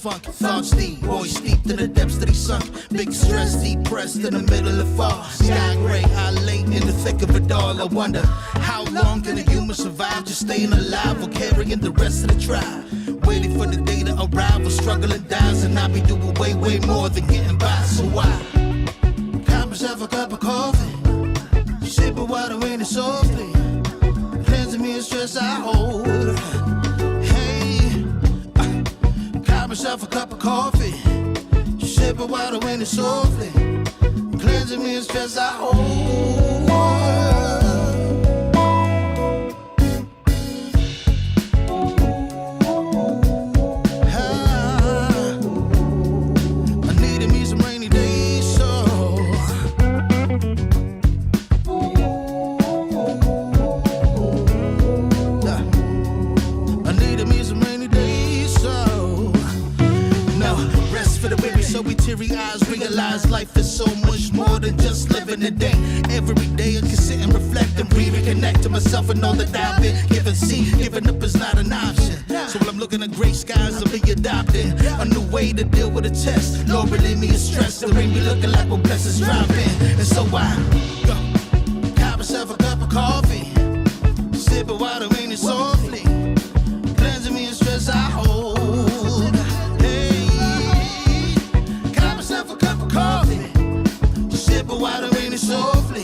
funk. Thoughts deep, boy steeped in the depths that he sunk. Big stress, depressed in the middle of fall. Sky gray, I lay in the thick of it all. I wonder, how long can a human survive just staying alive or carrying the rest of the tribe? Waiting for the day to arrive or struggling dies, and I be doing way more than getting by. So why? Cop myself a cup of coffee, sipping water in it softly, cleansing me of stress I hold. Hey, cop myself a cup of coffee, sipping water in it softly, cleansing me of stress I hold. Realize life is so much more than just living a day. Every day I can sit and reflect and reconnect to myself and all that I've been given. See, giving up is not an option. So when I'm looking at gray skies, I'll be adopting a new way to deal with a test. Lord, relieve me of stress and bring me looking like when blessings drop in. And so I cop myself a cup of coffee, sipping water in it softly, cleansing me of stress I hold. Sipping water in it softly,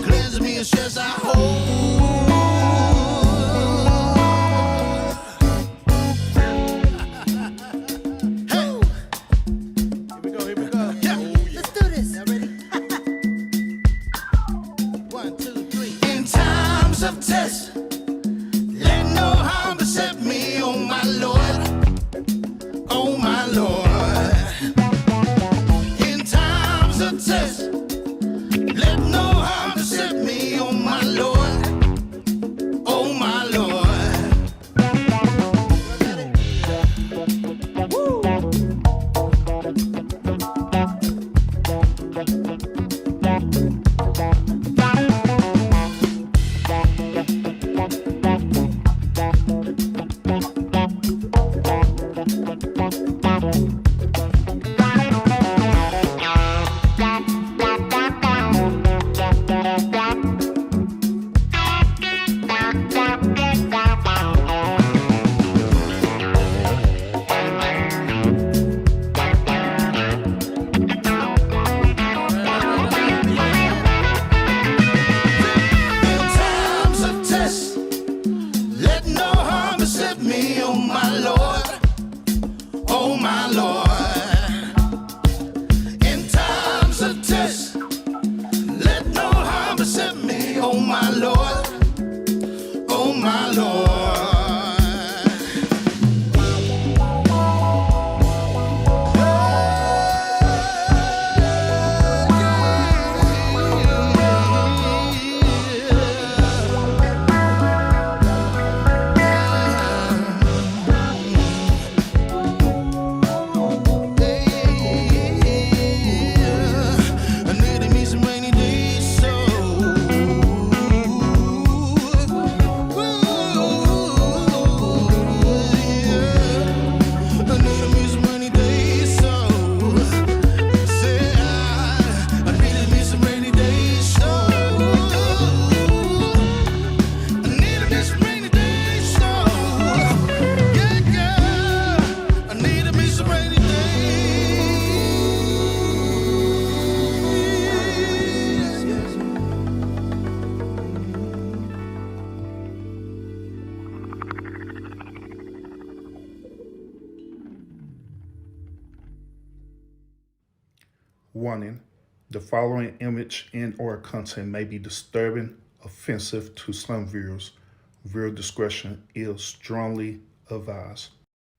cleansing me of stress I hold. Hey, here we go. Yeah, let's do this. Y'all ready? 1, 2, 3. In times of test, let no harm beset me, oh my Lord, oh my Lord. Test. Let no harm beset me, oh my Lord, oh my Lord. Woo. Warning, the following image and/or content may be disturbing, offensive to some viewers. Viewer discretion is strongly advised.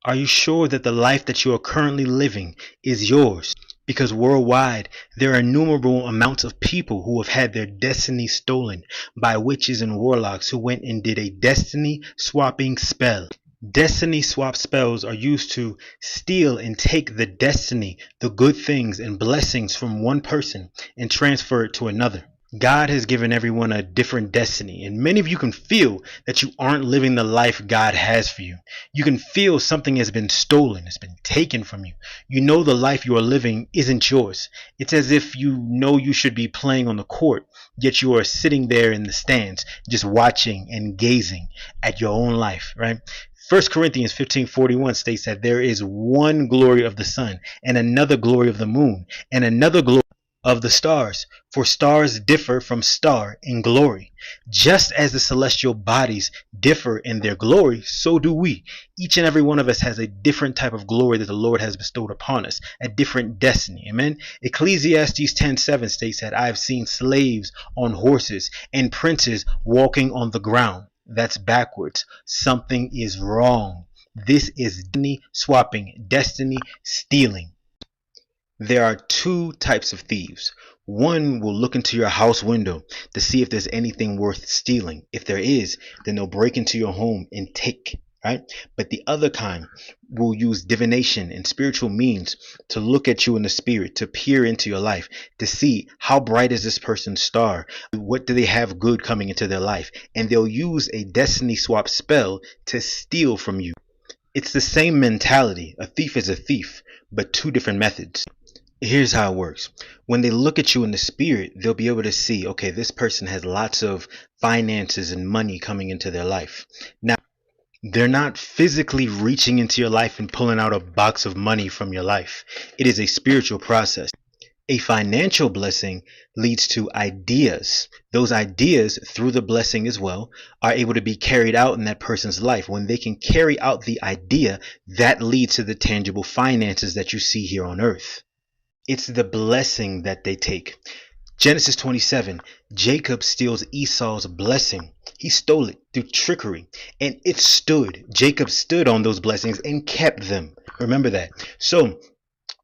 Are you sure that the life that you are currently living is yours? Because worldwide, there are innumerable amounts of people who have had their destiny stolen by witches and warlocks who went and did a destiny swapping spell. Destiny swap spells are used to steal and take the destiny, the good things and blessings from one person and transfer it to another. God has given everyone a different destiny, and many of you can feel that you aren't living the life God has for you. You can feel something has been stolen, it's been taken from you. You know the life you are living isn't yours. It's as if you know you should be playing on the court, yet you are sitting there in the stands, just watching and gazing at your own life, right? 1 Corinthians 15:41 states that there is one glory of the sun, and another glory of the moon, and another glory of the stars, for stars differ from star in glory. Just as the celestial bodies differ in their glory, so do we. Each and every one of us has a different type of glory that the Lord has bestowed upon us, a different destiny. Amen. Ecclesiastes 10:7 states that I've seen slaves on horses and princes walking on the ground. That's backwards. Something is wrong. This is destiny swapping, destiny stealing. There are two types of thieves. One will look into your house window to see if there's anything worth stealing. If there is, then they'll break into your home and take, right? But the other kind will use divination and spiritual means to look at you in the spirit, to peer into your life, to see how bright is this person's star, what do they have good coming into their life, and they'll use a destiny swap spell to steal from you. It's the same mentality. A thief is a thief, but two different methods. Here's how it works. When they look at you in the spirit, they'll be able to see, okay, this person has lots of finances and money coming into their life. Now, they're not physically reaching into your life and pulling out a box of money from your life. It is a spiritual process. A financial blessing leads to ideas. Those ideas, through the blessing as well, are able to be carried out in that person's life. When they can carry out the idea, that leads to the tangible finances that you see here on earth. It's the blessing that they take. Genesis 27, Jacob steals Esau's blessing. He stole it through trickery, and it stood. Jacob stood on those blessings and kept them. Remember that. So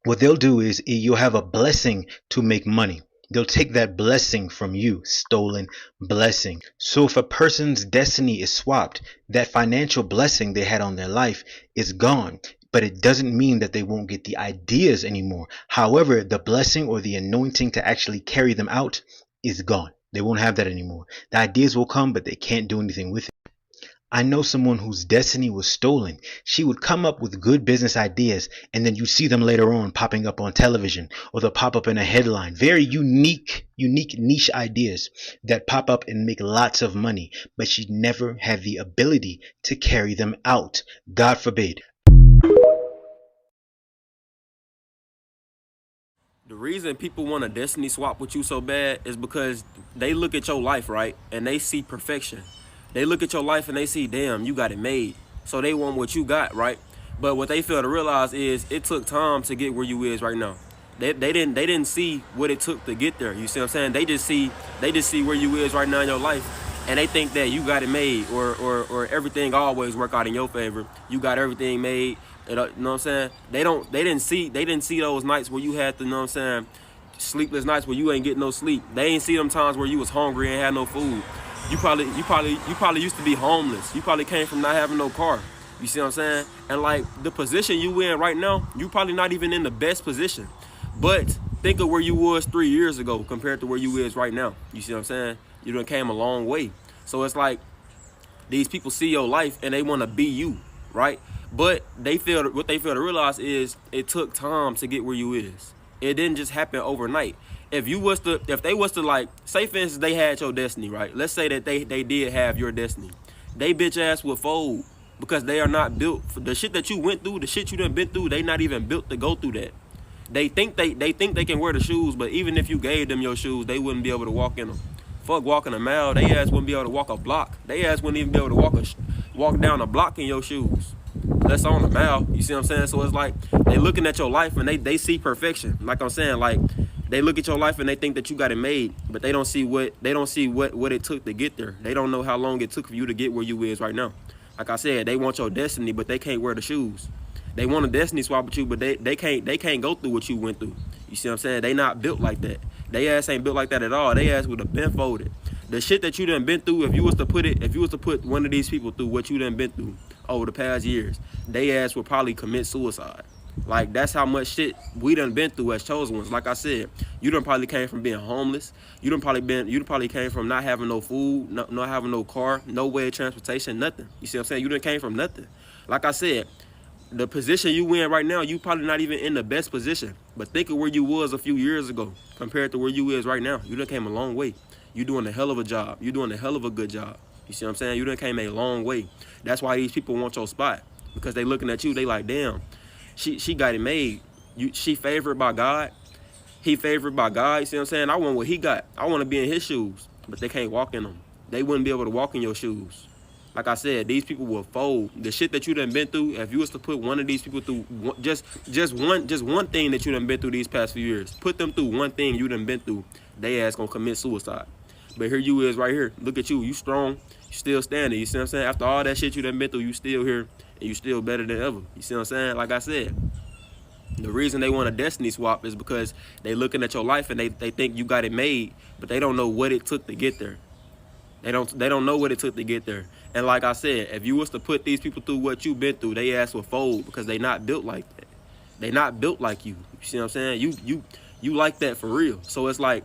what they'll do is you'll have a blessing to make money. They'll take that blessing from you, stolen blessing. So if a person's destiny is swapped, that financial blessing they had on their life is gone. But it doesn't mean that they won't get the ideas anymore. However, the blessing or the anointing to actually carry them out is gone. They won't have that anymore. The ideas will come, but they can't do anything with it. I know someone whose destiny was stolen. She would come up with good business ideas, and then you see them later on popping up on television, or they'll pop up in a headline. Very unique niche ideas that pop up and make lots of money, but she never had the ability to carry them out. God forbid. The reason people want to destiny swap with you so bad is because they look at your life, right, and they see perfection. They look at your life and they see, damn, you got it made. So they want what you got, right? But what they fail to realize is it took time to get where you is right now. They didn't see what it took to get there. You see what I'm saying? They just see where you is right now in your life, and they think that you got it made, or everything always work out in your favor. You got everything made. You know what I'm saying? They didn't see those nights where you had to, you know what I'm saying, sleepless nights where you ain't getting no sleep. They ain't see them times where you was hungry and had no food. You probably used to be homeless. You probably came from not having no car. You see what I'm saying? And like the position you in right now, you probably not even in the best position. But think of where you was 3 years ago compared to where you is right now. You see what I'm saying? You done came a long way. So it's like these people see your life and they want to be you, right? But what they fail to realize is it took time to get where you is. It didn't just happen overnight. If they was to like, say for instance, they had your destiny, right? Let's say that they did have your destiny. They bitch ass would fold because they are not built for the shit that you went through, the shit you done been through. They not even built to go through that. They think they can wear the shoes, but even if you gave them your shoes, they wouldn't be able to walk in them. Fuck walking a mile, they ass wouldn't be able to walk a block. They ass wouldn't even be able to walk down a block in your shoes. That's on a mile. You see what I'm saying? So it's like they looking at your life and they see perfection. Like I'm saying, like they look at your life and they think that you got it made, but they don't see what it took to get there. They don't know how long it took for you to get where you is right now. Like I said, they want your destiny, but they can't wear the shoes. They want a destiny swap with you, but they can't go through what you went through. You see what I'm saying? They not built like that. They ass ain't built like that at all. They ass would have been folded. The shit that you done been through, if you was to put one of these people through what you done been through over the past years, they ass would probably commit suicide. Like, that's how much shit we done been through as chosen ones. Like I said, you done probably came from being homeless. You done probably came from not having no food, not having no car, no way of transportation, nothing. You see what I'm saying? You done came from nothing. Like I said, the position you in right now, you probably not even in the best position. But think of where you was a few years ago compared to where you is right now. You done came a long way. You doing a hell of a job. You doing a hell of a good job. You see what I'm saying? You done came a long way. That's why these people want your spot. Because they looking at you, they like, damn, she got it made. She favored by God. He favored by God. You see what I'm saying? I want what he got. I want to be in his shoes. But they can't walk in them. They wouldn't be able to walk in your shoes. Like I said, these people will fold. The shit that you done been through, if you was to put one of these people through just one thing that you done been through these past few years, put them through one thing you done been through, they ass gonna commit suicide. But here you is right here. Look at you. You strong. You still standing. You see what I'm saying? After all that shit you done been through, you still here and you still better than ever. You see what I'm saying? Like I said, the reason they want a destiny swap is because they looking at your life and they think you got it made, but they don't know what it took to get there. They don't know what it took to get there. And like I said, if you was to put these people through what you've been through, they ass will fold because they not built like that. They not built like you. You see what I'm saying? You like that for real. So it's like,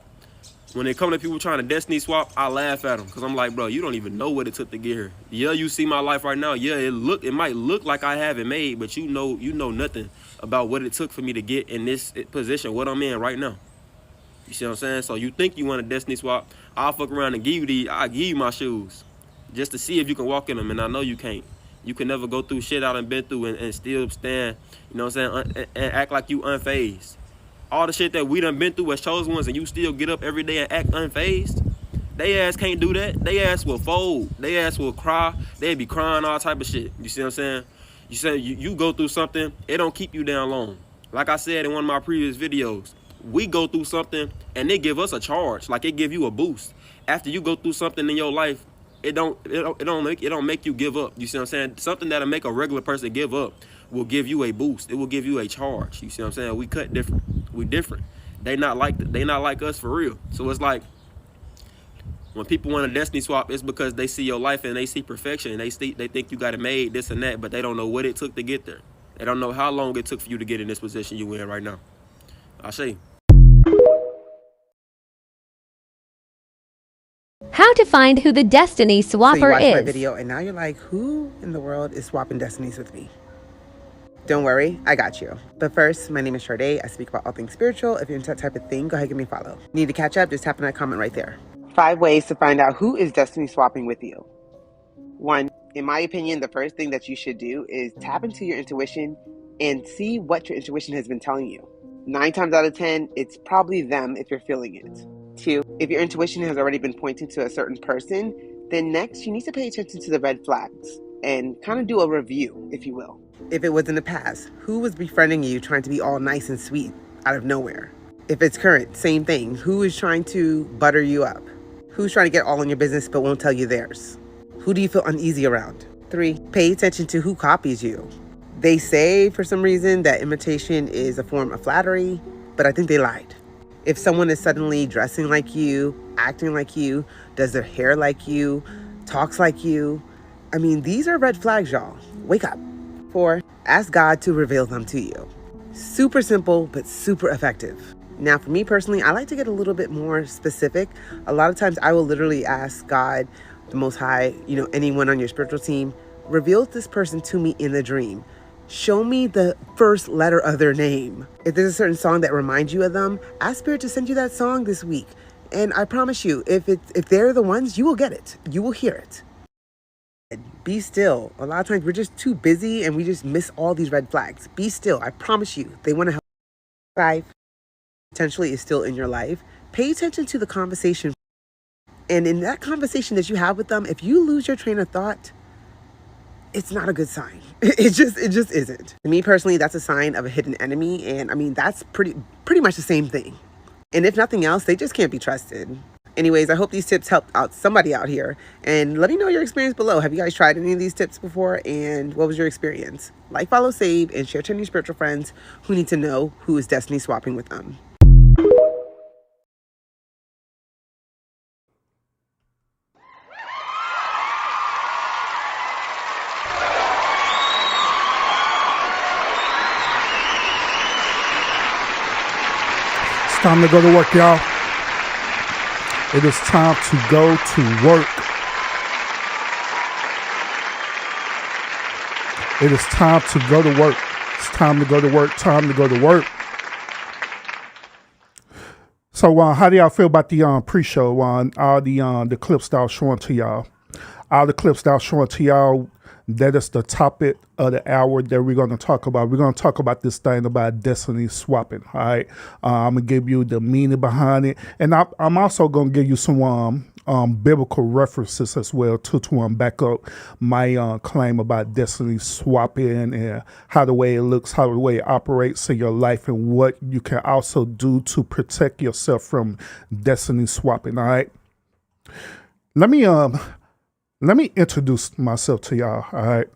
when it come to people trying to destiny swap, I laugh at them because I'm like, bro, you don't even know what it took to get here. Yeah, you see my life right now. Yeah, it might look like I have it made, but you know nothing about what it took for me to get in this position, what I'm in right now. You see what I'm saying? So you think you want a destiny swap, I'll fuck around and give you my shoes just to see if you can walk in them, and I know you can't. You can never go through shit I done been through and still stand, you know what I'm saying, and act like you unfazed. All the shit that we done been through as chosen ones and you still get up every day and act unfazed, they ass can't do that. They ass will fold. They ass will cry. They be crying all type of shit. You see what I'm saying? You say you go through something, it don't keep you down long. Like I said in one of my previous videos, we go through something and they give us a charge, like it give you a boost. After you go through something in your life, it don't make you give up. You see what I'm saying? Something that'll make a regular person give up will give you a boost. It will give you a charge. You see what I'm saying? We cut different. We different. They not like us for real. So it's like, when people want a destiny swap, it's because they see your life and they see perfection. And they think you got it made, this and that, but they don't know what it took to get there. They don't know how long it took for you to get in this position you in right now. I'll show you. How to find who the destiny swapper So you watched my is. video and now you're like, who in the world is swapping destinies with me? Don't worry, I got you. But first, my name is Sade. I speak about all things spiritual. If you're into that type of thing, go ahead and give me a follow. Need to catch up? Just tap on that comment right there. 5 ways to find out who is destiny swapping with you. 1, in my opinion, the first thing that you should do is tap into your intuition and see what your intuition has been telling you. 9 times out of 10, it's probably them if you're feeling it. 2, if your intuition has already been pointing to a certain person, then next you need to pay attention to the red flags and kind of do a review, if you will. If it was in the past, who was befriending you trying to be all nice and sweet out of nowhere? If it's current, same thing. Who is trying to butter you up? Who's trying to get all in your business but won't tell you theirs? Who do you feel uneasy around? 3, pay attention to who copies you. They say for some reason that imitation is a form of flattery, but I think they lied. If someone is suddenly dressing like you, acting like you, does their hair like you, talks like you, I mean, these are red flags, y'all. Wake up. 4, ask God to reveal them to you. Super simple, but super effective. Now, for me personally, I like to get a little bit more specific. A lot of times I will literally ask God, the Most High, anyone on your spiritual team, reveal this person to me in the dream. Show me the first letter of their name. If there's a certain song that reminds you of them, ask Spirit to send you that song this week. And I promise you, if they're the ones, you will get it. You will hear it. Be still. A lot of times we're just too busy and we just miss all these red flags. Be still. I promise you, they want to help. 5, potentially is still in your life. Pay attention to the conversation. And in that conversation that you have with them, if you lose your train of thought, it's not a good sign. It just isn't. To me personally, that's a sign of a hidden enemy. And I mean, that's pretty much the same thing. And if nothing else, they just can't be trusted. Anyways, I hope these tips helped out somebody out here. And let me know your experience below. Have you guys tried any of these tips before? And what was your experience? Like, follow, save, and share to your spiritual friends who need to know who is destiny swapping with them. time to go to work, y'all. It is time to go to work. It is time to go to work. It's time to go to work. Time to go to work. So, how do y'all feel about the pre-show on all the clips that I was showing to y'all? All the clips that I was showing to y'all, that is the topic of the hour that we're going to talk about. We're going to talk about this thing about destiny swapping, all right? I'm going to give you the meaning behind it. And I'm also going to give you some biblical references as well to back up my claim about destiny swapping and how the way it looks, how the way it operates in your life, and what you can also do to protect yourself from destiny swapping, all right? Let me introduce myself to y'all, all right?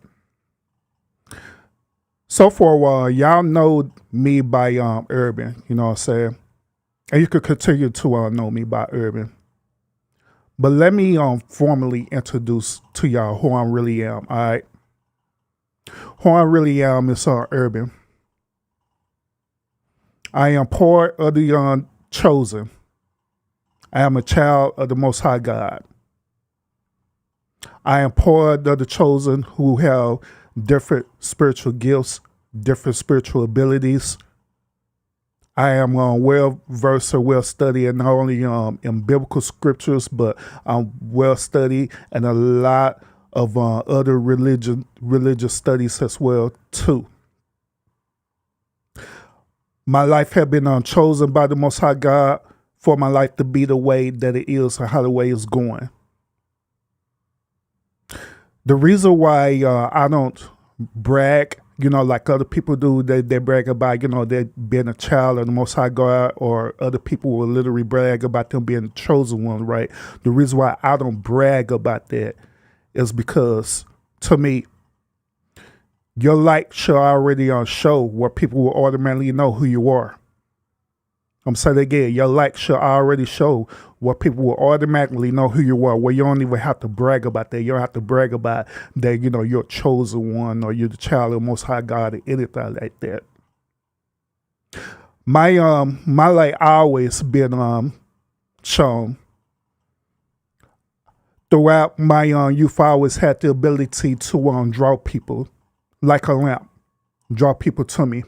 So for a while, y'all know me by Urban, you know what I'm saying? And you could continue to know me by Urban. But let me formally introduce to y'all who I really am, all right? Who I really am is Urban. I am part of the chosen. I am a child of the Most High God. I am part of the chosen who have different spiritual gifts, different spiritual abilities. I am well versed or well studied, and not only in biblical scriptures, but I'm well studied in a lot of other religious studies as well too. My life has been chosen by the Most High God for my life to be the way that it is, or how the way it's going. The reason why I don't brag, like other people do, they brag about, they being a child of the Most High God, or other people will literally brag about them being the chosen one, right? The reason why I don't brag about that is because, to me, your light should already show where people will automatically know who you are. I'm saying again, your light should already show where people will automatically know who you are, where you don't even have to brag about that. You don't have to brag about that, you're a chosen one, or you're the child of the Most High God, or anything like that. My light always been shown. Throughout my youth, I always had the ability to draw people like a lamp, draw people to me.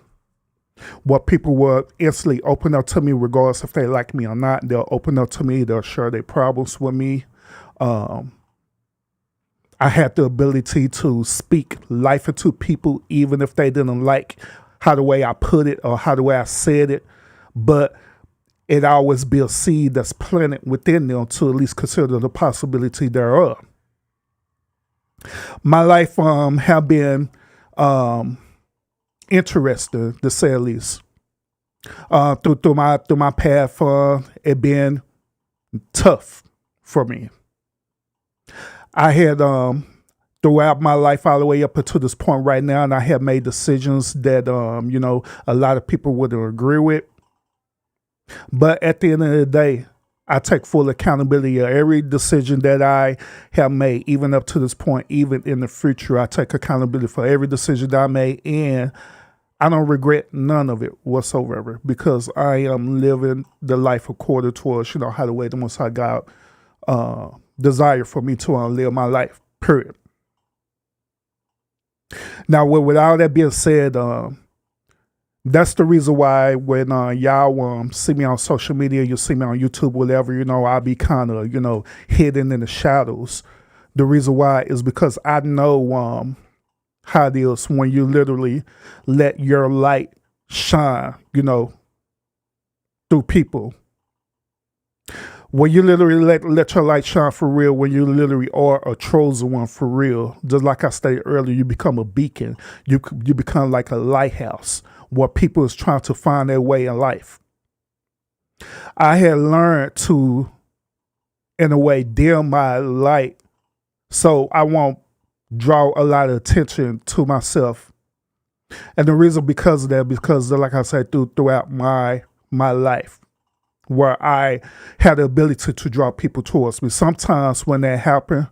What people will instantly open up to me, regardless if they like me or not. They'll open up to me. They'll share their problems with me. I had the ability to speak life into people, even if they didn't like how the way I put it or how the way I said it. But it always be a seed that's planted within them to at least consider the possibility thereof. My life have been interesting, to say at least. Through my path, it been tough for me. I had throughout my life, all the way up until this point right now, and I have made decisions that a lot of people wouldn't agree with. But at the end of the day, I take full accountability of every decision that I have made, even up to this point, even in the future. I take accountability for every decision that I made, and I don't regret none of it whatsoever, because I am living the life according towards, how the way the Most High God desire for me to live my life, period. Now, with all that being said, that's the reason why when y'all see me on social media, you see me on YouTube, whatever, I'll be kind of, hidden in the shadows. The reason why is because I know how it is when you literally let your light shine, through people. When you literally let your light shine for real, when you literally are a chosen one for real, just like I stated earlier, you become a beacon. You become like a lighthouse where people is trying to find their way in life. I had learned to, in a way, dim my light so I won't draw a lot of attention to myself. And the reason because of that, because like I said, throughout my life, where I had the ability to draw people towards me. Sometimes when that happened,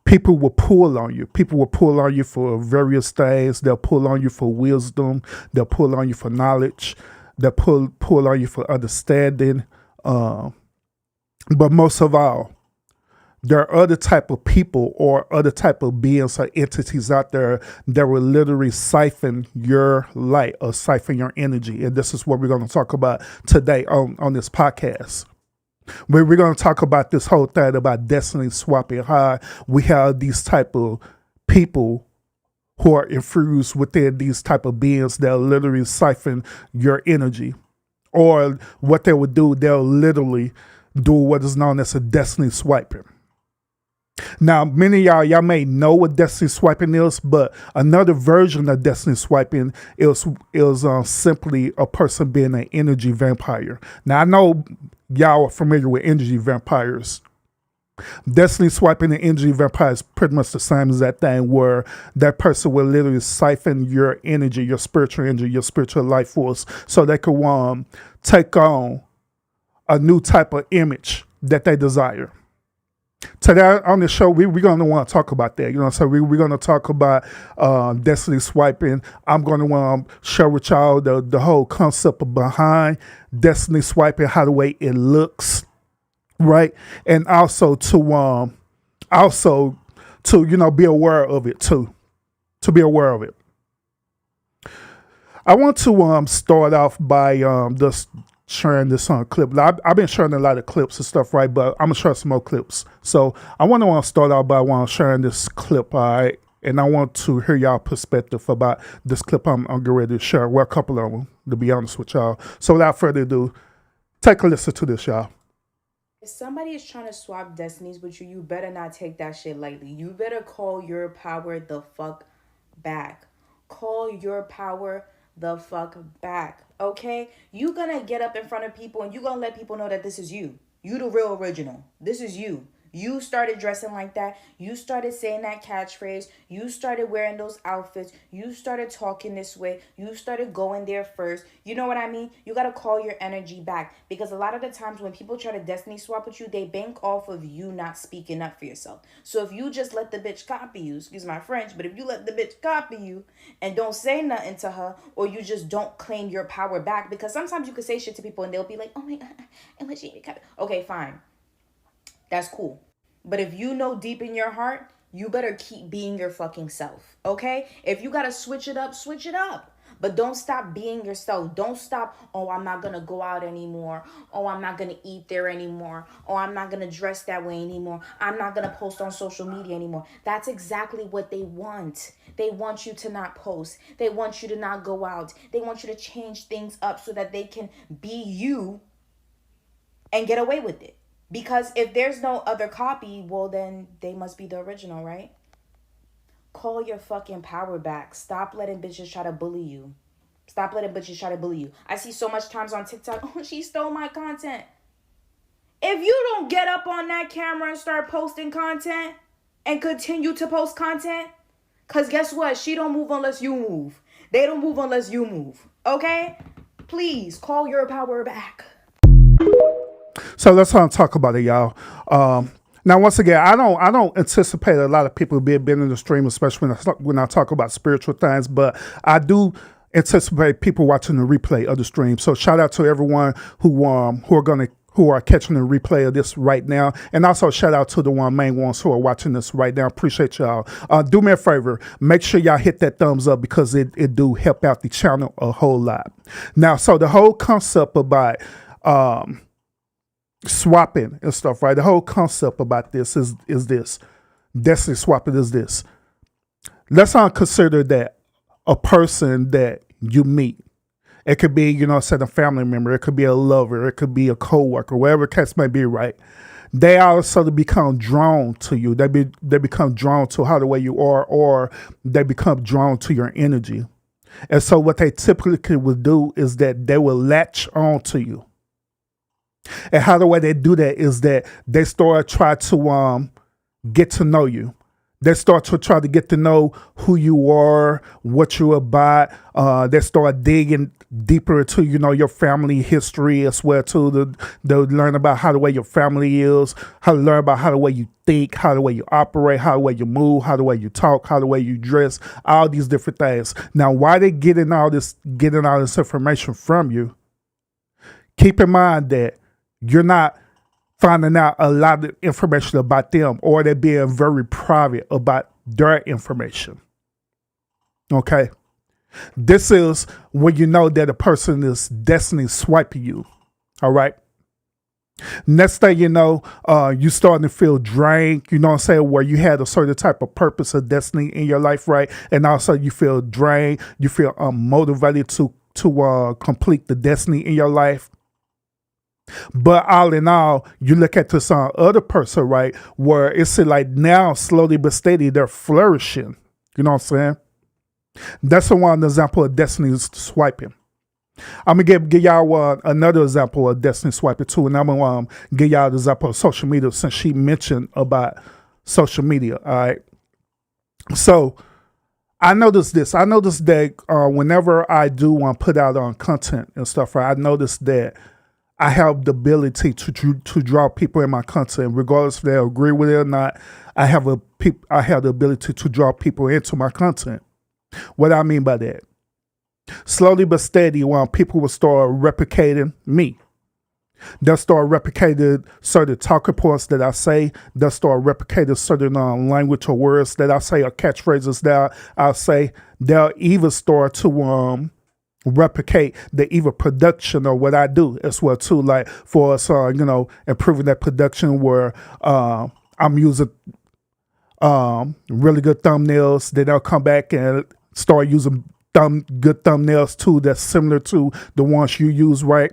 people will pull on you. People will pull on you for various things. They'll pull on you for wisdom. They'll pull on you for knowledge. that pull on you for understanding. But most of all, there are other type of people or other type of beings or entities out there that will literally siphon your light or siphon your energy. And this is what we're going to talk about today on this podcast. We're going to talk about this whole thing about destiny swapping, how we have these type of people who are infused within these type of beings that literally siphon your energy. Or what they would do, they'll literally do what is known as a destiny swiping. Now, many of y'all may know what destiny swiping is, but another version of destiny swiping is simply a person being an energy vampire. Now, I know y'all are familiar with energy vampires. Destiny swiping and energy vampire is pretty much the same as that thing, where that person will literally siphon your energy, your spiritual energy, your spiritual life force, so they can take on a new type of image that they desire. Today on the show, we're going to want to talk about that. You know, so we're going to talk about destiny swiping. I'm going to share with y'all the whole concept behind destiny swiping, how the way it looks, right? And also to be aware of it too. To be aware of it. I want to start off by just sharing this clip. I've been sharing a lot of clips and stuff, right? But I'm gonna share some more clips. So I want to start out by sharing this clip, all right? And I want to hear y'all perspective about this clip I'm getting ready to share. Well, a couple of them, to be honest with y'all. So without further ado, take a listen to this, y'all. If somebody is trying to swap destinies with you, you better not take that shit lightly. You better call your power the fuck back. Call your power the fuck back, okay? You gonna get up in front of people and you gonna let people know that this is you. You the real original. This is you. You started dressing like that. You started saying that catchphrase. You started wearing those outfits. You started talking this way. You started going there first. You know what I mean? You got to call your energy back, because a lot of the times when people try to destiny swap with you, they bank off of you not speaking up for yourself. So if you just let the bitch copy you, excuse my French, but if you let the bitch copy you and don't say nothing to her, or you just don't claim your power back, because sometimes you can say shit to people and they'll be like, oh my God, and what she copy. Okay, fine. That's cool. But if you know deep in your heart, you better keep being your fucking self, okay? If you got to switch it up, switch it up. But don't stop being yourself. Don't stop, oh, I'm not going to go out anymore. Oh, I'm not going to eat there anymore. Oh, I'm not going to dress that way anymore. I'm not going to post on social media anymore. That's exactly what they want. They want you to not post. They want you to not go out. They want you to change things up so that they can be you and get away with it. Because if there's no other copy, well, then they must be the original, right? Call your fucking power back. Stop letting bitches try to bully you. Stop letting bitches try to bully you. I see so much times on TikTok, oh, she stole my content. If you don't get up on that camera and start posting content and continue to post content, because guess what? She don't move unless you move. They don't move unless you move. Okay? Please call your power back. So let's talk about it, y'all. Now, once again, I don't anticipate a lot of people being in the stream, especially when I talk about spiritual things, but I do anticipate people watching the replay of the stream. So shout out to everyone who are catching the replay of this right now, and also shout out to the main ones who are watching this right now. Appreciate y'all. Do me a favor, make sure y'all hit that thumbs up, because it do help out the channel a whole lot. Now, so the whole concept about swapping and stuff, right? The whole concept about this is this. Destiny swapping is this. Let's not consider that a person that you meet. It could be, say a family member. It could be a lover. It could be a coworker, whatever the case may be, right? They also become drawn to you. They become drawn to how the way you are, or they become drawn to your energy. And so what they typically will do is that they will latch on to you. And how the way they do that is that they try to get to know you. They start to try to get to know who you are, what you're about. They start digging deeper into, your family history as well too. They'll learn about how the way your family is, how to learn about how the way you think, how the way you operate, how the way you move, how the way you talk, how the way you dress, all these different things. Now, why they getting all this information from you keep in mind that you're not finding out a lot of information about them, or they're being very private about their information. Okay? This is when you know that a person is destiny swiping you. All right? Next thing you know, you starting to feel drained, you know what I'm saying, where you had a certain type of purpose or destiny in your life, right? And also you feel drained, you feel unmotivated to complete the destiny in your life. But all in all, you look at this other person, right, where it's like now slowly but steady they're flourishing. You know what I'm saying? That's one example of destiny swiping. I'm gonna give y'all another example of destiny swiping too, and I'm gonna give y'all the example of social media since she mentioned about social media. All right. So I noticed this. I noticed that whenever I do want to put out on content and stuff, right, I noticed that I have the ability to draw people in my content, regardless if they agree with it or not. I have the ability to draw people into my content. What I mean by that? Slowly but steady, when people will start replicating me, they'll start replicating certain talking points that I say. They'll start replicating certain language or words that I say or catchphrases that I'll say. They'll even start to replicate the even production or what I do as well too. Like for us, improving that production where I'm using really good thumbnails. Then they'll come back and start using good thumbnails too that's similar to the ones you use, right?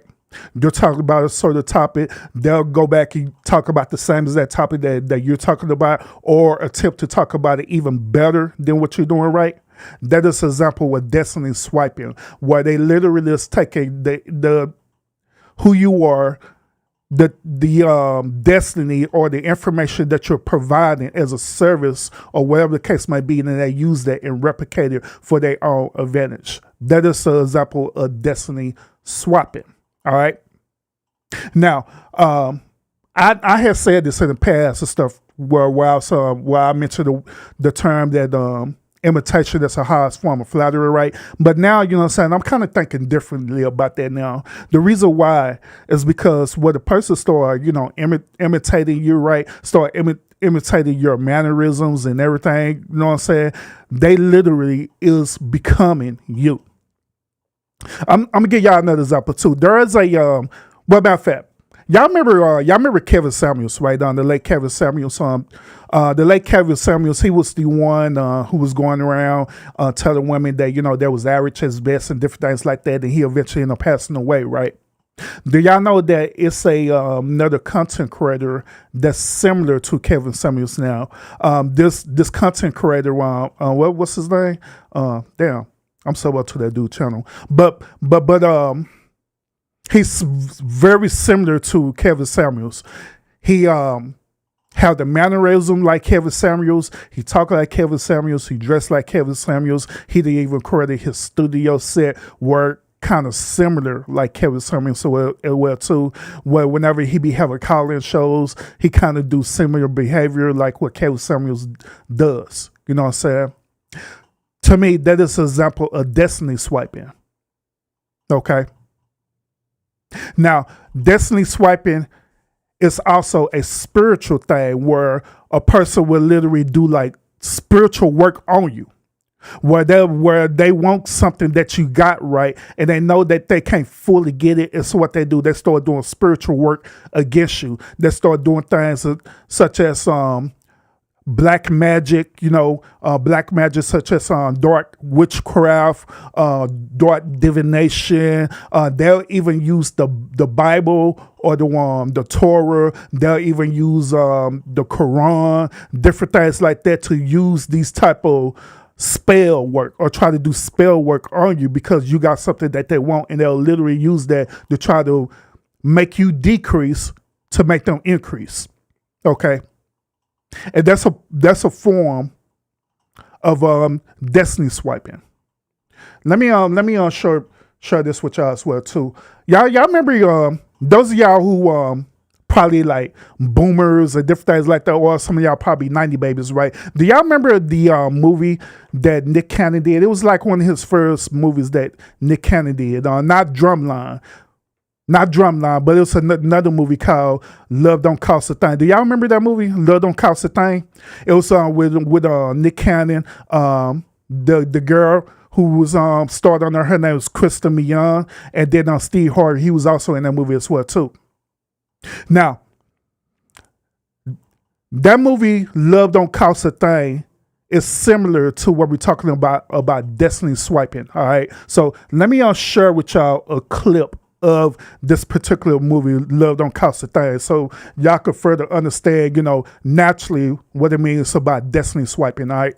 You're talking about a certain topic, they'll go back and talk about the same as that topic that you're talking about, or attempt to talk about it even better than what you're doing, right? That is an example with destiny swiping, where they literally just take the who you are, the destiny or the information that you're providing as a service or whatever the case might be, and then they use that and replicate it for their own advantage. That is an example of destiny swapping. All right. Now, I have said this in the past and stuff where I mentioned the term that imitation, that's a highest form of flattery, right? But now, you know what I'm saying, I'm kind of thinking differently about that now. The reason why is because when the person start, imitating you, right, start imitating your mannerisms and everything, you know what I'm saying, they literally is becoming you. I'm gonna give y'all another example too. There is a matter of fact, y'all remember Kevin Samuels, right? The late Kevin Samuels. The late Kevin Samuels, he was the one who was going around telling women that that was average as best and different things like that, and he eventually ended up passing away, right? Do y'all know that it's another content creator that's similar to Kevin Samuels now? This content creator, what's his name? Damn. I'm so up to that dude channel, but he's very similar to Kevin Samuels. He have the mannerism like Kevin Samuels. He talk like Kevin Samuels. He dressed like Kevin Samuels. He didn't even credit his studio set work kind of similar like Kevin Samuels so well too. Where whenever he be having call-in shows, he kind of do similar behavior like what Kevin Samuels does. You know what I'm saying? To me, that is an example of destiny swiping. Okay. Now, destiny swiping is also a spiritual thing where a person will literally do like spiritual work on you, where they want something that you got right, and they know that they can't fully get it. And so what they do, they start doing spiritual work against you. They start doing things such as black magic, black magic such as dark witchcraft, dark divination. They'll even use the Bible or the Torah. They'll even use the Quran, different things like that to use these type of spell work or try to do spell work on you because you got something that they want, and they'll literally use that to try to make you decrease to make them increase. Okay. And that's a form of destiny swiping. Let me share this with y'all as well too. Y'all remember those of y'all who probably like boomers or different things like that, or some of y'all probably 90 babies, right? Do y'all remember the movie that Nick Cannon did? It was like one of his first movies that Nick Cannon did, not Drumline. Not Drumline, but it's another movie called Love Don't Cost a Thing. Do y'all remember that movie, Love Don't Cost a Thing? It was with Nick Cannon, the girl who was starred on her name was Kristen Young, and then Steve Harvey, he was also in that movie as well too. Now, that movie, Love Don't Cost a Thing, is similar to what we're talking about destiny swiping. All right. So let me share with y'all a clip of this particular movie, Love Don't Cost a Thing, so y'all could further understand, naturally what it means about destiny swiping. All right.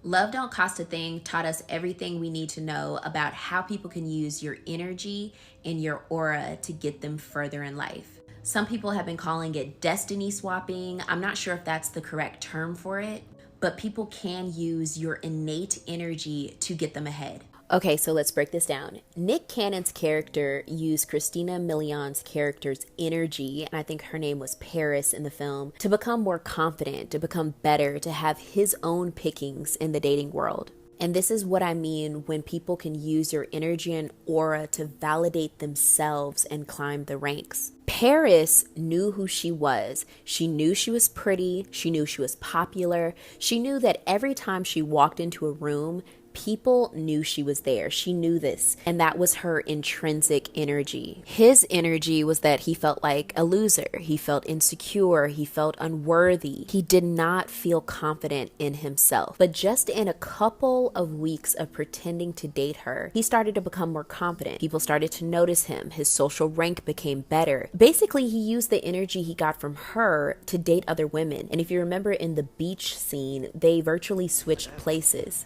Love Don't Cost a Thing taught us everything we need to know about how people can use your energy and your aura to get them further in life. Some people have been calling it destiny swapping. I'm not sure if that's the correct term for it, but people can use your innate energy to get them ahead. Okay, so let's break this down. Nick Cannon's character used Christina Milian's character's energy, and I think her name was Paris in the film, to become more confident, to become better, to have his own pickings in the dating world. And this is what I mean when people can use your energy and aura to validate themselves and climb the ranks. Paris knew who she was. She knew she was pretty. She knew she was popular. She knew that every time she walked into a room, people knew she was there. She knew this, and that was her intrinsic energy. His energy was that he felt like a loser. He felt insecure. He felt unworthy. He did not feel confident in himself. But just in a couple of weeks of pretending to date her, he started to become more confident. People started to notice him. His social rank became better. Basically, he used the energy he got from her to date other women. And if you remember in the beach scene, they virtually switched places.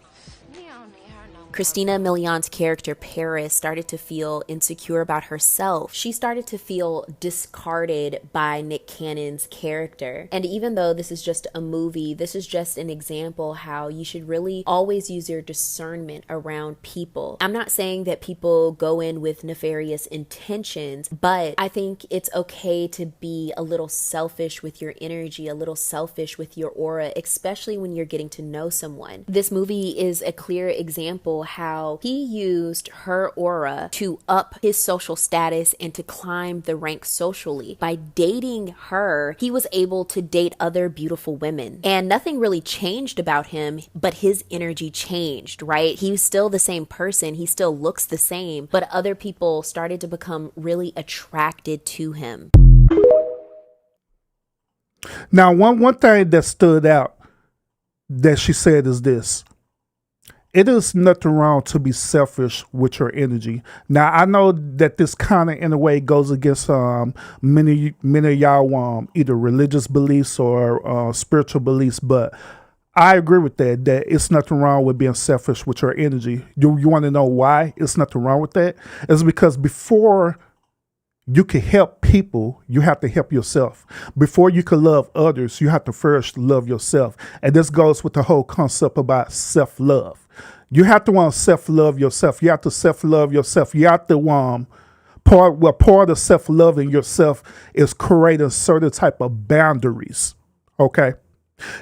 Christina Milian's character, Paris, started to feel insecure about herself. She started to feel discarded by Nick Cannon's character. And even though this is just a movie, this is just an example how you should really always use your discernment around people. I'm not saying that people go in with nefarious intentions, but I think it's okay to be a little selfish with your energy, a little selfish with your aura, especially when you're getting to know someone. This movie is a clear example how he used her aura to up his social status and to climb the ranks socially. By dating her, he was able to date other beautiful women. And nothing really changed about him, but his energy changed, right? He was still the same person. He still looks the same, but other people started to become really attracted to him. Now, one thing that stood out that she said is this. It is nothing wrong to be selfish with your energy. Now, I know that this kind of, in a way, goes against many of y'all either religious beliefs or spiritual beliefs, but I agree with that it's nothing wrong with being selfish with your energy. You want to know why it's nothing wrong with that? It's because before you can help people, you have to help yourself. Before you can love others, you have to first love yourself. And this goes with the whole concept about self-love. You have to want to self-love yourself. You have to self-love yourself. You have to part of self-loving yourself is creating certain type of boundaries. Okay?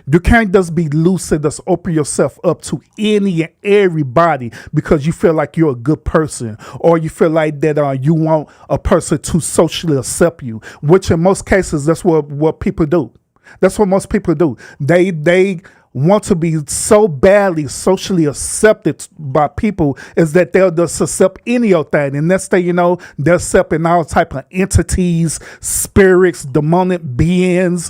You can't just be loose and just open yourself up to any and everybody because you feel like you're a good person, or you feel like that you want a person to socially accept you, which in most cases, that's what people do. That's what most people do. They want to be so badly socially accepted by people is that they'll just accept any old thing. And next thing you know, they're accepting all type of entities, spirits, demonic beings,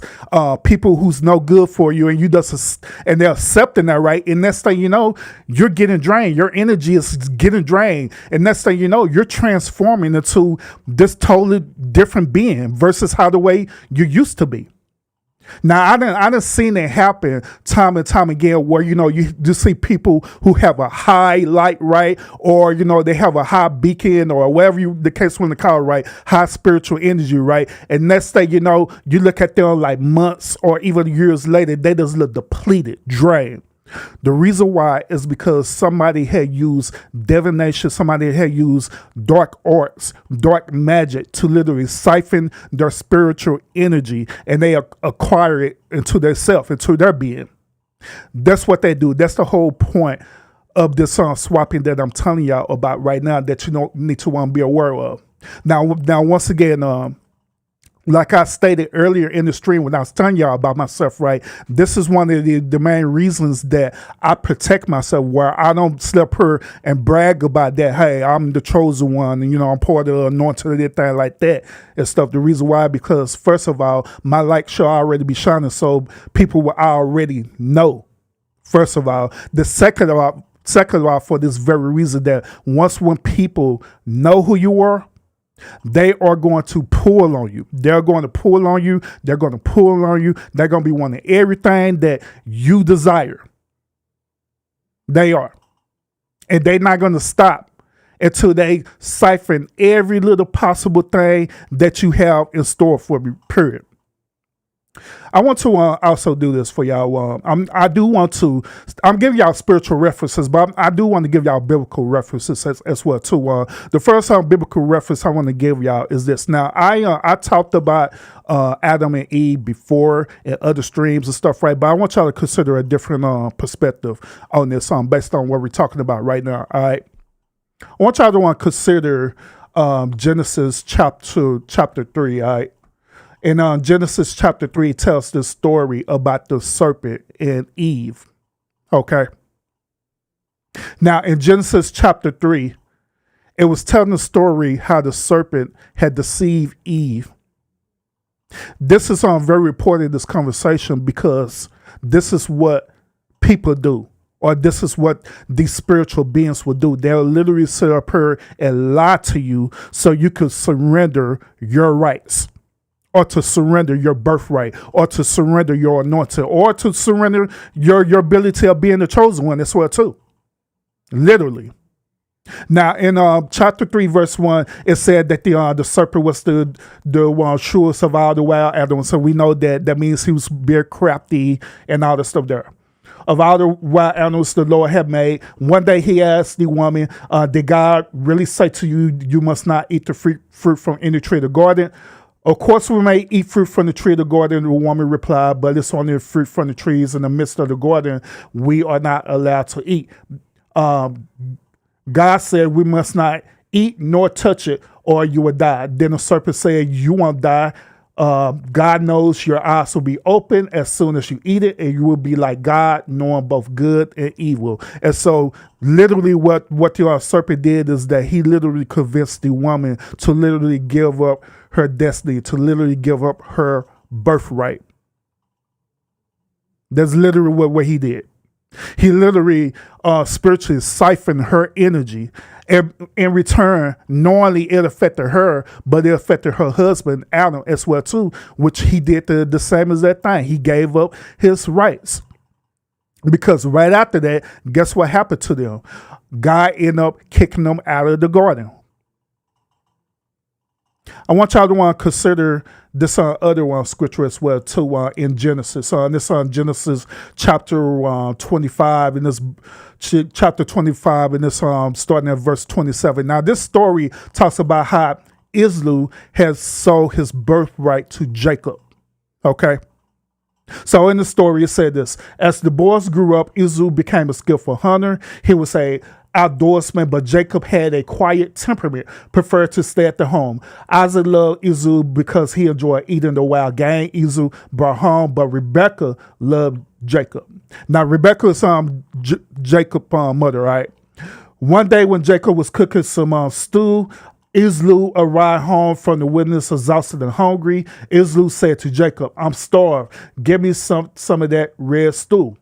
people who's no good for you, and and they're accepting that, right? And next thing you know, you're getting drained. Your energy is getting drained. And next thing you know, you're transforming into this totally different being versus how the way you used to be. Now, I done seen it happen time and time again where, you just see people who have a high light, right? Or, they have a high beacon or whatever the case want to call it, right? High spiritual energy, right? And next thing you know, you look at them like months or even years later, they just look depleted, drained. The reason why is because somebody had used divination, somebody had used dark arts, dark magic to literally siphon their spiritual energy, and they acquire it into their self, into their being. That's what they do. That's the whole point of this swapping that I'm telling y'all about right now that you don't need to want to be aware of. Now, once again, like I stated earlier in the stream when I was telling y'all about myself, right? This is one of the main reasons that I protect myself, where I don't slip here and brag about that. Hey, I'm the chosen one, and I'm part of the anointed and everything like that and stuff. The reason why, because first of all, my light should already be shining, so people will already know. First of all, the second of all, for this very reason that when people know who you are, they are going to pull on you. They're going to pull on you. They're going to pull on you. They're going to be wanting everything that you desire. They are. And they're not going to stop until they siphon every little possible thing that you have in store for me, period. I want to also do this for y'all. I'm giving y'all spiritual references, but I do want to give y'all biblical references as well too. The first biblical reference I want to give y'all is this. Now, I talked about Adam and Eve before in other streams and stuff, right? But I want y'all to consider a different perspective on this, based on what we're talking about right now. All right, I want y'all to consider Genesis chapter 3. All right. In Genesis chapter 3 tells the story about the serpent and Eve. Okay. Now in Genesis chapter 3, it was telling the story how the serpent had deceived Eve. This is very important in this conversation, because this is what people do, or this is what these spiritual beings will do. They'll literally sit up here and lie to you so you can surrender your rights, or to surrender your birthright, or to surrender your anointing, or to surrender your ability of being the chosen one as well too. Literally. Now in chapter 3 verse 1, it said that the serpent was the surest of all the wild animals. So we know that means he was very crafty and all the stuff there. Of all the wild animals the Lord had made, one day he asked the woman, did God really say to you, you must not eat the fruit from any tree of the garden? Of course, we may eat fruit from the tree of the garden, the woman replied, but it's only fruit from the trees in the midst of the garden we are not allowed to eat. God said we must not eat nor touch it, or you will die. Then the serpent said, you won't die. God knows your eyes will be open as soon as you eat it, and you will be like God, knowing both good and evil. And so literally what the serpent did is that he literally convinced the woman to literally give up her destiny, to literally give up her birthright. That's literally what he did. He literally spiritually siphoned her energy. And in return, knowingly it affected her, but it affected her husband, Adam, as well too, which he did the same as that thing. He gave up his rights. Because right after that, guess what happened to them? God ended up kicking them out of the garden. I want y'all to consider this other one scripture as well too, in Genesis. This Genesis chapter 25, and this chapter 25, and this starting at verse 27. Now this story talks about how Islu has sold his birthright to Jacob. Okay. So in the story, it said this: as the boys grew up, Islu became a skillful hunter. He was a outdoorsman, but Jacob had a quiet temperament, preferred to stay at the home. Isaac loved Islu because he enjoyed eating the wild game Islu brought home, but Rebecca loved Jacob. Now Rebecca is Jacob's mother, right? One day when Jacob was cooking some stew, Islu arrived home from the wilderness exhausted and hungry. Islu said to Jacob, I'm starved. Give me some of that red stew.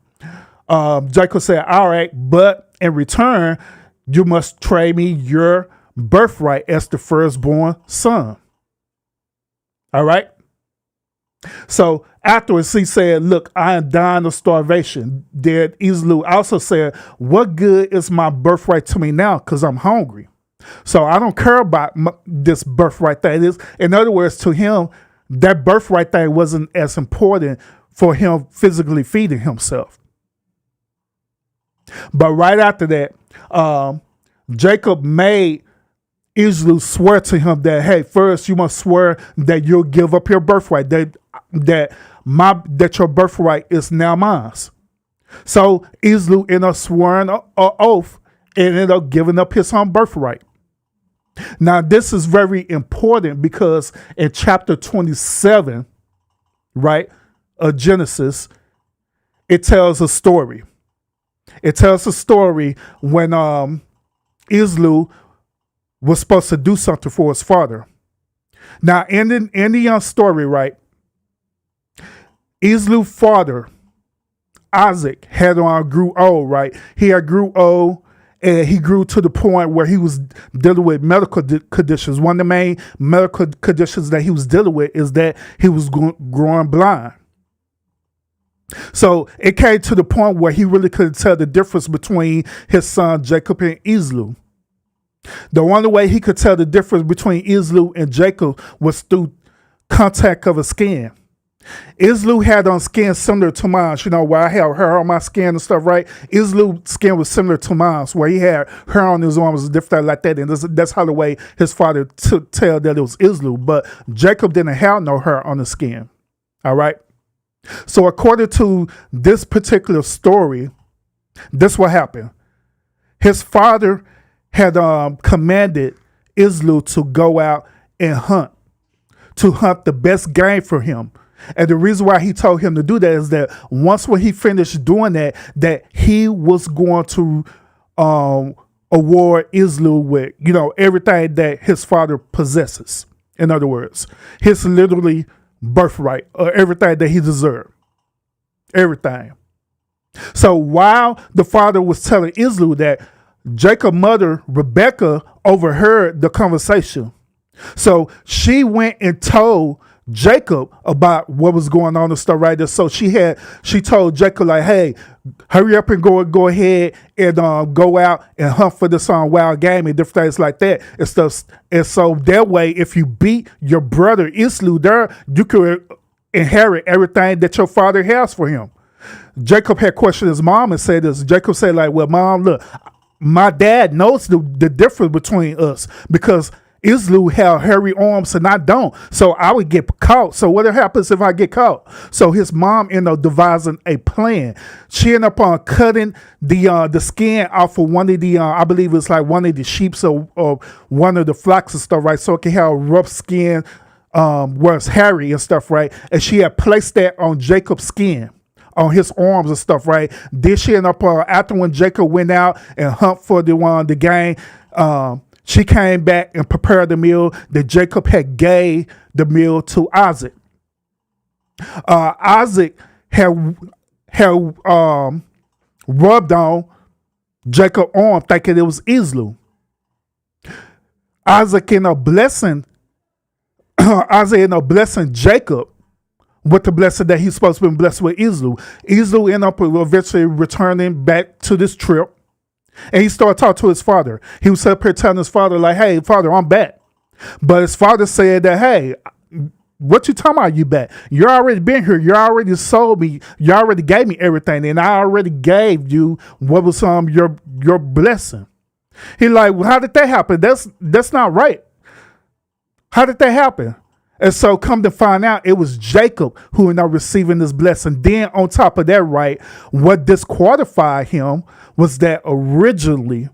Jacob said, all right, but in return, you must trade me your birthright as the firstborn son. All right. So afterwards, he said, look, I am dying of starvation. Then Islu also said, what good is my birthright to me now? Because I'm hungry. So I don't care about this birthright thing. In other words, to him, that birthright thing wasn't as important for him physically feeding himself. But right after that, Jacob made Islu swear to him that, hey, first you must swear that you'll give up your birthright, that your birthright is now mine. So Islu ended up swearing an oath and ended up giving up his own birthright. Now, this is very important because in chapter 27, right, of Genesis, it tells a story. It tells a story when Islu was supposed to do something for his father. Now, in the story, right, Islu's father, Isaac, had grew old, right? He had grew old, and he grew to the point where he was dealing with medical conditions. One of the main medical conditions that he was dealing with is that he was growing blind. So it came to the point where he really couldn't tell the difference between his son Jacob and Islu. The only way he could tell the difference between Islu and Jacob was through contact of his skin. Islu had on skin similar to mine, where I have hair on my skin and stuff, right? Islu's skin was similar to mine, where he had hair on his arms and different like that. And that's how the way his father tell that it was Islu. But Jacob didn't have no hair on his skin. All right. So according to this particular story, this what happened. His father had commanded Islu to go out and hunt the best game for him. And the reason why he told him to do that is that once when he finished doing that he was going to award Islu with, everything that his father possesses. In other words, his literally birthright, or everything that he deserved. Everything. So while the father was telling Islu that, Jacob's mother, Rebecca, overheard the conversation. So she went and told Jacob about what was going on and stuff right there. So she told Jacob, like, hey, hurry up and go ahead and go out and hunt for this wild game and different things like that and stuff. And so that way, if you beat your brother Islu there, you could inherit everything that your father has for him. Jacob had questioned his mom and said this. Jacob said, like, well, mom, look, my dad knows the difference between us because Islu have hairy arms and I don't. So I would get caught. So what happens if I get caught? So his mom ended up devising a plan. She ended up cutting the skin off of one of the, I believe it's like one of the sheep or one of the flocks and stuff, right? So it can have rough skin where it's hairy and stuff, right? And she had placed that on Jacob's skin, on his arms and stuff, right? Then she ended up, after when Jacob went out and hunt for the game, she came back and prepared the meal that Jacob had gave the meal to Isaac. Isaac had rubbed on Jacob's arm thinking it was Islu. Isaac ended up blessing Jacob with the blessing that he's supposed to be blessed with Islu. Islu ended up eventually returning back to this trip. And he started talking to his father. He was up here telling his father, like, hey, father, I'm back. But his father said that, hey, what you talking about, you back? You already been here. You already sold me. You already gave me everything. And I already gave you what was your blessing. He like, well, how did that happen? That's not right. How did that happen? And so come to find out, it was Jacob who ended up receiving this blessing. Then on top of that, right, what disqualified him was that originally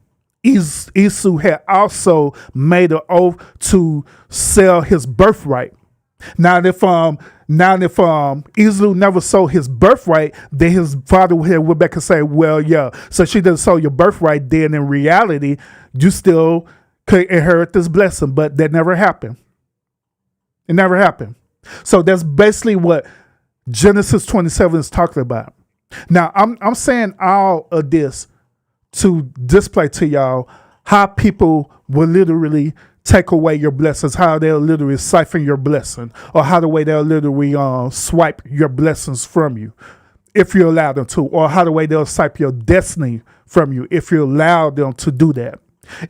Islu had also made an oath to sell his birthright. Now if Islu never sold his birthright, then his father went back and say, well, yeah, so she didn't sell your birthright, then in reality, you still could inherit this blessing, but that never happened. It never happened. So that's basically what Genesis 27 is talking about. Now, I'm saying all of this to display to y'all how people will literally take away your blessings, how they'll literally siphon your blessing, or how the way they'll literally swipe your blessings from you if you allow them to, or how the way they'll swipe your destiny from you if you allow them to do that.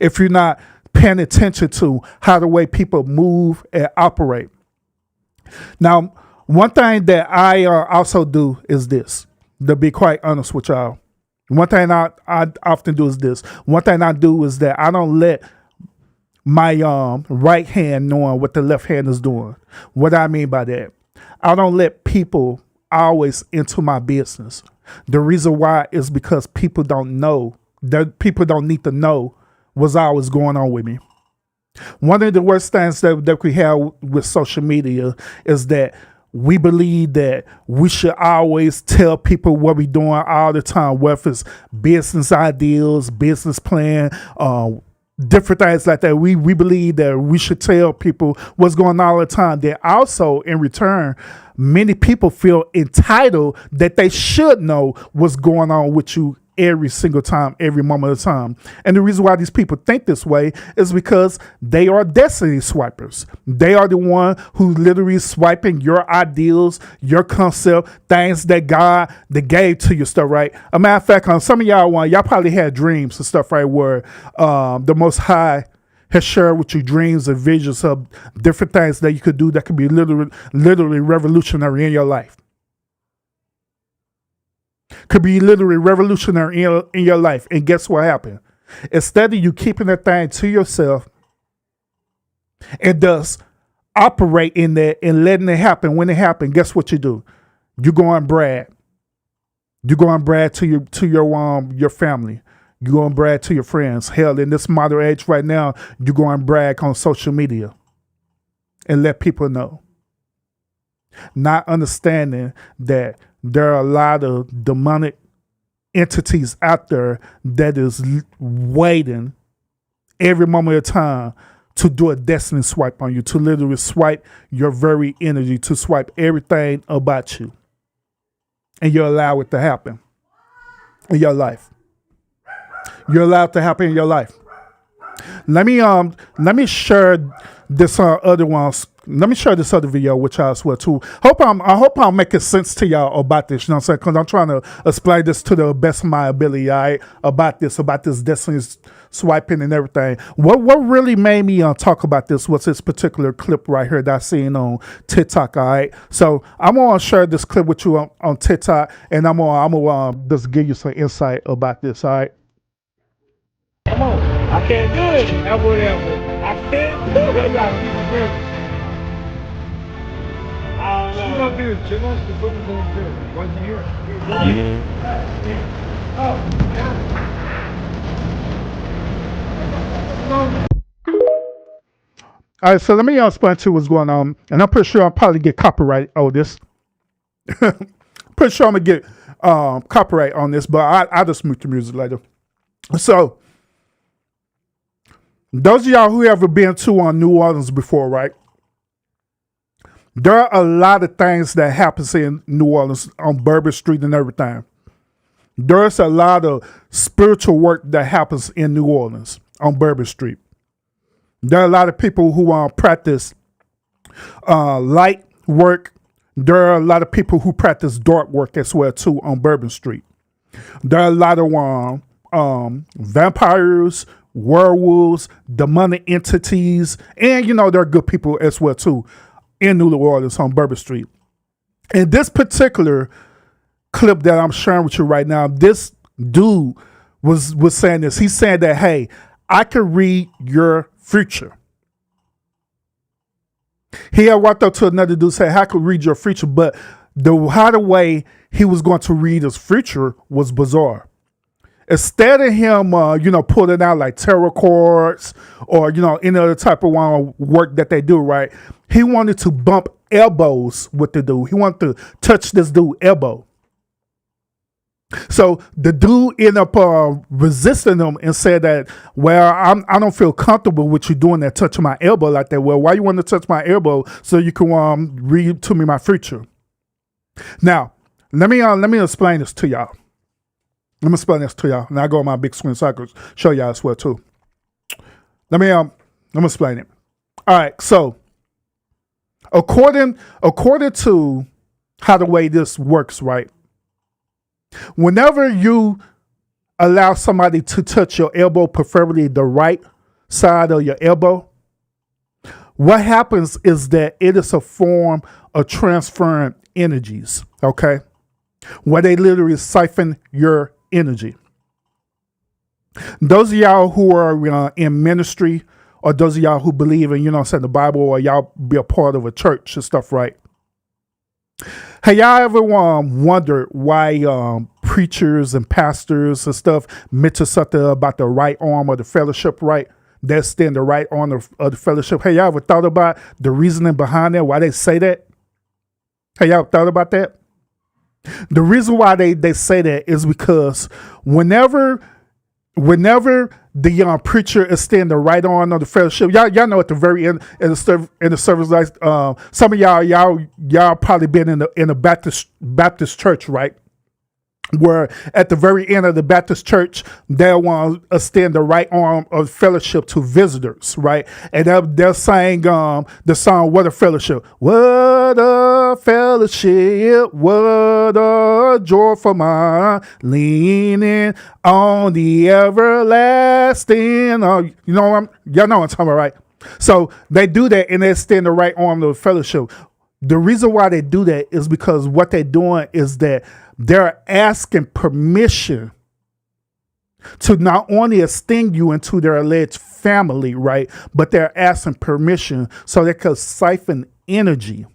If you're not paying attention to how the way people move and operate. Now, one thing that I also do is this, to be quite honest with y'all. One thing I often do is this. One thing I do is that I don't let my right hand knowing what the left hand is doing. What I mean by that, I don't let people always into my business. The reason why is because people don't know, that people don't need to know what's always going on with me. One of the worst things that we have with social media is that we believe that we should always tell people what we're doing all the time, whether it's business ideas, business plan, different things like that. We believe that we should tell people what's going on all the time. Then also, in return, many people feel entitled that they should know what's going on with you every single time, every moment of the time. And the reason why these people think this way is because they are destiny swipers. They are the one who literally swiping your ideals, your concept, things that God that gave to you, stuff, right? A matter of fact, on some of y'all probably had dreams and stuff, right, where the Most High has shared with you dreams and visions of different things that you could do that could be literally revolutionary in your life. Could be literally revolutionary in your life. And guess what happened? Instead of you keeping that thing to yourself and thus operate in that and letting it happen when it happened, guess what you do? You go and brag. You go and brag to your family. You go and brag to your friends. Hell, in this modern age right now, you go and brag on social media and let people know. Not understanding that there are a lot of demonic entities out there that is waiting every moment of time to do a destiny swipe on you, to literally swipe your very energy, to swipe everything about you. And you allow it to happen in your life. You're allowed to happen in your life. Let me share this other ones. Let me share this other video with y'all as well too. I hope I'm making sense to y'all about this. You know what I'm saying? Because I'm trying to explain this to the best of my ability. All right, about this destiny swiping and everything. What really made me talk about this was this particular clip right here that I seen on TikTok. All right, so I'm gonna share this clip with you on TikTok, and I'm gonna just give you some insight about this. All right. Come on, I can't do it. I can't do it. She gonna do it. She wants to put it on the field. Wasn't here. All right, so let me explain to you what's going on, and I'm pretty sure I'll probably get copyright on this. Pretty sure I'm gonna get copyright on this, but I'll just mute the music later. So, those of y'all who ever been to New Orleans before, right? There are a lot of things that happens in New Orleans on Bourbon Street and everything. There's a lot of spiritual work that happens in New Orleans on Bourbon Street. There are a lot of people who practice light work. There are a lot of people who practice dark work as well too on Bourbon Street. There are a lot of vampires, werewolves, demonic entities, and there are good people as well too in New Orleans on Bourbon Street. In this particular clip that I'm sharing with you right now, this dude was saying this. He said that, hey, I can read your future. He had walked up to another dude and said, I could read your future, but the way he was going to read his future was bizarre. Instead of him, pulling out like tarot cards or, any other type of work that they do, right? He wanted to bump elbows with the dude. He wanted to touch this dude's elbow. So the dude ended up resisting him and said that, well, I don't feel comfortable with you doing that, touching my elbow like that. Well, why you want to touch my elbow so you can read to me my future? Now, let me explain this to y'all. Let me explain this to y'all. And I go on my big screen so I can show y'all as well too. Let me explain it. All right, so according to how the way this works, right? Whenever you allow somebody to touch your elbow, preferably the right side of your elbow, what happens is that it is a form of transferring energies, okay? Where they literally siphon your energy. Those of y'all who are in ministry, or those of y'all who believe in, the Bible, or y'all be a part of a church and stuff, right? Have y'all ever wondered why preachers and pastors and stuff mention something about the right arm or the fellowship, right? That's then the right arm of the fellowship. Hey, y'all ever thought about the reasoning behind that? Why they say that? Hey, y'all thought about that? The reason why they say that is because whenever the preacher is standing the right arm of the fellowship, y'all know at the very end in the service, like some of y'all probably been in a Baptist church, right? Where at the very end of the Baptist church, they want to extend the right arm of fellowship to visitors, right? And they're saying the song, "What a Fellowship." What a fellowship, what a joyful mind, leaning on the everlasting. Y'all know what I'm talking about, right? So they do that and they extend the right arm of fellowship. The reason why they do that is because what they're doing is that they're asking permission to not only extend you into their alleged family, right? But they're asking permission so they can siphon energy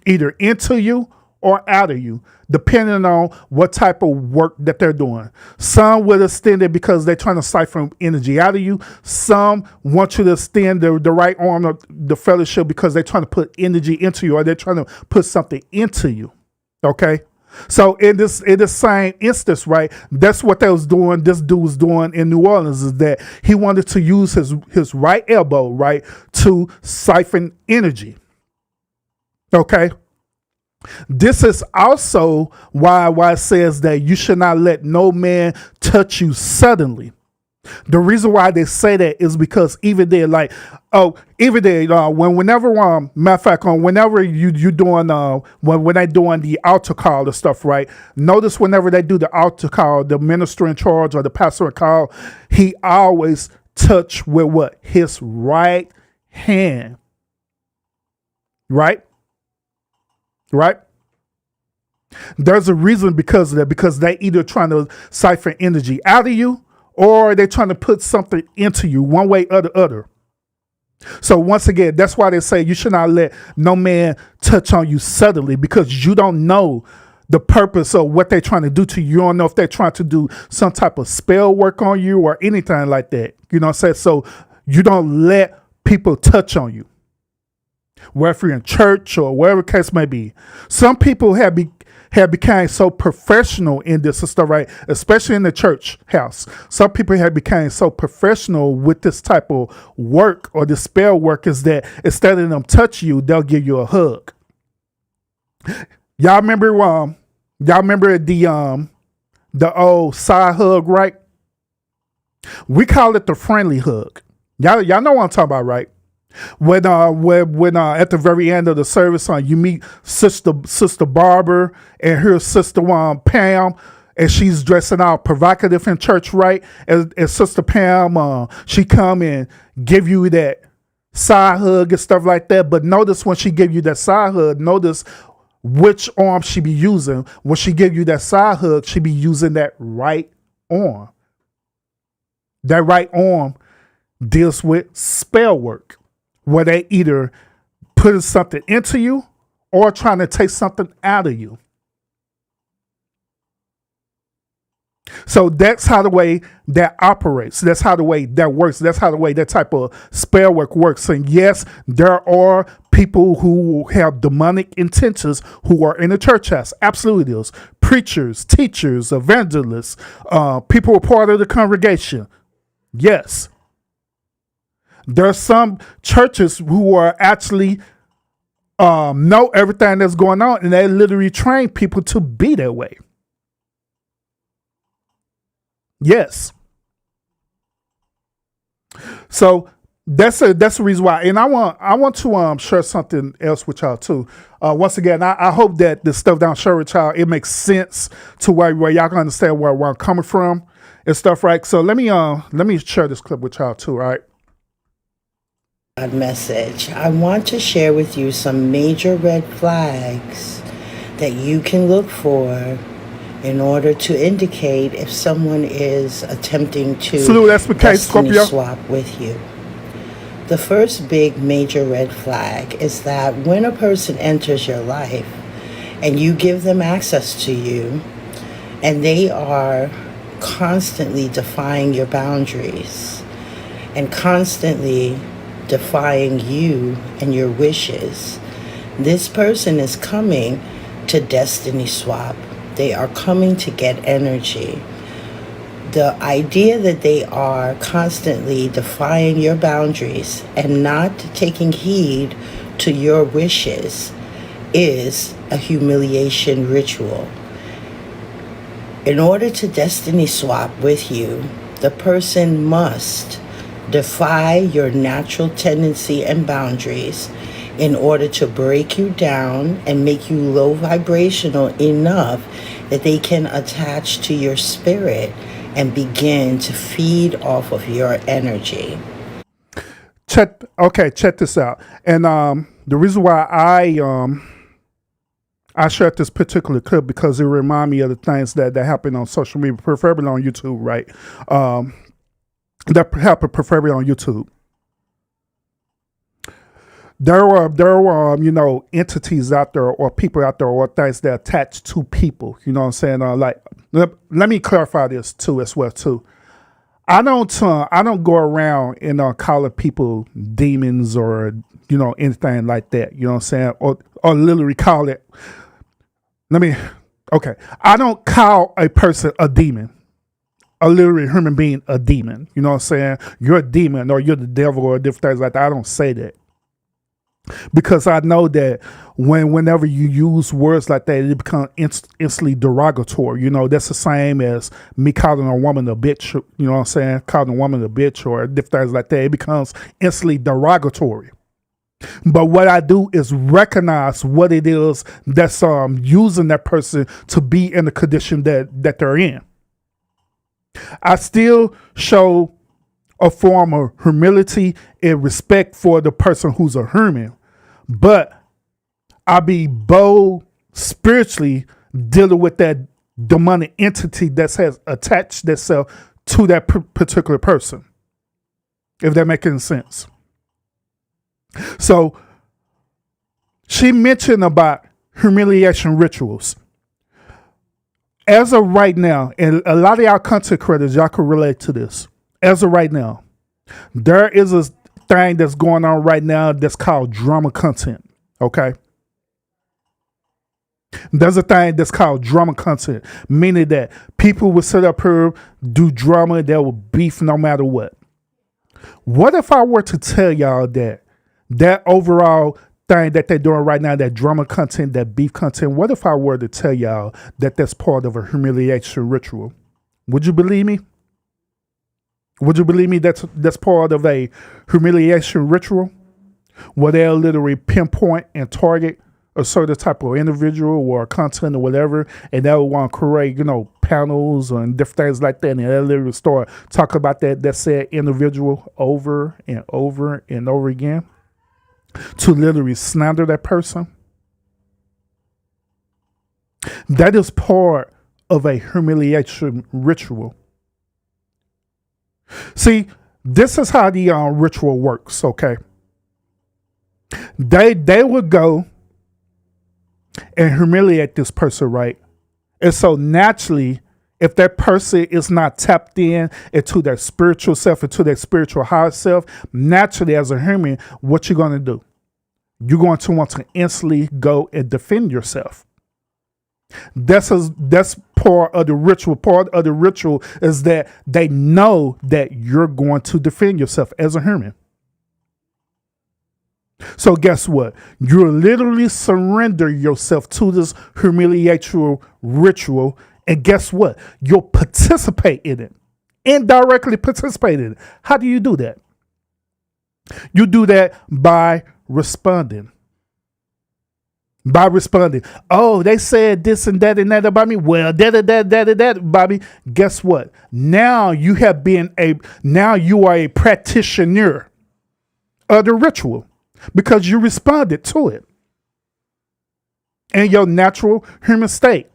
either into you or out of you, depending on what type of work that they're doing. Some will extend it because they're trying to siphon energy out of you. Some want you to extend the right arm of the fellowship because they're trying to put energy into you, or they're trying to put something into you. Okay? So in this same instance, right, that's what they was doing, this dude was doing in New Orleans, is that he wanted to use his right elbow, right, to siphon energy. Okay? This is also why it says that you should not let no man touch you suddenly. The reason why they say that is because even there, matter of fact, whenever you doing when they doing the altar call and stuff, right? Notice whenever they do the altar call, the minister in charge or the pastor in call, he always touch with what? His right hand. Right? Right? There's a reason because of that, because they either trying to siphon energy out of you or they're trying to put something into you one way or the other. So once again, that's why they say you should not let no man touch on you suddenly, because you don't know the purpose of what they're trying to do to you. You don't know if they're trying to do some type of spell work on you or anything like that. You know what I'm saying? So you don't let people touch on you, whether you're in church or whatever the case may be. Some people have become so professional in this stuff, right? Especially in the church house. Some people have become so professional with this type of work or the spell work is that instead of them touch you, they'll give you a hug. Y'all remember the old side hug, right? We call it the friendly hug. Y'all know what I'm talking about, right? When at the very end of the service, you meet Sister Barbara and her sister Pam, and she's dressing out provocative in church, right? And Sister Pam, she come and give you that side hug and stuff like that. But notice when she give you that side hug, notice which arm she be using. When she give you that side hug, she be using that right arm. That right arm deals with spell work, where they either putting something into you or trying to take something out of you. So that's how the way that operates. That's how the way that works. That's how the way that type of spell work works. And yes, there are people who have demonic intentions who are in the church house. Absolutely, those preachers, teachers, evangelists, people who are part of the congregation. Yes. There are some churches who are actually know everything that's going on, and they literally train people to be that way. Yes. So that's the reason why. And I want to share something else with y'all too. Once again, I hope that the stuff that I'm sharing with y'all, it makes sense to where y'all can understand where I'm coming from and stuff, right? So let me share this clip with y'all too, right? Message. I want to share with you some major red flags that you can look for in order to indicate if someone is attempting to destiny swap with you. The first big major red flag is that when a person enters your life and you give them access to you and they are constantly defying your boundaries, and constantly defying you and your wishes. This person is coming to destiny swap. They are coming to get energy. The idea that they are constantly defying your boundaries and not taking heed to your wishes is a humiliation ritual. In order to destiny swap with you, the person must defy your natural tendency and boundaries in order to break you down and make you low vibrational enough that they can attach to your spirit and begin to feed off of your energy. Check this out. And the reason why I shared this particular clip because it reminded me of the things that happen on social media, preferably on YouTube, right? That happen preferably on YouTube. There were entities out there or people out there or things that attach to people. You know what I'm saying? Let me clarify this too as well too. I don't go around and calling people demons or anything like that. You know what I'm saying? Or literally call it. I don't call a person a demon. A literally human being a demon. You know what I'm saying? You're a demon or you're the devil or different things like that. I don't say that. Because I know that whenever you use words like that, it becomes instantly derogatory. That's the same as me calling a woman a bitch. You know what I'm saying? Calling a woman a bitch or different things like that. It becomes instantly derogatory. But what I do is recognize what it is that's using that person to be in the condition that they're in. I still show a form of humility and respect for the person who's a human, but I be bold spiritually dealing with that demonic entity that has attached itself to that particular person, if that makes any sense. So she mentioned about humiliation rituals. As of right now, and a lot of y'all content creators, y'all can relate to this. As of right now, there is a thing that's going on right now that's called drama content. Okay? There's a thing that's called drama content, meaning that people will sit up here, do drama, and they will beef no matter what. What if I were to tell y'all that overall thing that they're doing right now, that drama content, that beef content, what if I were to tell y'all that that's part of a humiliation ritual? Would you believe me? Would you believe me that's part of a humiliation ritual? Where they'll literally pinpoint and target a certain type of individual or content or whatever, and they'll want to create, panels and different things like that, and they'll literally start talking about that said individual over and over and over again to literally slander that person. That is part of a humiliation ritual. See, this is how the ritual works, okay? They would go and humiliate this person, right? And so naturally, if that person is not tapped into their spiritual self, into their spiritual higher self, naturally as a human, what you're going to do? You're going to want to instantly go and defend yourself. That's part of the ritual. Part of the ritual is that they know that you're going to defend yourself as a human. So guess what? You literally surrender yourself to this humiliation ritual, and guess what? You'll participate in it. Indirectly participate in it. How do you do that? You do that by responding. By responding. Oh, they said this and that about me. Well, that about me. Guess what? Now you are a practitioner of the ritual because you responded to it in your natural human state.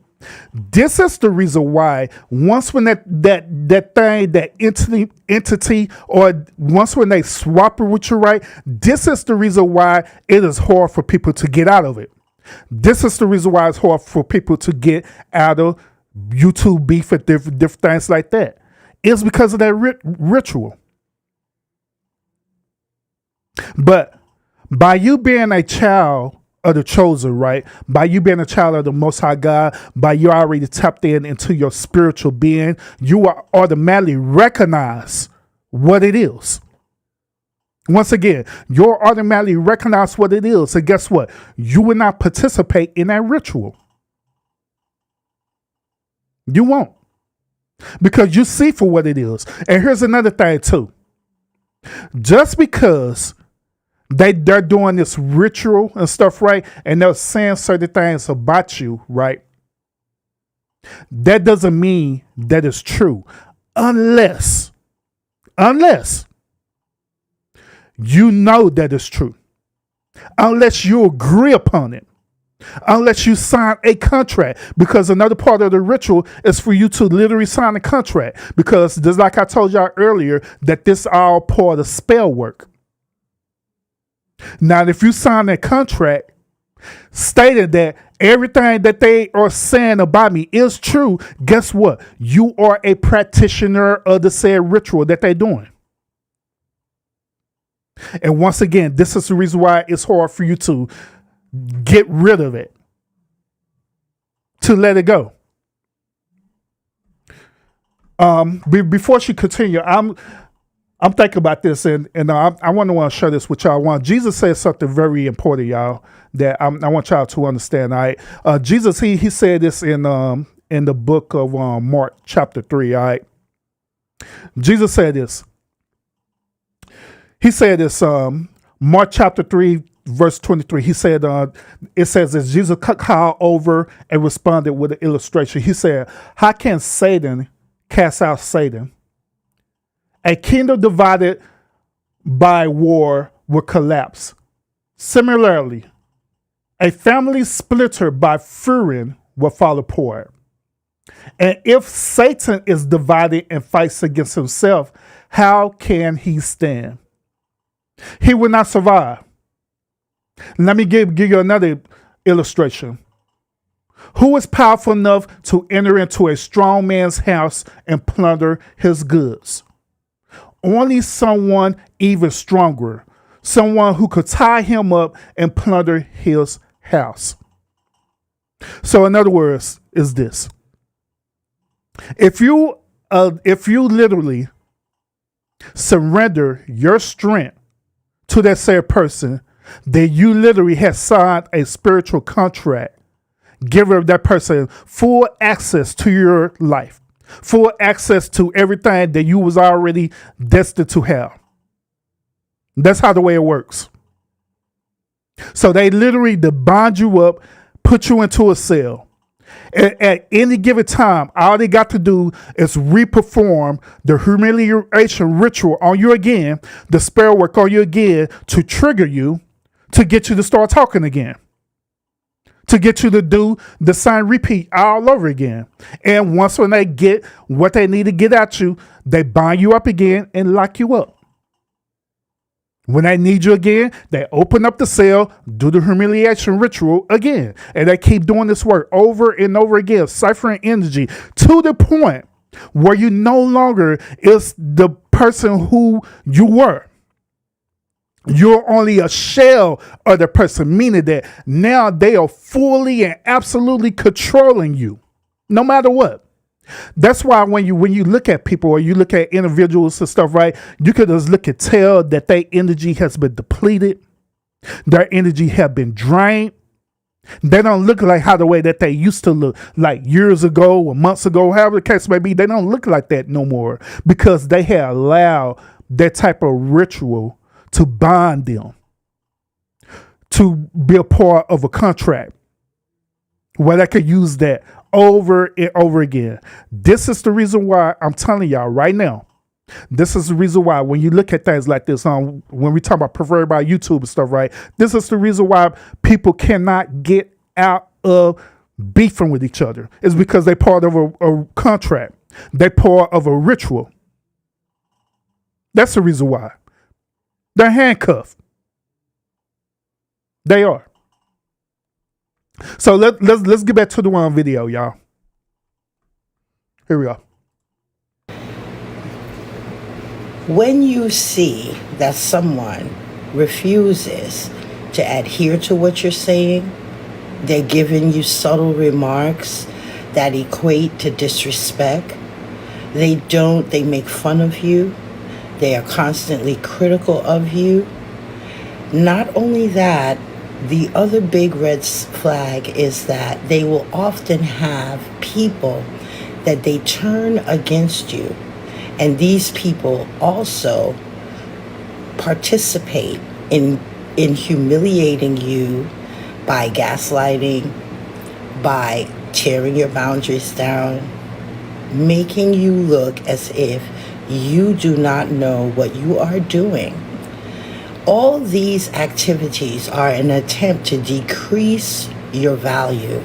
This is the reason why once when that thing, that entity, or once when they swap it with you, right? This is the reason why it is hard for people to get out of it. This is the reason why it's hard for people to get out of YouTube beef and different things like that. It's because of that ritual. But by you being a child of the chosen, right? By you being a child of the Most High God, by you already tapped into your spiritual being, you are automatically recognize what it is. Once again, you'll automatically recognize what it is. And guess what? You will not participate in that ritual. You won't. Because you see for what it is. And here's another thing too. Just because they're doing this ritual and stuff, right? And they're saying certain things about you, right? That doesn't mean that it's true. Unless you know that it's true. Unless you agree upon it. Unless you sign a contract. Because another part of the ritual is for you to literally sign a contract. Because just like I told y'all earlier, that this all part of spell work. Now, if you sign a contract stating that everything that they are saying about me is true, guess what? You are a practitioner of the said ritual that they're doing. And once again, this is the reason why it's hard for you to get rid of it, to let it go. Before she continue, I'm thinking about this, and I want to share this with y'all. Jesus said something very important, y'all, that I want y'all to understand. All right, Jesus he said this in the book of Mark chapter 3. All right, Jesus said this. He said this. Mark chapter 3, verse 23. He said, it says this. Jesus called over and responded with an illustration. He said, "How can Satan cast out Satan? A kingdom divided by war will collapse. Similarly, a family splintered by fury will fall apart. And if Satan is divided and fights against himself, how can he stand? He will not survive." Let me give you another illustration. Who is powerful enough to enter into a strong man's house and plunder his goods? Only someone even stronger, someone who could tie him up and plunder his house. So in other words, is this. If you literally surrender your strength to that said person, then you literally have signed a spiritual contract, giving that person full access to your life, full access to everything that you was already destined to have. That's how the way it works. So they literally bind you up, put you into a cell. At any given time, all they got to do is reperform the humiliation ritual on you again, the spell work on you again, to trigger you, to get you to start talking again, to get you to do the sign repeat all over again. And once when they get what they need to get at you, they bind you up again and lock you up. When they need you again, they open up the cell, do the humiliation ritual again. And they keep doing this work over and over again, ciphering energy to the point where you no longer is the person who you were. You're only a shell of the person, meaning that now they are fully and absolutely controlling you, no matter what. That's why when you look at people or you look at individuals and stuff, right, you could just look and tell that their energy has been depleted. Their energy have been drained. They don't look like how the way that they used to look like years ago or months ago, however the case may be. They don't look like that no more because they have allowed that type of ritual to bind them, to be a part of a contract where they could use that over and over again. This is the reason why I'm telling y'all right now. This is the reason why when you look at things like this, when we talk about preferred by YouTube and stuff, right? This is the reason why people cannot get out of beefing with each other. It's because they're part of a contract. They're part of a ritual. That's the reason why. They're handcuffed. They are. So let's get back to the one video, y'all. Here we go. When you see that someone refuses to adhere to what you're saying. They're giving you subtle remarks that equate to disrespect. They make fun of you. They are constantly critical of you. Not only that, the other big red flag is that they will often have people that they turn against you. And these people also participate in humiliating you by gaslighting, by tearing your boundaries down, making you look as if you do not know what you are doing. All these activities are an attempt to decrease your value.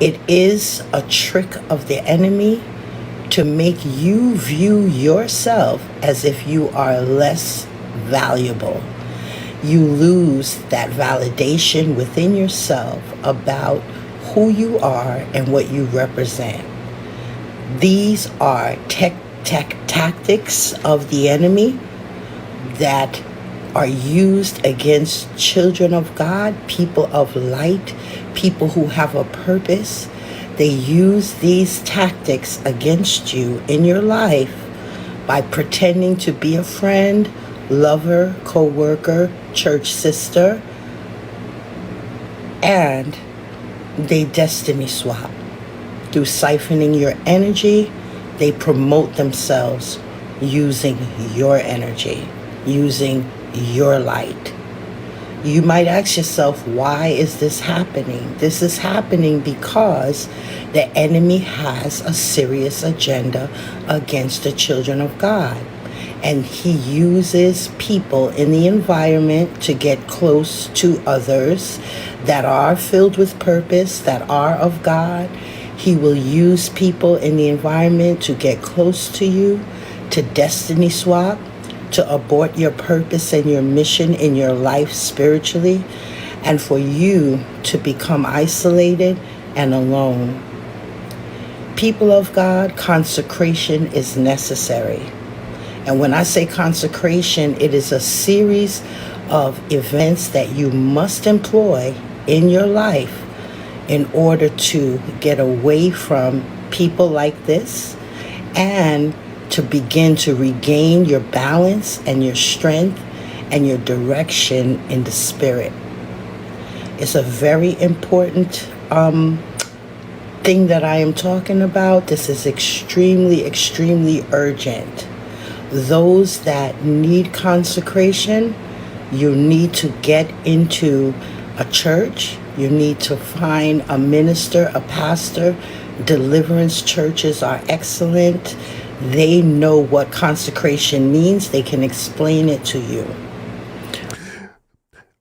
It is a trick of the enemy to make you view yourself as if you are less valuable. You lose that validation within yourself about who you are and what you represent. These are tactics of the enemy that are used against children of God, people of light, people who have a purpose. They use these tactics against you in your life by pretending to be a friend, lover, co-worker, church sister, and they destiny swap. Through siphoning your energy, they promote themselves using your energy, using your light. You might ask yourself, why is this happening? This is happening because the enemy has a serious agenda against the children of God. And he uses people in the environment to get close to others that are filled with purpose, that are of God. He will use people in the environment to get close to you, to destiny swap, to abort your purpose and your mission in your life spiritually, and for you to become isolated and alone. People of God, consecration is necessary. And when I say consecration, it is a series of events that you must employ in your life in order to get away from people like this and to begin to regain your balance and your strength and your direction in the spirit. It's a very important thing that I am talking about. This is extremely, extremely urgent. Those that need consecration, you need to get into a church. You need to find a minister, a pastor. Deliverance churches are excellent. They know what consecration means. They can explain it to you.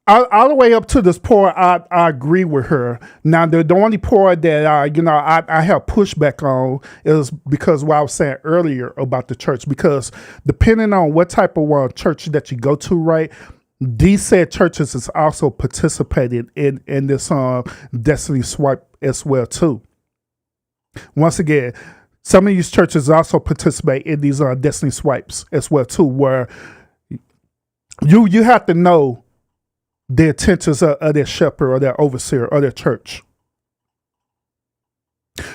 All the way up to this part, I agree with her. Now, the only part that I have pushback on is because what I was saying earlier about the church. Because depending on what type of church that you go to, right, these said churches is also participating in this destiny swipe as well too. Once again, some of these churches also participate in these destiny swipes as well too, where you have to know the intentions of their shepherd or their overseer or their church.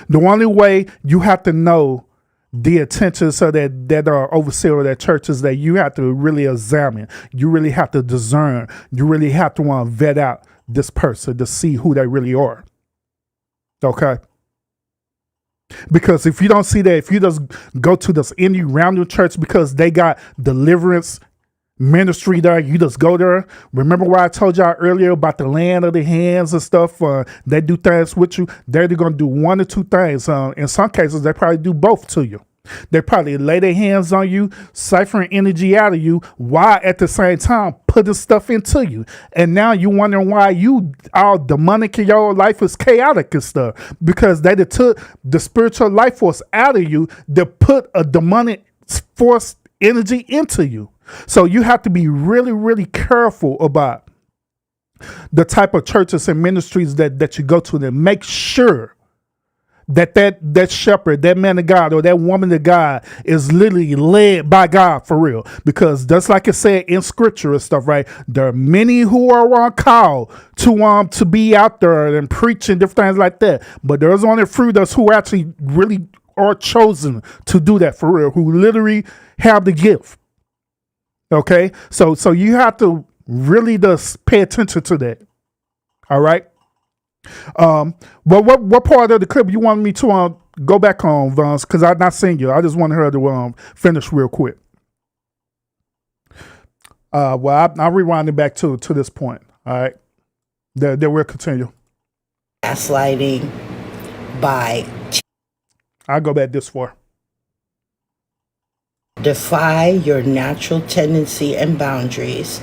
The only way you have to know the intentions of that overseer or that church is that you have to really examine. You really have to discern. You really have to vet out this person to see who they really are. Okay? Because if you don't see that, if you just go to this any random church because they got deliverance ministry there, you just go there. Remember what I told y'all earlier about the land of the hands and stuff? They do things with you. They're going to do one or two things. In some cases, they probably do both to you. They probably lay their hands on you, siphoning energy out of you, while at the same time putting stuff into you. And now you're wondering why you all demonic in your life is chaotic and stuff. Because they took the spiritual life force out of you to put a demonic force energy into you. So you have to be really, really careful about the type of churches and ministries that you go to, and make sure that shepherd, that man of God, or that woman of God is literally led by God for real. Because just like it said in scripture and stuff, right? There are many who are called to be out there and preaching different things like that. But there's only a few of us who actually really are chosen to do that for real, who literally have the gift. Okay, so you have to really just pay attention to that. All right. But what part of the clip you want me to go back on, Vance? Because I've not seen you. I just want her to finish real quick. Well, I'll rewind it back to this point. All right. Then we'll continue. Gaslighting by I'll go back this far. defy your natural tendency and boundaries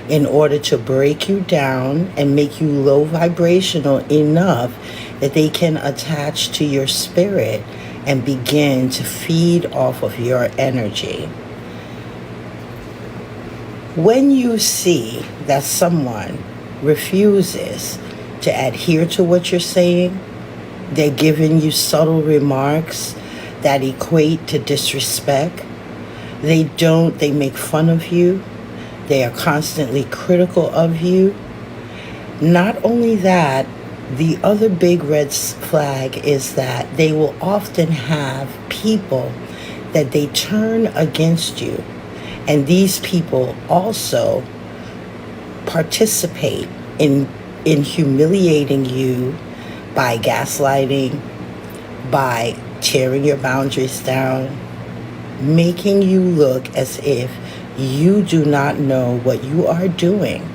in order to break you down and make you low vibrational enough that they can attach to your spirit and begin to feed off of your energy. When you see that someone refuses to adhere to what you're saying, they're giving you subtle remarks that equate to disrespect. They make fun of you. They are constantly critical of you. Not only that, the other big red flag is that they will often have people that they turn against you. And these people also participate in humiliating you by gaslighting, by tearing your boundaries down, making you look as if you do not know what you are doing.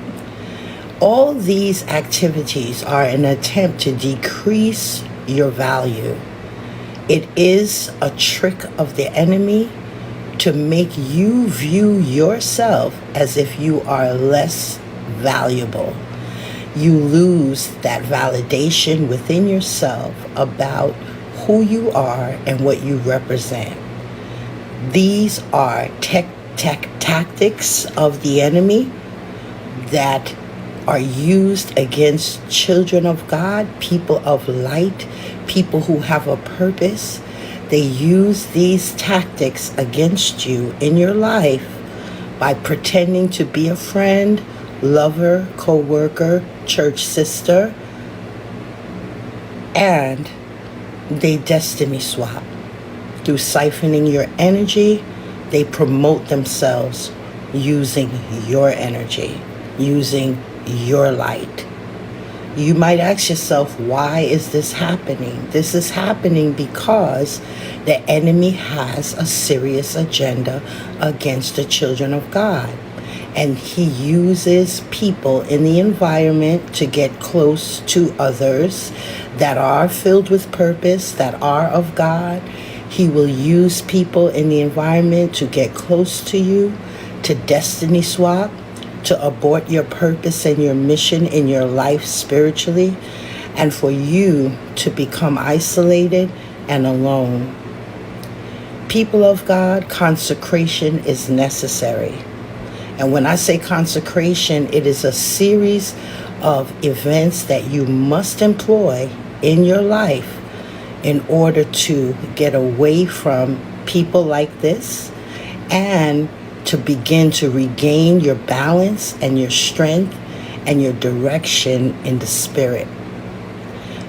All these activities are an attempt to decrease your value. It is a trick of the enemy to make you view yourself as if you are less valuable. You lose that validation within yourself about who you are and what you represent. These are tactics of the enemy that are used against children of God, people of light, people who have a purpose. They use these tactics against you in your life by pretending to be a friend, lover, co-worker, church sister, and they destiny swap. Through siphoning your energy, they promote themselves using your energy, using your light. You might ask yourself, why is this happening? This is happening because the enemy has a serious agenda against the children of God. And he uses people in the environment to get close to others that are filled with purpose, that are of God. He will use people in the environment to get close to you, to destiny swap, to abort your purpose and your mission in your life spiritually, and for you to become isolated and alone. People of God, consecration is necessary. And when I say consecration, it is a series of events that you must employ in your life in order to get away from people like this and to begin to regain your balance and your strength and your direction in the spirit.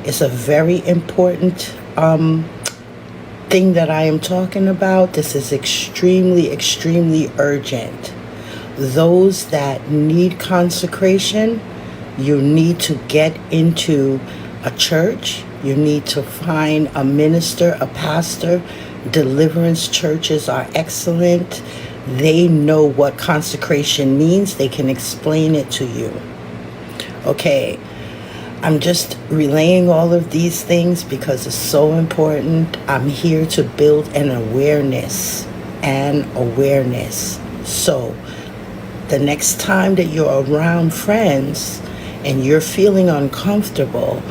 It's a very important thing that I am talking about. This is extremely, extremely urgent. Those that need consecration, you need to get into a church. You need to find a minister, a pastor. Deliverance churches are excellent. They know what consecration means. They can explain it to you. Okay, I'm just relaying all of these things because it's so important. I'm here to build an awareness. So the next time that you're around friends and you're feeling uncomfortable,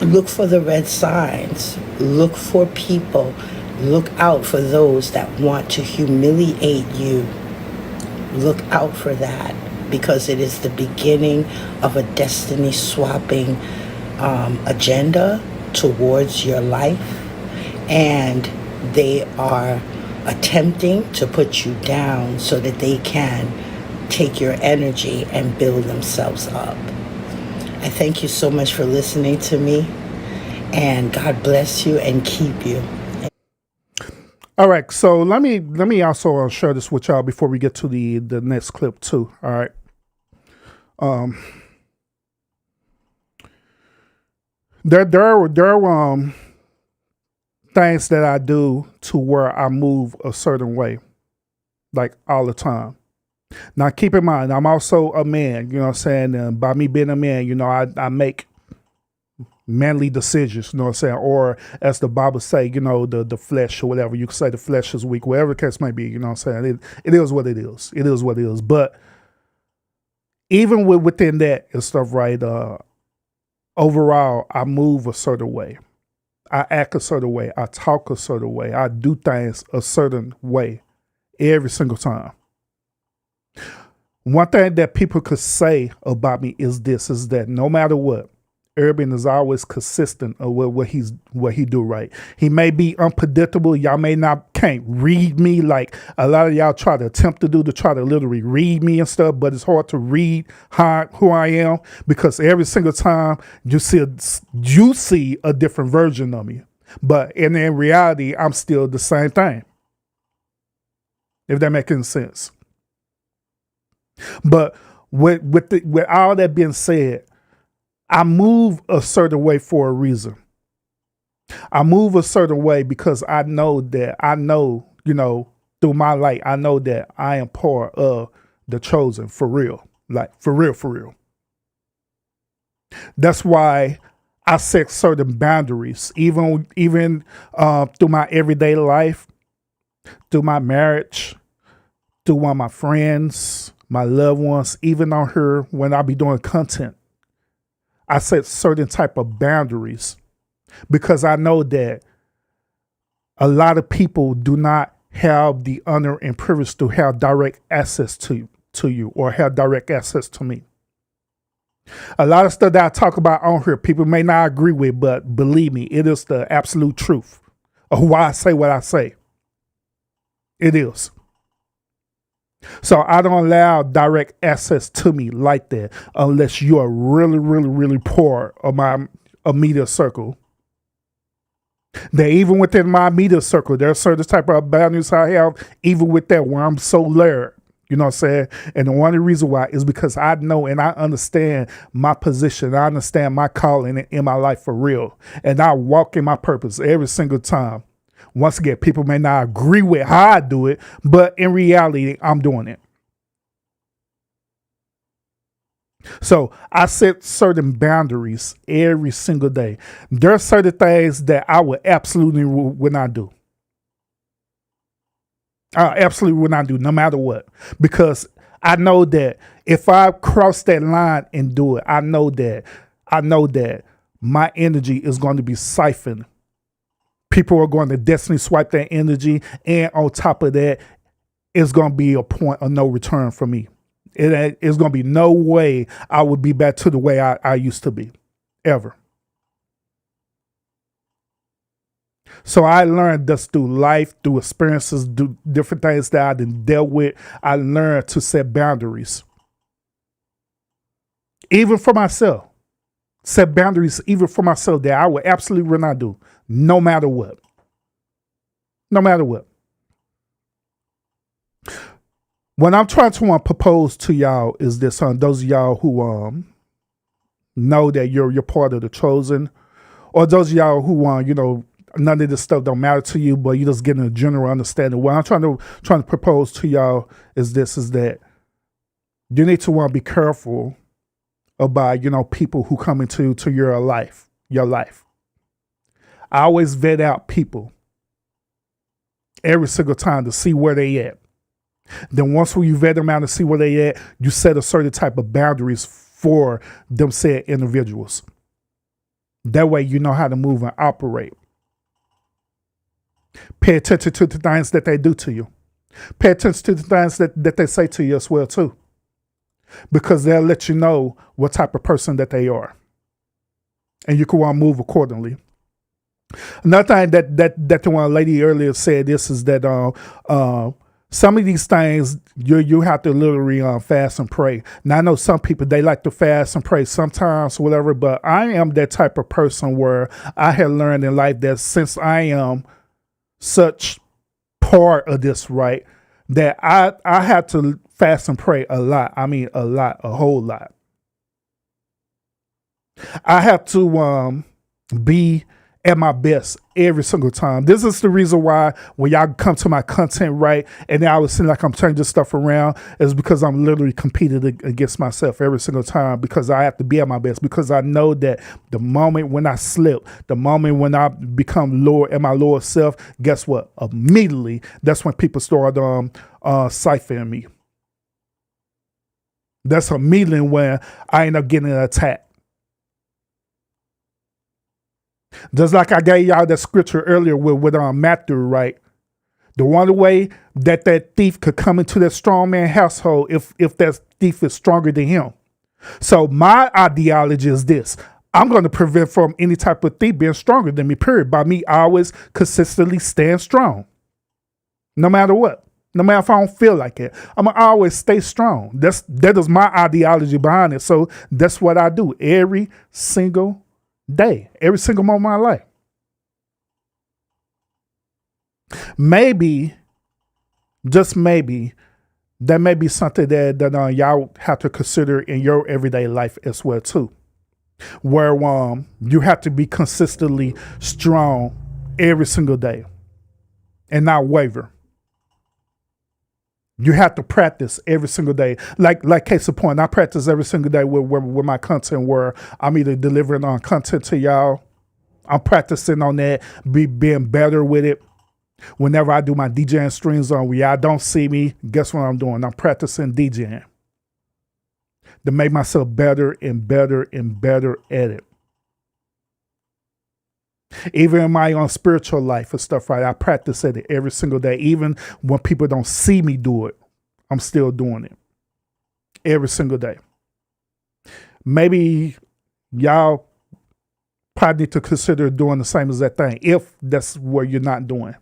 look for the red signs. Look for people. Look out for those that want to humiliate you. Look out for that, because it is the beginning of a destiny swapping agenda towards your life, and they are attempting to put you down so that they can take your energy and build themselves up. I thank you so much for listening to me, and God bless you and keep you. All right, so let me also share this with y'all before we get to the next clip too. All right. There are things that I do to where I move a certain way, like all the time. Now, keep in mind, I'm also a man, you know what I'm saying? And by me being a man, you know, I make manly decisions, you know what I'm saying? Or as the Bible say, you know, the flesh or whatever, you can say the flesh is weak, whatever the case may be, you know what I'm saying? It is what it is. It is what it is. But even within that and stuff, right, overall, I move a certain way. I act a certain way. I talk a certain way. I do things a certain way every single time. One thing that people could say about me is that no matter what, Urban is always consistent of what he do right. He may be unpredictable. Y'all can't read me like a lot of y'all try to attempt to do, to try to literally read me and stuff, but it's hard to read who I am, because every single time you see a different version of me. But in reality, I'm still the same thing. If that makes any sense. But with all that being said, I move a certain way for a reason. I move a certain way because I know, you know, through my light, I know that I am part of the chosen for real. Like, for real. That's why I set certain boundaries, even through my everyday life, through my marriage, through one of my friends, my loved ones, even on here when I be doing content. I set certain type of boundaries because I know that a lot of people do not have the honor and privilege to have direct access to you or have direct access to me. A lot of stuff that I talk about on here, people may not agree with, but believe me, it is the absolute truth of why I say what I say. It is. So I don't allow direct access to me like that unless you are really poor of my immediate circle. That even within my immediate circle, there are certain type of boundaries I have, even with that, where I'm so layered. You know what I'm saying? And the one reason why is because I know and I understand my position. I understand my calling in my life for real. And I walk in my purpose every single time. Once again, people may not agree with how I do it, but in reality, I'm doing it. So I set certain boundaries every single day. There are certain things that I would absolutely would not do. I absolutely would not do, no matter what. Because I know that if I cross that line and do it, I know that my energy is going to be siphoned. People are going to destiny swipe that energy, and on top of that, it's going to be a point of no return for me. It's going to be no way I would be back to the way I used to be, ever. So I learned just through life, through experiences, through different things that I done dealt with, I learned to set boundaries. Even for myself. Set boundaries even for myself that I would absolutely not do, no matter what. No matter what. What I'm trying to propose to y'all is this, those of y'all who know that you're part of the chosen, or those of y'all who you know, none of this stuff don't matter to you, but you just getting a general understanding. What I'm trying to propose to y'all is that you need to be careful about, you know, people who come into your life. I always vet out people every single time to see where they at. Then once you vet them out to see where they at, you set a certain type of boundaries for them said individuals. That way you know how to move and operate. Pay attention to the things that they do to you. Pay attention to the things that they say to you as well too. Because they'll let you know what type of person that they are. And you can move accordingly. Another thing that the one lady earlier said this is that some of these things you have to literally fast and pray. Now I know some people they like to fast and pray sometimes, whatever, but I am that type of person where I have learned in life that since I am such part of this, right, that I have to fast and pray a lot. I mean a lot, a whole lot. I have to be at my best every single time. This is the reason why when y'all come to my content, right, and then I was seem like I'm turning this stuff around, is because I'm literally competing against myself every single time, because I have to be at my best, because I know that the moment when I slip, the moment when I become lower at my lower self, guess what? Immediately, that's when people start siphoning me. That's immediately when I end up getting attacked. Just like I gave y'all that scripture earlier with Matthew, right? The one way that thief could come into that strong man household if that thief is stronger than him. So my ideology is this. I'm going to prevent from any type of thief being stronger than me, period. By me always consistently staying strong. No matter what. No matter if I don't feel like it. I'm going to always stay strong. That is my ideology behind it. So that's what I do every single day, every single moment of my life. Maybe, just maybe, that may be something that y'all have to consider in your everyday life as well too, where you have to be consistently strong every single day and not waver. You have to practice every single day. Like case in point, I practice every single day with my content, where I'm either delivering on content to y'all. I'm practicing on that, being better with it. Whenever I do my DJing streams on where y'all don't see me, guess what I'm doing? I'm practicing DJing to make myself better and better and better at it. Even in my own spiritual life and stuff, right? I practice at it every single day. Even when people don't see me do it, I'm still doing it every single day. Maybe y'all probably need to consider doing the same as that thing, if that's what you're not doing.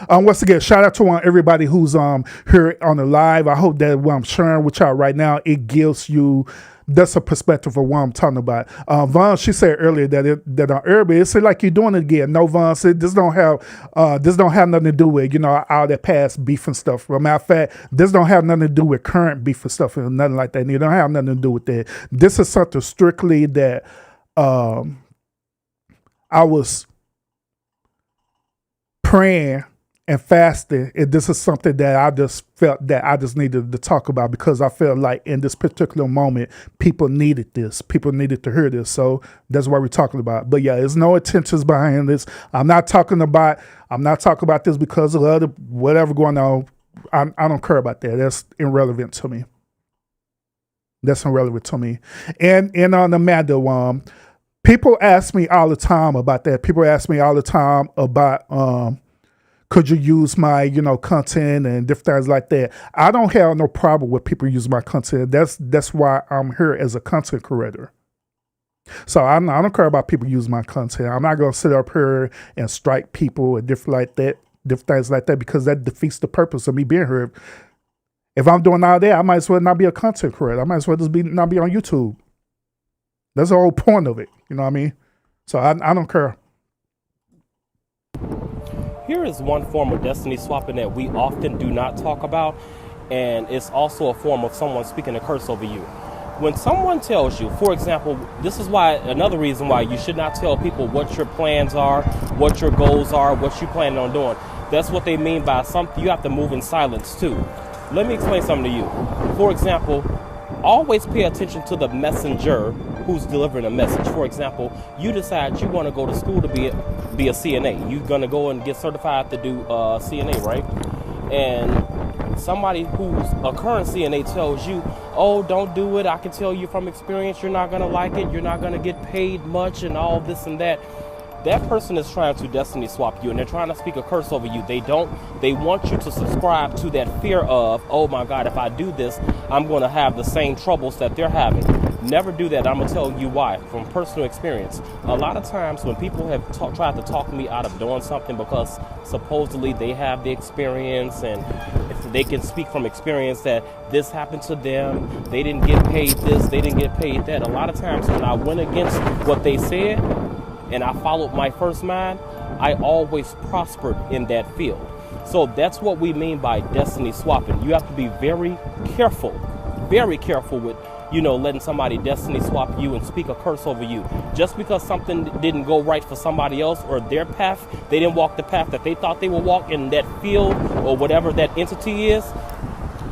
Once again, shout out to everybody who's here on the live. I hope that what I'm sharing with y'all right now, it gives you that's a perspective of what I'm talking about. Vaughn, she said earlier that on Urban, it's like you're doing it again. No, Vaughn said this don't have nothing to do with all that past beef and stuff. As a matter of fact, this don't have nothing to do with current beef and stuff and nothing like that. And it don't have nothing to do with that. This is something strictly that I was praying and fasting, and this is something that I just felt that I just needed to talk about, because I felt like in this particular moment, people needed this. People needed to hear this. So that's what we're talking about. But yeah, there's no intentions behind this. I'm not talking about this because of other whatever going on. I don't care about that. That's irrelevant to me. That's irrelevant to me. And on the matter, people ask me all the time about that. People ask me all the time about could you use my, content and different things like that. I don't have no problem with people using my content. That's why I'm here as a content creator. So I don't care about people using my content. I'm not going to sit up here and strike people and different things like that, because that defeats the purpose of me being here. If I'm doing all that, I might as well not be a content creator. I might as well just not be on YouTube. That's the whole point of it. You know what I mean? So I don't care. Here is one form of destiny swapping that we often do not talk about, and it's also a form of someone speaking a curse over you. When someone tells you, for example, this is why another reason why you should not tell people what your plans are, what your goals are, what you plan on doing. That's what they mean by something. You have to move in silence too. Let me explain something to you. For example, always pay attention to the messenger who's delivering a message. For example, you decide you want to go to school to be a CNA. You're going to go and get certified to do CNA, right? And somebody who's a current CNA tells you, oh, don't do it. I can tell you from experience, you're not going to like it. You're not going to get paid much and all this and that. That person is trying to destiny swap you, and they're trying to speak a curse over you. They want you to subscribe to that fear of, oh my God, if I do this, I'm going to have the same troubles that they're having. Never do that. I'm going to tell you why, from personal experience. A lot of times when people have tried to talk me out of doing something because supposedly they have the experience and if they can speak from experience that this happened to them, they didn't get paid this, they didn't get paid that. A lot of times when I went against what they said and I followed my first mind, I always prospered in that field. So that's what we mean by destiny swapping. You have to be very careful with, letting somebody destiny swap you and speak a curse over you. Just because something didn't go right for somebody else or their path, they didn't walk the path that they thought they would walk in that field or whatever that entity is,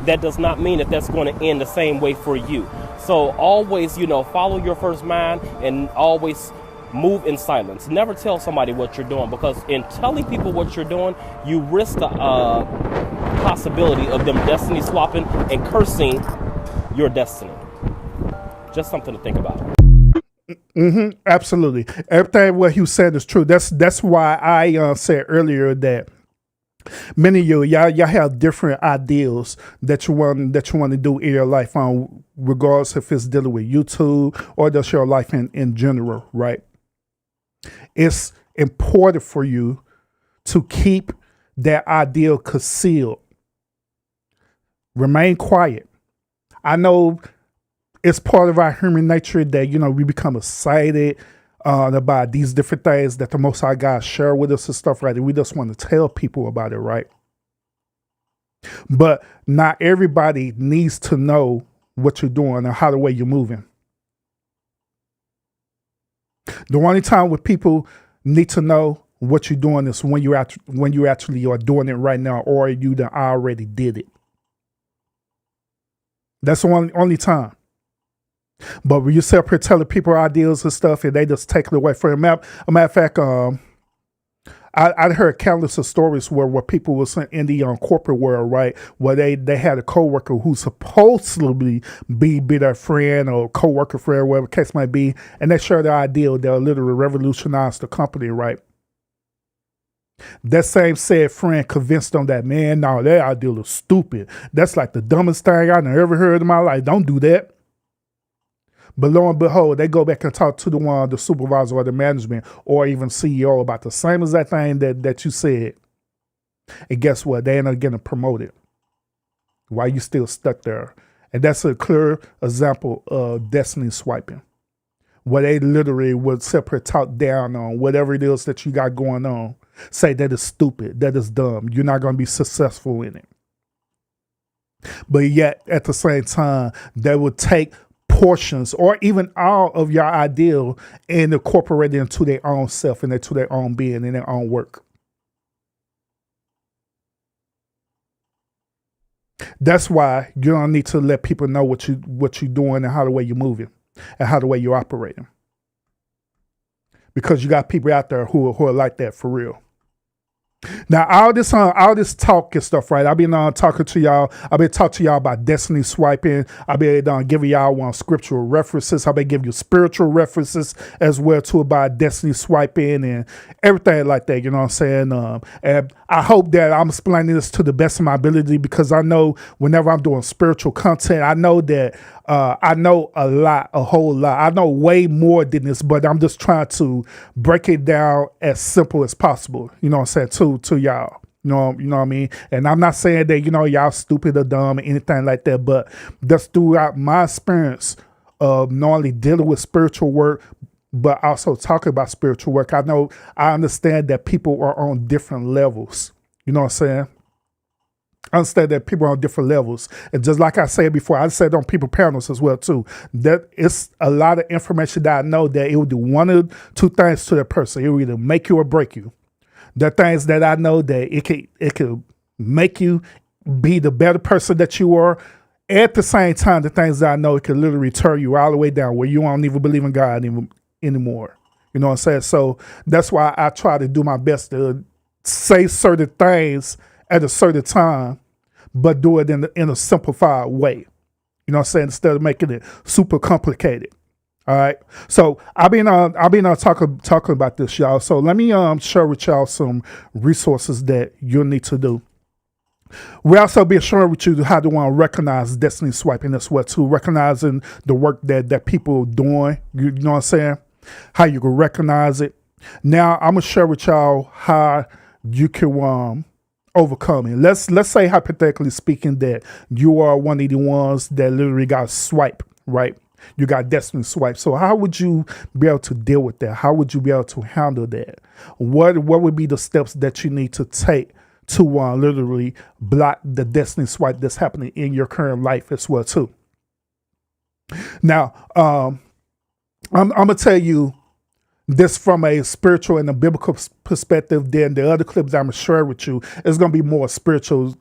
that does not mean that that's going to end the same way for you. So always, follow your first mind and always move in silence. Never tell somebody what you're doing, because in telling people what you're doing, you risk the possibility of them destiny swapping and cursing your destiny. Just something to think about. Absolutely. Everything what you said is true. That's why I said earlier that many of y'all have different ideals that you want to do in your life, regardless if it's dealing with YouTube or just your life in general, right? It's important for you to keep that ideal concealed. Remain quiet. I know it's part of our human nature that, we become excited about these different things that the Most High God share with us and stuff, right? And we just want to tell people about it, right? But not everybody needs to know what you're doing or how the way you're moving. The only time when people need to know what you're doing is when you actually are doing it right now, or you done already did it. That's the only time. But when you sit up here telling people ideals and stuff, and they just take it away from them. A matter of fact, I heard countless of stories where people was in the corporate world, right, where they had a coworker who supposedly be their friend or coworker friend, whatever the case might be, and they share their ideal. They'll literally revolutionize the company, right? That same said friend convinced them that, man, no, that ideal is stupid. That's like the dumbest thing I've ever heard in my life. Don't do that. But lo and behold, they go back and talk to the supervisor or the management or even CEO about the same exact thing that you said. And guess what? They end up getting promoted. Why you still stuck there? And that's a clear example of destiny swiping, where they literally would separate talk down on whatever it is that you got going on. Say that is stupid, that is dumb. You're not going to be successful in it. But yet, at the same time, they would take portions or even all of your ideal and incorporate it into their own self and into their own being and their own work. That's why you don't need to let people know what you're doing and how the way you're moving and how the way you're operating. Because you got people out there who are like that for real. Now, all this talk and stuff, right? I've been talking to y'all. I've been talking to y'all about destiny swiping. I've been giving y'all scriptural references. I've been giving you spiritual references as well too about destiny swiping and everything like that. You know what I'm saying? And I hope that I'm explaining this to the best of my ability, because I know whenever I'm doing spiritual content, I know that I know a whole lot. I know way more than this, but I'm just trying to break it down as simple as possible. You know what I'm saying? To y'all. You know what I mean? And I'm not saying that, y'all stupid or dumb or anything like that, but just throughout my experience of not only dealing with spiritual work, but also talking about spiritual work, I understand that people are on different levels. You know what I'm saying? I understand that people are on different levels. And just like I said before, I said on people panels as well too, that it's a lot of information that I know that it will do one of two things to that person. It will either make you or break you. There are things that I know that it could make you be the better person that you are. At the same time, the things that I know, it can literally turn you all the way down where you don't even believe in God anymore. You know what I'm saying? So that's why I try to do my best to say certain things at a certain time, but do it in a simplified way. You know what I'm saying? Instead of making it super complicated. All right. So I've been talking about this, y'all. So let me share with y'all some resources that you'll need to do. We also be sharing with you how to recognize destiny swiping as well too, recognizing the work that people are doing. You know what I'm saying? How you can recognize it. Now I'm gonna share with y'all how you can overcome it. Let's say hypothetically speaking that you are one of the ones that literally got swiped, right? You got destiny swipe. So how would you be able to deal with that? How would you be able to handle that? What would be the steps that you need to take to literally block the destiny swipe that's happening in your current life as well too? Now, I'm gonna tell you this from a spiritual and a biblical perspective. Then the other clips I'm gonna share with you is gonna be more spiritual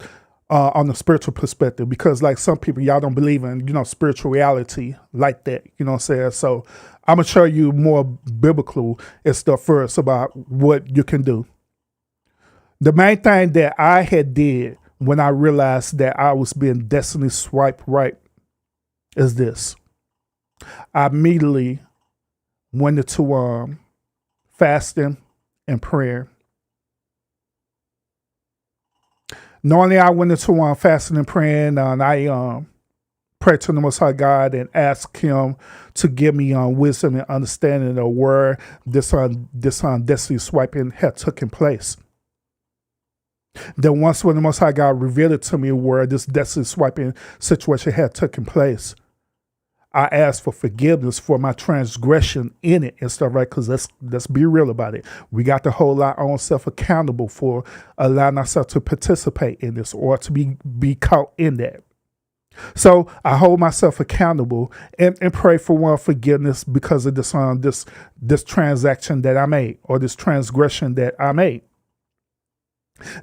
on the spiritual perspective, because like some people, y'all don't believe in spiritual reality like that. You know what I'm saying? So I'm gonna show you more biblical and stuff first about what you can do. The main thing that I had did when I realized that I was being destiny swiped right is this. I immediately went into fasting and prayer. Normally I went into fasting and praying, and I prayed to the Most High God and asked Him to give me wisdom and understanding of where this destiny swiping had taken place. Then once when the Most High God revealed it to me where this destiny swiping situation had taken place, I asked for forgiveness for my transgression in it and stuff, right? Because let's be real about it. We got to hold our own self accountable for allowing ourselves to participate in this or to be caught in that. So I hold myself accountable and pray for forgiveness because of this transaction that I made, or this transgression that I made.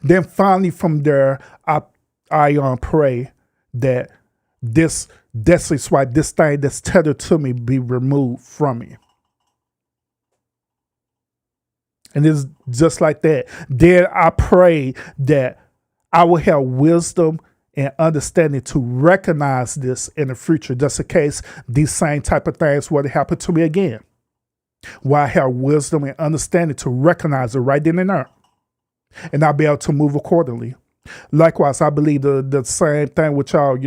Then finally from there, I pray that this destiny swipe, this thing that's tethered to me, be removed from me. And it's just like that. Then I pray that I will have wisdom and understanding to recognize this in the future, just in case these same type of things were to happen to me again. Where I have wisdom and understanding to recognize it right then and there. And I'll be able to move accordingly. Likewise, I believe the same thing with y'all.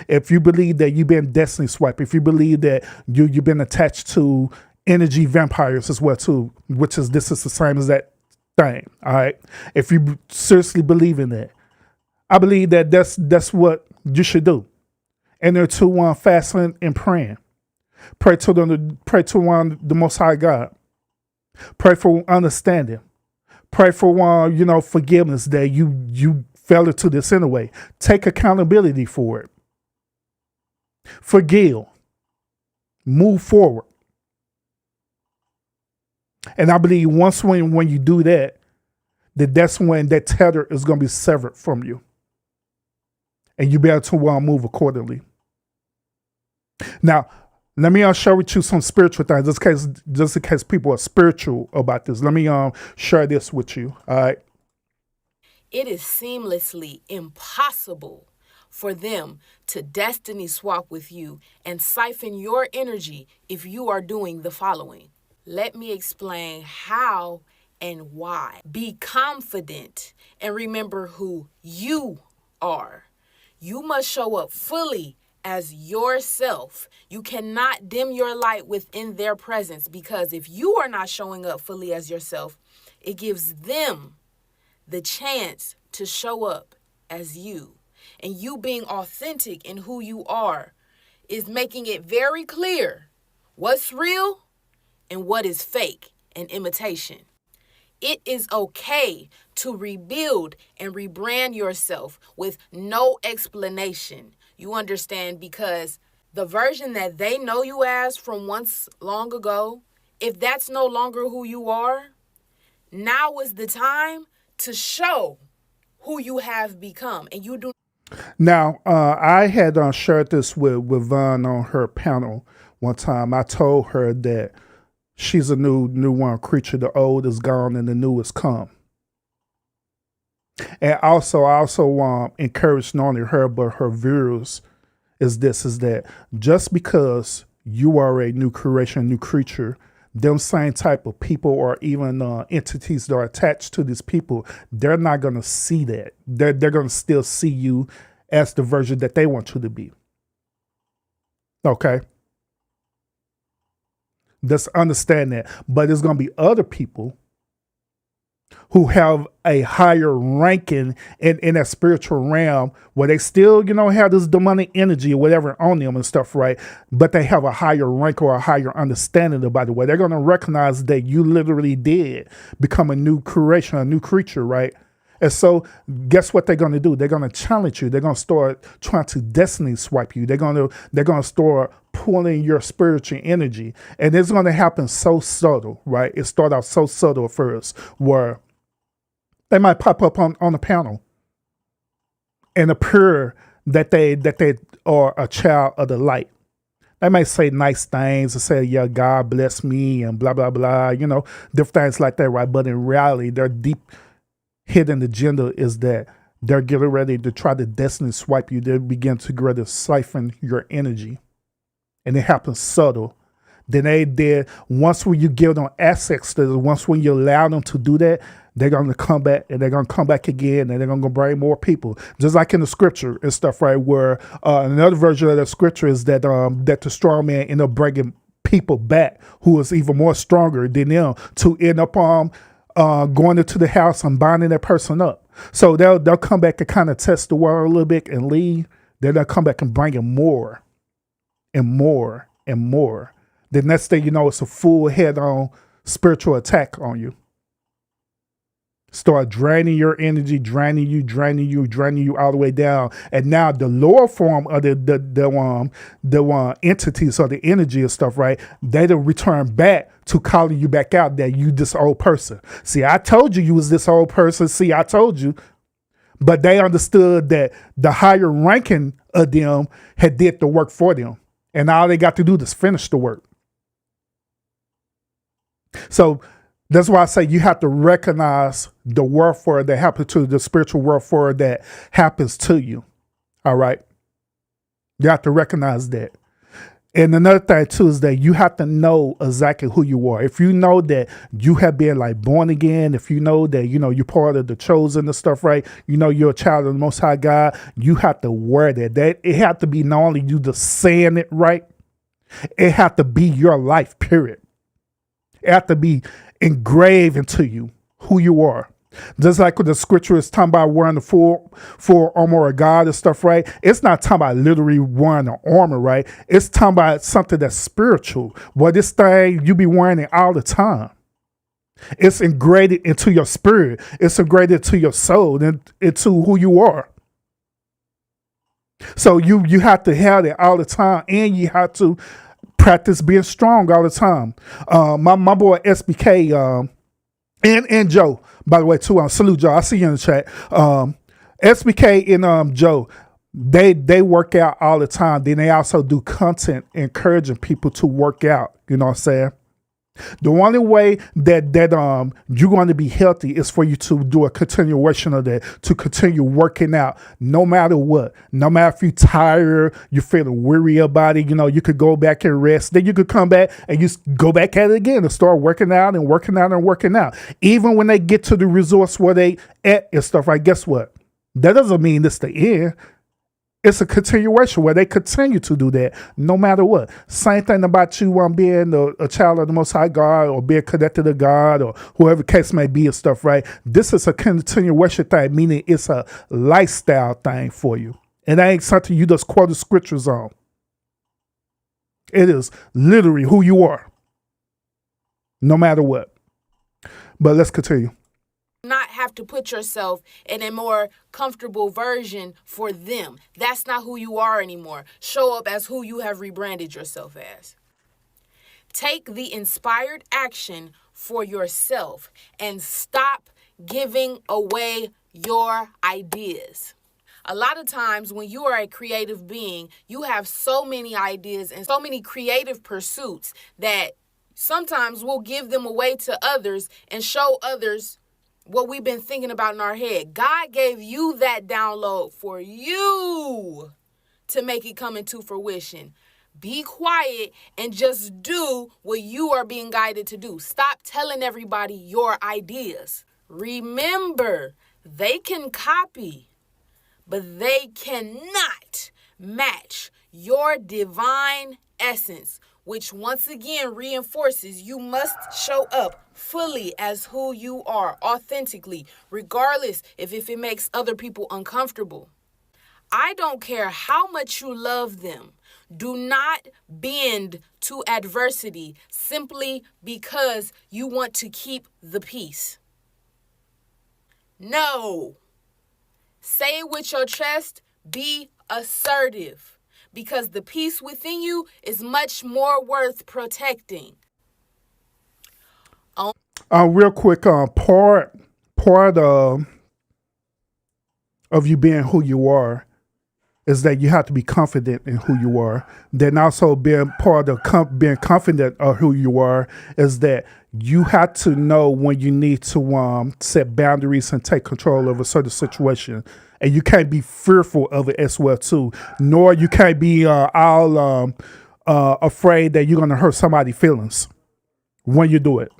If you believe that you've been destiny swiped, if you believe that you've been attached to energy vampires as well too, this is the same as that thing. All right. If you seriously believe in that, I believe that that's what you should do. And there to fasting and praying. Pray to the Most High God. Pray for understanding. Pray for forgiveness that you fell into this anyway. Take accountability for it. Forgive. Move forward. And I believe once when you do that's when that tether is going to be severed from you. And you'll be able to move accordingly. Now, let me share with you some spiritual things, just in case people are spiritual about this. Let me share this with you. All right. It is seamlessly impossible for them to destiny swap with you and siphon your energy if you are doing the following. Let me explain how and why. Be confident and remember who you are. You must show up fully as yourself. You cannot dim your light within their presence, because if you are not showing up fully as yourself, it gives them the chance to show up as you. And you being authentic in who you are is making it very clear what's real and what is fake and imitation. It is okay to rebuild and rebrand yourself with no explanation. You understand? Because the version that they know you as from once long ago, if that's no longer who you are, now is the time to show who you have become. And you do. Now, I had shared this with Vaughn on her panel one time. I told her that she's a new one creature. The old is gone and the new is come. And I also encouraged not only her but her viewers is that just because you are a new creation, new creature, them same type of people or even entities that are attached to these people, they're not going to see that. They're going to still see you as the version that they want you to be. Okay? Just understand that. But there's going to be other people who have a higher ranking in that spiritual realm where they still, have this demonic energy or whatever on them and stuff, right? But they have a higher rank or a higher understanding about it, where they're going to recognize that you literally did become a new creation, a new creature, right? And so guess what they're going to do? They're going to challenge you. They're going to start trying to destiny swipe you. They're going to start pulling your spiritual energy. And it's going to happen so subtle, right? It started out so subtle at first, where they might pop up on the panel and appear that they are a child of the light. They may say nice things and say, yeah, God bless me and blah, blah, blah, different things like that, right? But in reality, their deep hidden agenda is that they're getting ready to try to destiny swipe you. They begin to get ready to siphon your energy. And it happens subtle. Then once when you give them access to it, once when you allow them to do that, they're going to come back and they're going to come back again and they're going to bring more people. Just like in the scripture and stuff, right? Where another version of the scripture is that the strong man ended up bringing people back who was even more stronger than them to end up going into the house and binding that person up. So they'll come back and kind of test the water a little bit and leave. Then they'll come back and bring in more and more and more. The next thing you know, it's a full head-on spiritual attack on you. Start draining your energy, draining you all the way down. And now the lower form of the entities or the energy and stuff, right? They'll return back to calling you back out that you this old person. See, I told you was this old person. See, I told you. But they understood that the higher ranking of them had did the work for them. And all they got to do is finish the work. So that's why I say you have to recognize the warfare that happens to the spiritual warfare that happens to you. All right. You have to recognize that. And another thing too is that you have to know exactly who you are. If you know that you have been like born again, if you know that, you're part of the chosen and stuff, right? You're a child of the Most High God, you have to wear that. It have to be not only you just saying it right, it have to be your life, period. It have to be engraved into you, who you are. Just like what the scripture is talking about wearing the full armor of God and stuff, right? It's not talking about literally wearing the armor, right? It's talking about something that's spiritual. Well, this thing, you be wearing it all the time. It's engraved into your spirit. It's engraved into your soul and into who you are. So you have to have it all the time, and you have to practice being strong all the time. My boy SBK and Joe, by the way, too. Salute Joe. I see you in the chat. SBK and Joe, they work out all the time. Then they also do content encouraging people to work out. You know what I'm saying? The only way that you're going to be healthy is for you to do a continuation of that, to continue working out no matter what. No matter if you're tired, you're feeling weary about it, you could go back and rest. Then you could come back and you go back at it again and start working out and working out and working out. Even when they get to the resource where they at and stuff, right? Guess what? That doesn't mean it's the end. It's a continuation where they continue to do that no matter what. Same thing about you being a child of the Most High God or being connected to God or whoever case may be and stuff, right? This is a continuation thing, meaning it's a lifestyle thing for you. And that ain't something you just quote the scriptures on. It is literally who you are, no matter what. But let's continue. Not have to put yourself in a more comfortable version for them. That's not who you are anymore. Show up as who you have rebranded yourself as. Take the inspired action for yourself and stop giving away your ideas. A lot of times when you are a creative being, you have so many ideas and so many creative pursuits that sometimes we'll give them away to others and show others what we've been thinking about in our head. God gave you that download for you to make it come into fruition. Be quiet and just do what you are being guided to do. Stop telling everybody your ideas. Remember, they can copy, but they cannot match your divine essence, which once again reinforces you must show up fully as who you are, authentically, regardless if it makes other people uncomfortable. I don't care how much you love them. Do not bend to adversity simply because you want to keep the peace. No. Say it with your chest. Be assertive, because the peace within you is much more worth protecting. Real quick, part of you being who you are is that you have to be confident in who you are. Then also being part of being confident of who you are is that you have to know when you need to set boundaries and take control of a certain situation. And you can't be fearful of it as well too. Nor you can't be all afraid that you're going to hurt somebody's feelings when you do it.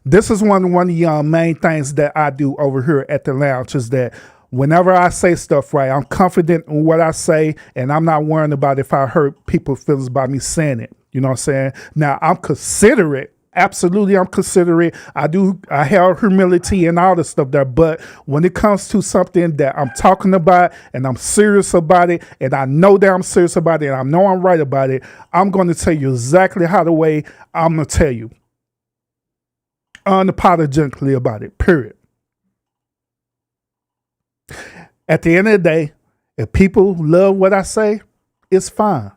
This is one of the main things that I do over here at the lounge is that whenever I say stuff right, I'm confident in what I say, and I'm not worrying about if I hurt people's feelings by me saying it. You know what I'm saying? Now, I'm considerate. Absolutely, I'm considerate. I have humility and all this stuff there. But when it comes to something that I'm talking about and I'm serious about it, and I know that I'm serious about it, and I know I'm right about it, I'm going to tell you exactly how the way I'm going to tell you. Unapologetically about it, period. At the end of the day, if people love what I say, it's fine.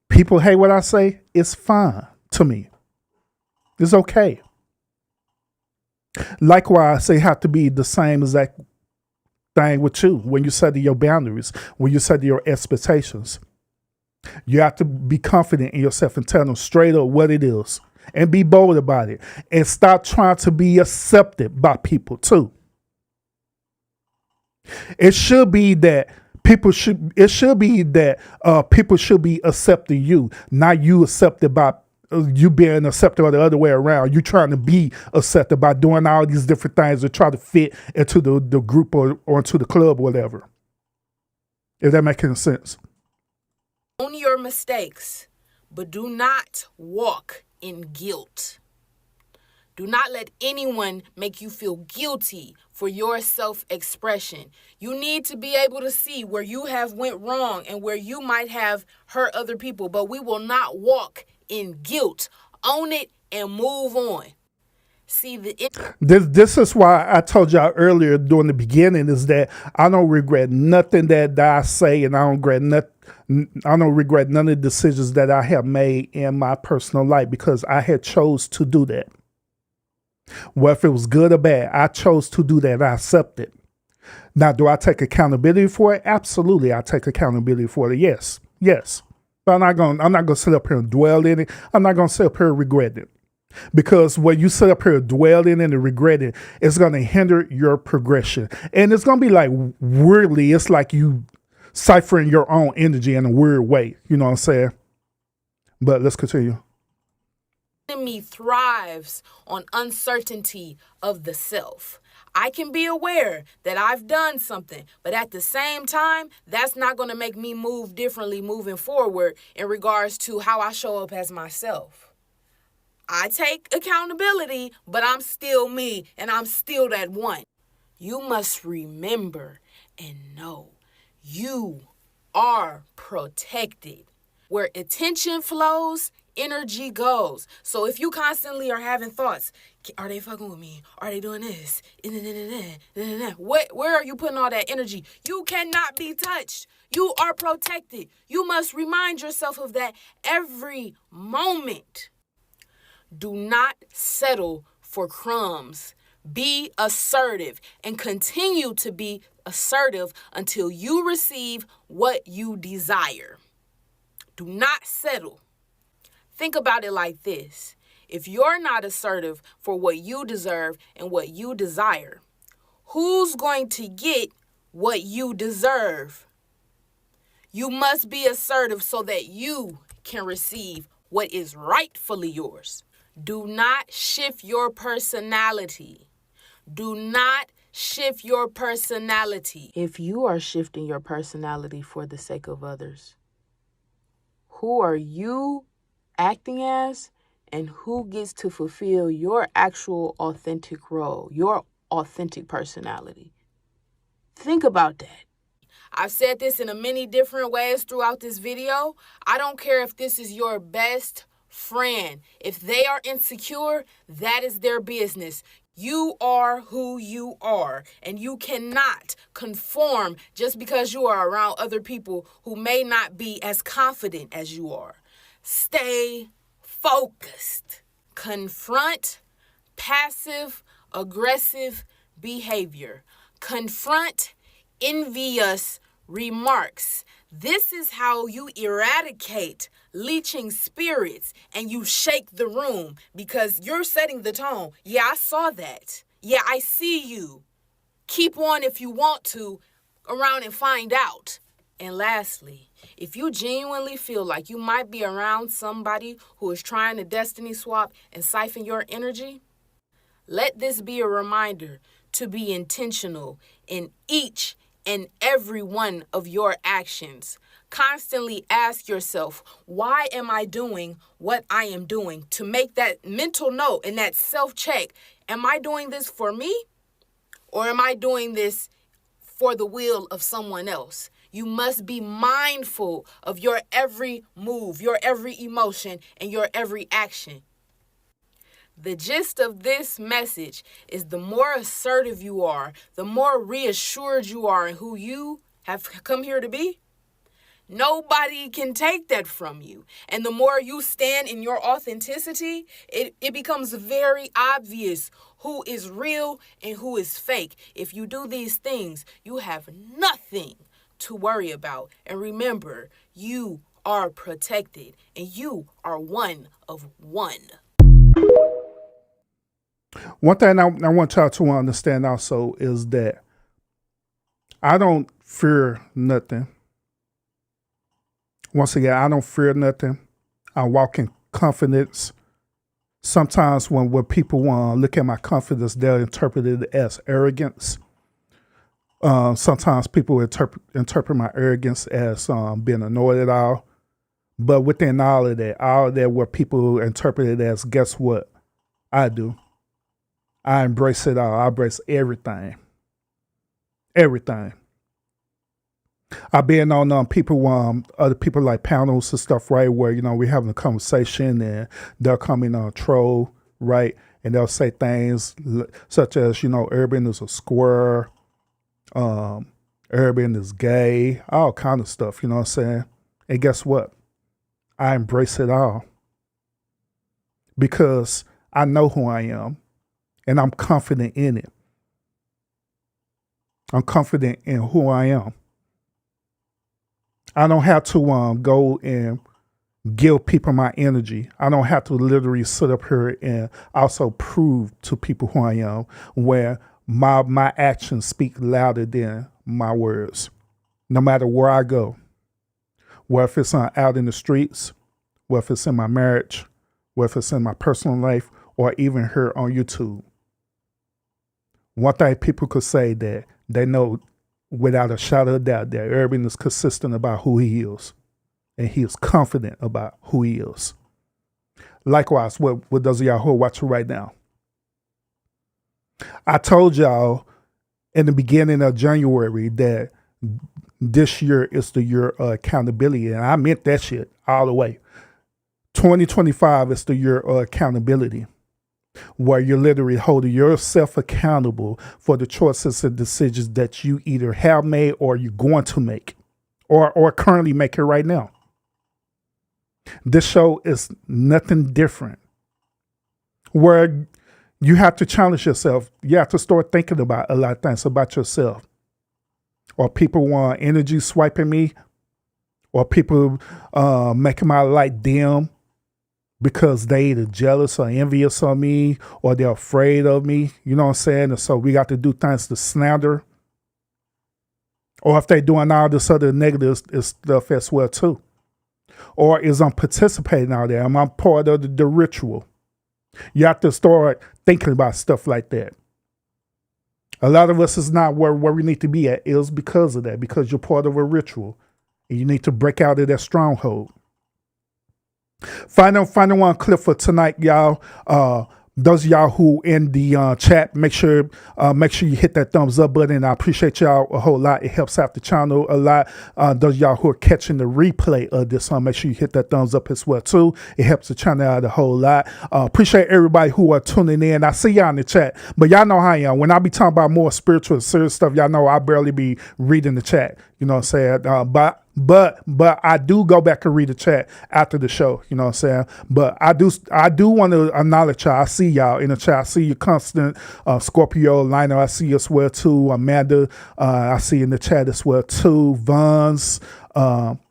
People hate what I say, it's fine to me. It's okay. Likewise, I say have to be the same exact thing with you when you set your boundaries, when you set your expectations. You have to be confident in yourself and tell them straight up what it is and be bold about it and stop trying to be accepted by people too. It should be that people should be accepting you, not you accepted by you being accepted or the other way around. You trying to be accepted by doing all these different things to try to fit into the group or into the club or whatever. If that makes any sense. Own your mistakes, but do not walk in guilt. Do not let anyone make you feel guilty for your self-expression. You need to be able to see where you have went wrong and where you might have hurt other people, but we will not walk in guilt. Own it and move on. See, this is why I told y'all earlier during the beginning is that I don't regret nothing that I say, and I don't regret none of the decisions that I have made in my personal life because I had chose to do that. Well, if it was good or bad, I chose to do that. I accept it. Now, do I take accountability for it? Absolutely, I take accountability for it. Yes. But I'm not gonna sit up here and dwell in it. I'm not gonna sit up here and regret it. Because when you sit up here and dwell in it and regret it, it's gonna hinder your progression. And it's gonna be like weirdly, it's like you ciphering your own energy in a weird way. You know what I'm saying? But let's continue. Enemy thrives on uncertainty of the self. I can be aware that I've done something, but at the same time, that's not going to make me move differently moving forward in regards to how I show up as myself. I take accountability, but I'm still me and I'm still that one. You must remember and know you are protected. Where attention flows, energy goes. So if you constantly are having thoughts, are they fucking with me? Are they doing this? Where are you putting all that energy? You cannot be touched. You are protected. You must remind yourself of that every moment. Do not settle for crumbs. Be assertive and continue to be assertive until you receive what you desire. Do not settle. Think about it like this. If you're not assertive for what you deserve and what you desire, who's going to get what you deserve? You must be assertive so that you can receive what is rightfully yours. Do not shift your personality. Do not shift your personality. If you are shifting your personality for the sake of others, who are you acting as, and who gets to fulfill your actual authentic role, your authentic personality? Think about that. I've said this in many different ways throughout this video. I don't care if this is your best friend. If they are insecure, that is their business. You are who you are, and you cannot conform just because you are around other people who may not be as confident as you are. Stay focused. Confront passive aggressive behavior. Confront envious remarks. This is how you eradicate leeching spirits, and you shake the room because you're setting the tone. Yeah, I saw that. Yeah, I see you. Keep on if you want to around and find out. And lastly, if you genuinely feel like you might be around somebody who is trying to destiny swap and siphon your energy, let this be a reminder to be intentional in each and every one of your actions. Constantly ask yourself, why am I doing what I am doing? To make that mental note and that self-check. Am I doing this for me? Or am I doing this for the will of someone else? You must be mindful of your every move, your every emotion, and your every action. The gist of this message is the more assertive you are, the more reassured you are in who you have come here to be, nobody can take that from you. And the more you stand in your authenticity, it becomes very obvious who is real and who is fake. If you do these things, you have nothing to worry about. And remember, you are protected and you are one of one. One thing I want y'all to understand also is that I don't fear nothing. Once again, I don't fear nothing. I walk in confidence. Sometimes when people want to look at my confidence, they'll interpret it as arrogance. Sometimes people interpret my arrogance as being annoyed at all. But within all of that where people interpret it as, guess what? I do. I embrace it all. I embrace everything. Everything. I've been on other people like panels and stuff, right, where, we're having a conversation and they'll come in on troll, right, and they'll say things such as, Urban is a square, Urban is gay, all kind of stuff, you know what I'm saying? And guess what? I embrace it all because I know who I am and I'm confident in it. I'm confident in who I am. I don't have to go and give people my energy. I don't have to literally sit up here and also prove to people who I am, where my actions speak louder than my words. No matter where I go, whether it's out in the streets, whether it's in my marriage, whether it's in my personal life, or even here on YouTube. One thing people could say that they know without a shadow of doubt that Urban is consistent about who he is. And he is confident about who he is. Likewise, what does y'all who are watching right now? I told y'all in the beginning of January that this year is the year of accountability. And I meant that shit all the way. 2025 is the year of accountability, where you're literally holding yourself accountable for the choices and decisions that you either have made or you're going to make or currently making right now. This show is nothing different, where you have to challenge yourself. You have to start thinking about a lot of things about yourself. Or people want energy swiping me, or people making my light dim because they either jealous or envious of me, or they're afraid of me. You know what I'm saying? And so we got to do things to slander or if they're doing all this other negative stuff as well too. Or is I'm participating out there? Am I part of the ritual? You have to start thinking about stuff like that. A lot of us is not where we need to be at is because of that, because you're part of a ritual. And you need to break out of that stronghold. Final one clip for tonight, y'all. Those of y'all who in the chat, make sure you hit that thumbs up button. I appreciate y'all a whole lot. It helps out the channel a lot. Those of y'all who are catching the replay of this, make sure you hit that thumbs up as well too. It helps the channel out a whole lot. Appreciate everybody who are tuning in. I see y'all in the chat, but y'all know how I am. When I be talking about more spiritual, serious stuff, y'all know I barely be reading the chat. You know what I'm saying? But I do go back and read the chat after the show, you know what I'm saying? But I do want to acknowledge y'all. I see y'all in the chat. I see you, Constant, Scorpio, Lionel. I see you as well too. Amanda, I see in the chat as well too. Vons,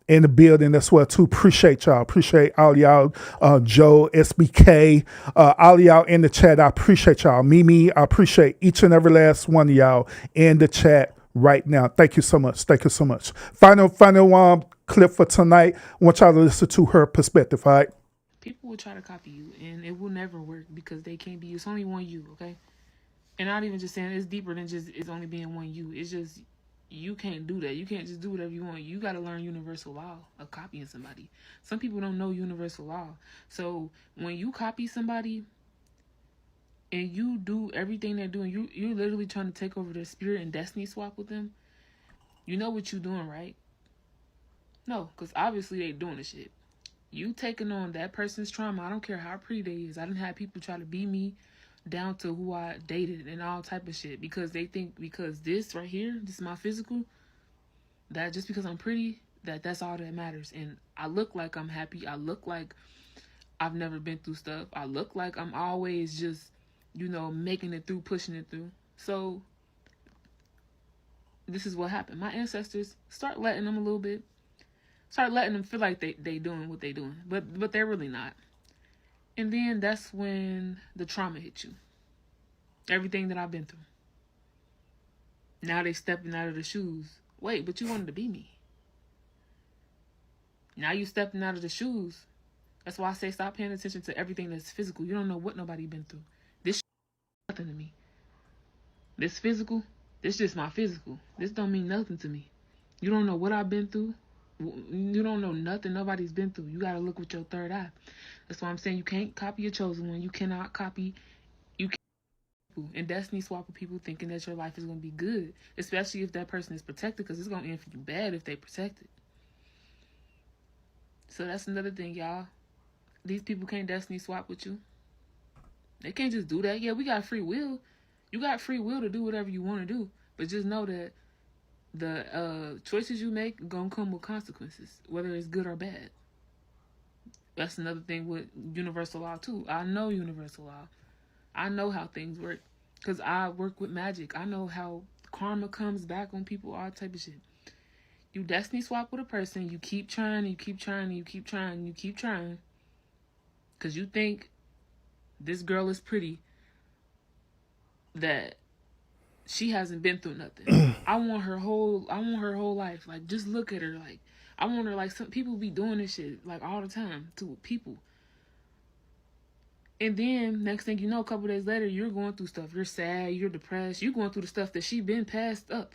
in the building as well too. Appreciate y'all. Appreciate all y'all. Joe, SBK, all y'all in the chat. I appreciate y'all. Mimi, I appreciate each and every last one of y'all in the chat right now. Thank you so much. Thank you so much. Final clip for tonight. I want y'all to listen to her perspective, all right? People will try to copy you, and it will never work because they can't be you. It's only one you, okay? And not even just saying it's deeper than just it's only being one you. It's just you can't do that. You can't just do whatever you want. You got to learn universal law of copying somebody. Some people don't know universal law. So when you copy somebody and you do everything they're doing, you're literally trying to take over their spirit and destiny swap with them. You know what you're doing, right? No, because obviously they doing the shit. You taking on that person's trauma. I don't care how pretty they is. I done had people try to beat me down to who I dated and all type of shit because they think because this right here, this is my physical, that just because I'm pretty, that's all that matters. And I look like I'm happy. I look like I've never been through stuff. I look like I'm always just, making it through, pushing it through. So this is what happened. My ancestors, start letting them a little bit. Start letting them feel like they doing what they doing. But they're really not. And then that's when the trauma hit you. Everything that I've been through. Now they stepping out of the shoes. Wait, but you wanted to be me. Now you stepping out of the shoes. That's why I say stop paying attention to everything that's physical. You don't know what nobody been through. This shit nothing to me. This physical, this just my physical. This don't mean nothing to me. You don't know what I've been through. You don't know nothing nobody's been through. You got to look with your third eye. That's why I'm saying you can't copy your chosen one. You cannot copy. You can't. And destiny swap with people thinking that your life is going to be good. Especially if that person is protected, because it's going to end for you bad if they protected. So that's another thing, y'all. These people can't destiny swap with you. They can't just do that. Yeah, we got free will. You got free will to do whatever you want to do. But just know that the choices you make gonna come with consequences, whether it's good or bad. That's another thing with universal law too. I know universal law. I know how things work because I work with magic. I know how karma comes back on people, all type of shit. You destiny swap with a person, you keep trying, you keep trying, you keep trying, you keep trying, because you think this girl is pretty, that she hasn't been through nothing. I want her whole life. Like, just look at her. Like, I want her, like, some people be doing this shit, like, all the time to people. And then, next thing you know, a couple days later, you're going through stuff. You're sad, you're depressed. You're going through the stuff that she been passed up.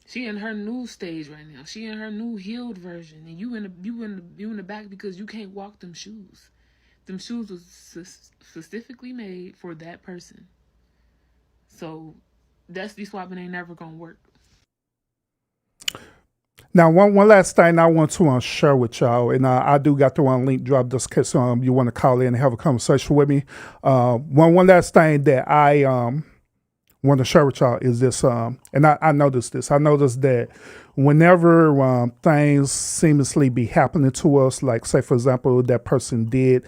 She in her new stage right now. She in her new healed version. And you in the back because you can't walk them shoes. Them shoes was specifically made for that person. So, destiny swapping ain't never gonna work. Now, one last thing I want to share with y'all, and I do got the one link drop just in case you want to call in and have a conversation with me. One last thing that I want to share with y'all is this, and I noticed this. I noticed that whenever things seamlessly be happening to us, like say for example that person did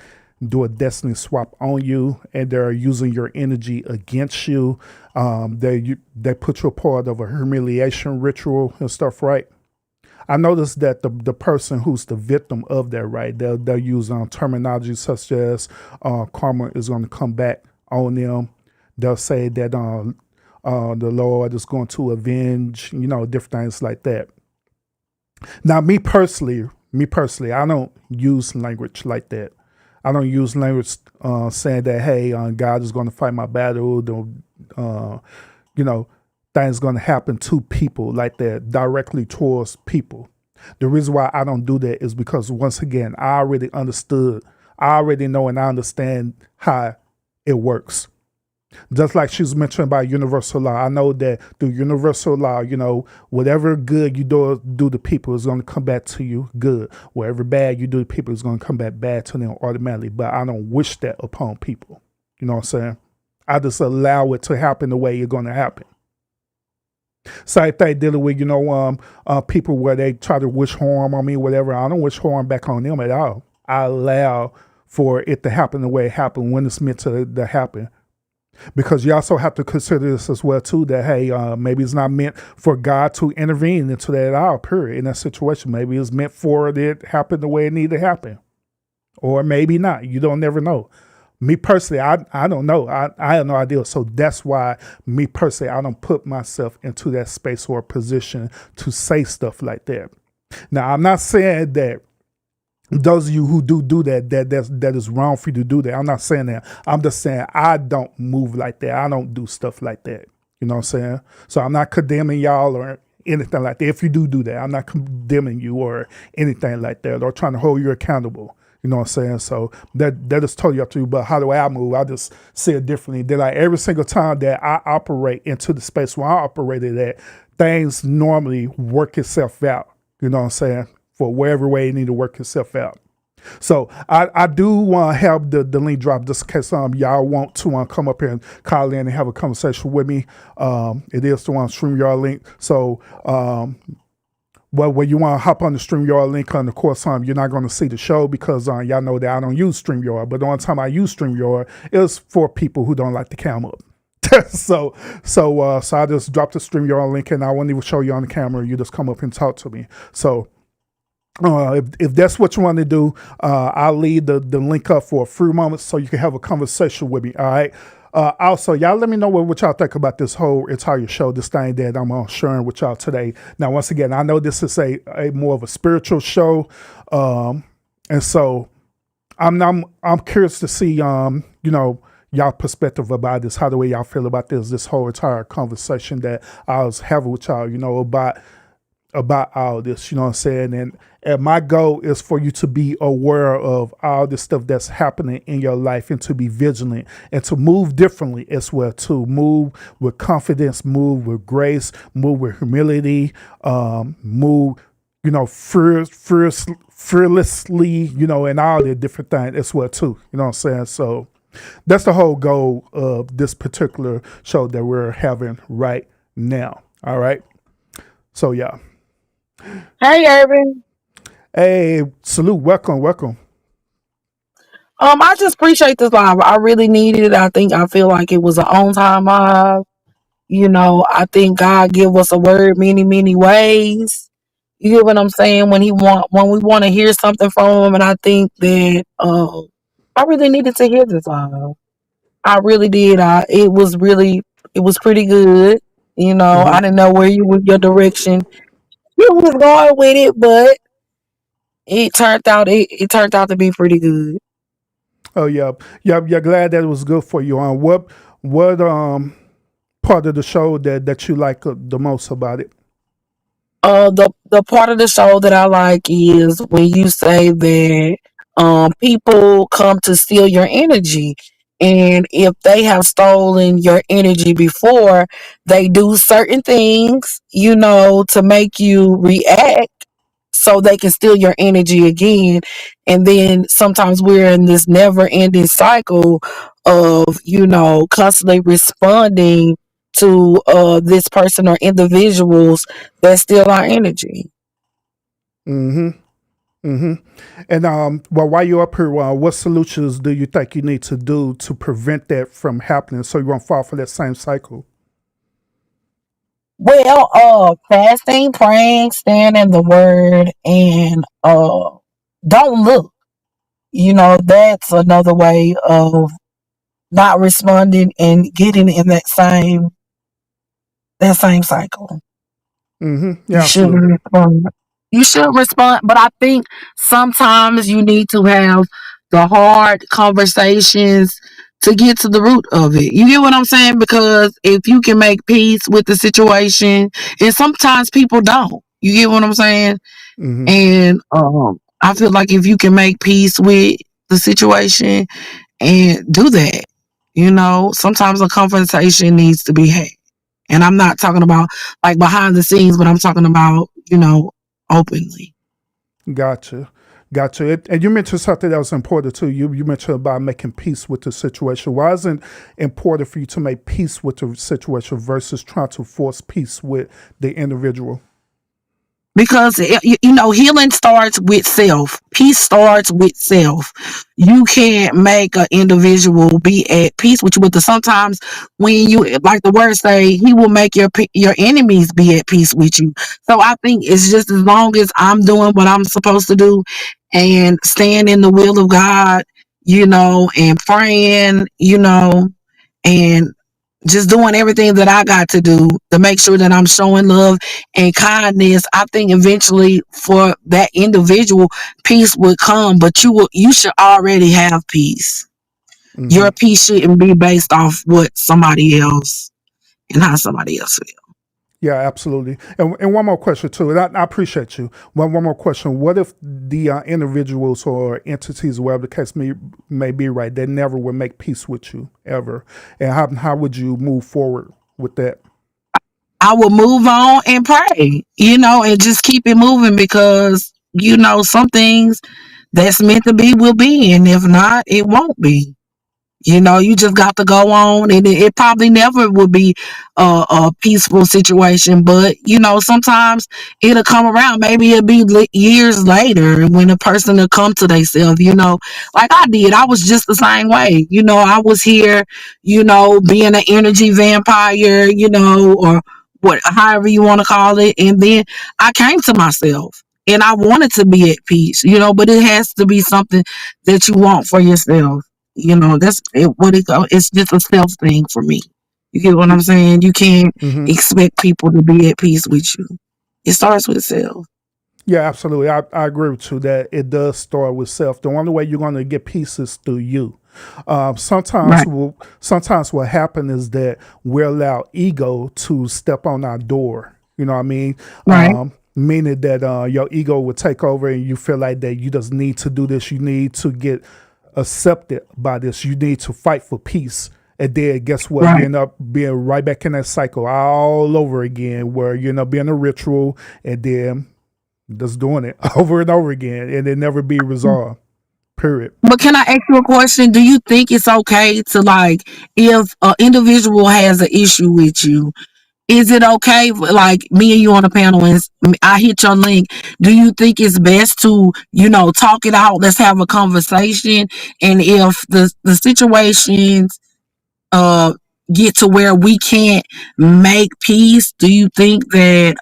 do a destiny swap on you and they're using your energy against you, they put you a part of a humiliation ritual and stuff, right? I noticed that the person who's the victim of that, right, they'll use terminology such as karma is going to come back on them. They'll say that The Lord is going to avenge, different things like that. Now, me personally, I don't use language like that. I don't use language saying that, hey, God is going to fight my battle. You know, things going to happen to people like that, directly towards people. The reason why I don't do that is because, once again, I already understood. I already know and I understand how it works. Just like she was mentioning about universal law, I know that through universal law, whatever good you do to people is going to come back to you good. Whatever bad you do to people is going to come back bad to them automatically. But I don't wish that upon people. You know what I'm saying? I just allow it to happen the way it's going to happen. Same thing dealing with, people where they try to wish harm on me, whatever. I don't wish harm back on them at all. I allow for it to happen the way it happened when it's meant to happen. Because you also have to consider this as well too, that hey, maybe it's not meant for God to intervene into that at all, period, in that situation. Maybe it's meant for it to happen the way it needed to happen. Or maybe not. You don't never know. Me personally, I don't know. I have no idea. So that's why me personally, I don't put myself into that space or position to say stuff like that. Now, I'm not saying that those of you who do that is wrong for you to do that. I'm not saying that. I'm just saying I don't move like that. I don't do stuff like that. You know what I'm saying? So I'm not condemning y'all or anything like that. If you do that, I'm not condemning you or anything like that or trying to hold you accountable. You know what I'm saying? So that is totally up to you. But how do I move? I just say it differently. That like every single time that I operate into the space where I operated at, things normally work itself out. You know what I'm saying? For whatever way it need to work itself out. So I do want to have the link drop just in case y'all want to come up here and call in and have a conversation with me. It is the one StreamYard link. So when you want to hop on the StreamYard link, of course, you're not going to see the show because y'all know that I don't use StreamYard. But the only time I use StreamYard is for people who don't like the camera. So I just dropped the StreamYard link and I won't even show you on the camera. You just come up and talk to me. So if that's what you want to do, I'll leave the link up for a few moments so you can have a conversation with me. All right. Also, y'all let me know what y'all think about this whole entire show, this thing that I'm sharing with y'all today. Now, once again, I know this is a more of a spiritual show, and so I'm curious to see y'all perspective about this. How the way y'all feel about this whole entire conversation that I was having with y'all, about all this, you know what I'm saying? And my goal is for you to be aware of all this stuff that's happening in your life and to be vigilant and to move differently as well too. Move with confidence, move with grace, move with humility, move, fearlessly, and all the different things as well too. You know what I'm saying? So that's the whole goal of this particular show that we're having right now. All right. So yeah. Hey, Irvin. Hey, salute. Welcome. I just appreciate this live. I really needed it. I feel like it was an on-time live. I think God give us a word many, many ways. You get what I'm saying? When we want to hear something from him, and I think that I really needed to hear this live. I really did. It was pretty good. I didn't know where your direction you was going with it, but it turned out to be pretty good. Oh yeah. You're glad that it was good for you. What part of the show that you like the most about it? The part of the show that I like is when you say that people come to steal your energy, and if they have stolen your energy before, they do certain things, to make you react so they can steal your energy again. And then sometimes we're in this never ending cycle of, constantly responding to this person or individuals that steal our energy. And while you're up here, what solutions do you think you need to do to prevent that from happening so you won't fall for that same cycle? Well, fasting, praying, staying in the word, and don't look. That's another way of not responding and getting in that same that same cycle. Yeah, You shouldn't absolutely. respond. You should respond, but I think sometimes you need to have the hard conversations to get to the root of it. You get what I'm saying? Because if you can make peace with the situation, and sometimes people don't. You get what I'm saying? Hmm. And I feel like if you can make peace with the situation and do that, sometimes a conversation needs to be had. And I'm not talking about like behind the scenes, but I'm talking about, openly. Gotcha. Gotcha. And you mentioned something that was important too. You mentioned about making peace with the situation. Why isn't it important for you to make peace with the situation versus trying to force peace with the individual? Because healing starts with self. Peace starts with self. You can't make an individual be at peace with you. But sometimes when you, like the words say, he will make your enemies be at peace with you. So I think it's just as long as I'm doing what I'm supposed to do and staying in the will of God, and praying, and just doing everything that I got to do to make sure that I'm showing love and kindness. I think eventually for that individual, peace would come, but you should already have peace. Hmm. Your peace shouldn't be based off what somebody else and how somebody else feels. Yeah, absolutely. And one more question too. And I appreciate you. One more question. What if the individuals or entities, whatever the case may be, right? They never would make peace with you ever. And how would you move forward with that? I will move on and pray, and just keep it moving because, some things that's meant to be will be. And if not, it won't be. You just got to go on, and it probably never will be a peaceful situation. But sometimes it'll come around. Maybe it'll be years later when a person will come to themselves. Like I did. I was just the same way. I was here. Being an energy vampire. Or what, however you want to call it, and then I came to myself. And I wanted to be at peace, but it has to be something that you want for yourself. That's it, it's just a self thing for me. You get what I'm saying? You can't Hmm. expect people to be at peace with you. It starts with self. Yeah, absolutely. I agree with you that it does start with self. The only way you're going to get peace is through you. Sometimes, Right. sometimes what happens is that we allow ego to step on our door. You know what I mean? Right. Meaning that your ego will take over, and you feel like that you just need to do this. You need to get accepted by this. You need to fight for peace. And then guess what? You Right. end up being right back in that cycle all over again, where you end up being a ritual, and then just doing it over and over again, and it never be resolved. Period. But can I ask you a question? Do you think it's okay to, like, if an individual has an issue with you, is it okay for, like, me and you on a panel and I hit your link? Do you think it's best to, talk it out? Let's have a conversation. And if the situations uh get to where we can't make peace, do you think that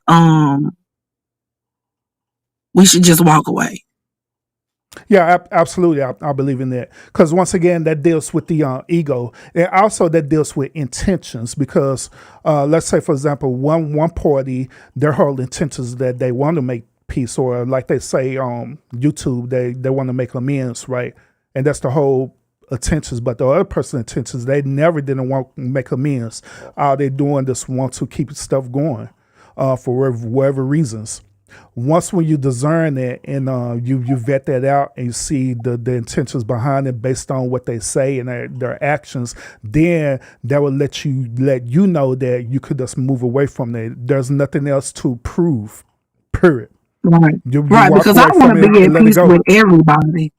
we should just walk away? Yeah, absolutely. I believe in that because once again, that deals with the ego, and also that deals with intentions. Because let's say, for example, one party, their whole intentions that they want to make peace, or like they say on YouTube, they want to make amends, right? And that's the whole intentions. But the other person's intentions, they never didn't want to make amends. All they doing just want to keep stuff going for whatever reasons. Once when you discern that, and you vet that out, and you see the intentions behind it based on what they say and their actions, then that will let you know that you could just move away from that. There's nothing else to prove. Period. Right. You Right, walk because I away want from to it be and at let it peace go. with everybody.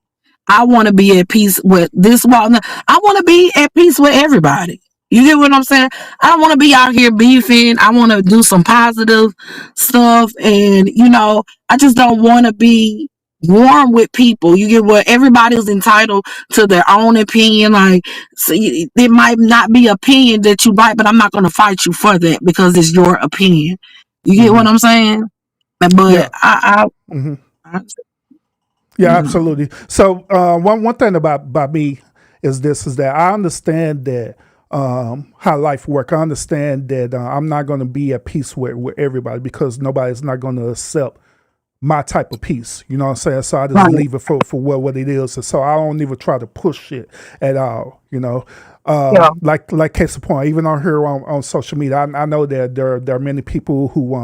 I want to be at peace with this walk. I want to be at peace with everybody. You get what I'm saying? I don't want to be out here beefing. I want to do some positive stuff. And, I just don't want to be warm with people. You get what? Everybody's entitled to their own opinion. Like, so it might not be opinion that you like, but I'm not going to fight you for that because it's your opinion. You get Hmm. what I'm saying? But Yeah. Hmm. I Yeah, absolutely. So one thing about me is this: is that I understand that how life work. I understand that I'm not going to be at peace with everybody because nobody's not going to accept my type of peace. You know what I'm saying? So I just Right. leave it for what it is. And so I don't even try to push it at all, you know. Yeah. Like case in point, even on here on social media, I know that there are many people who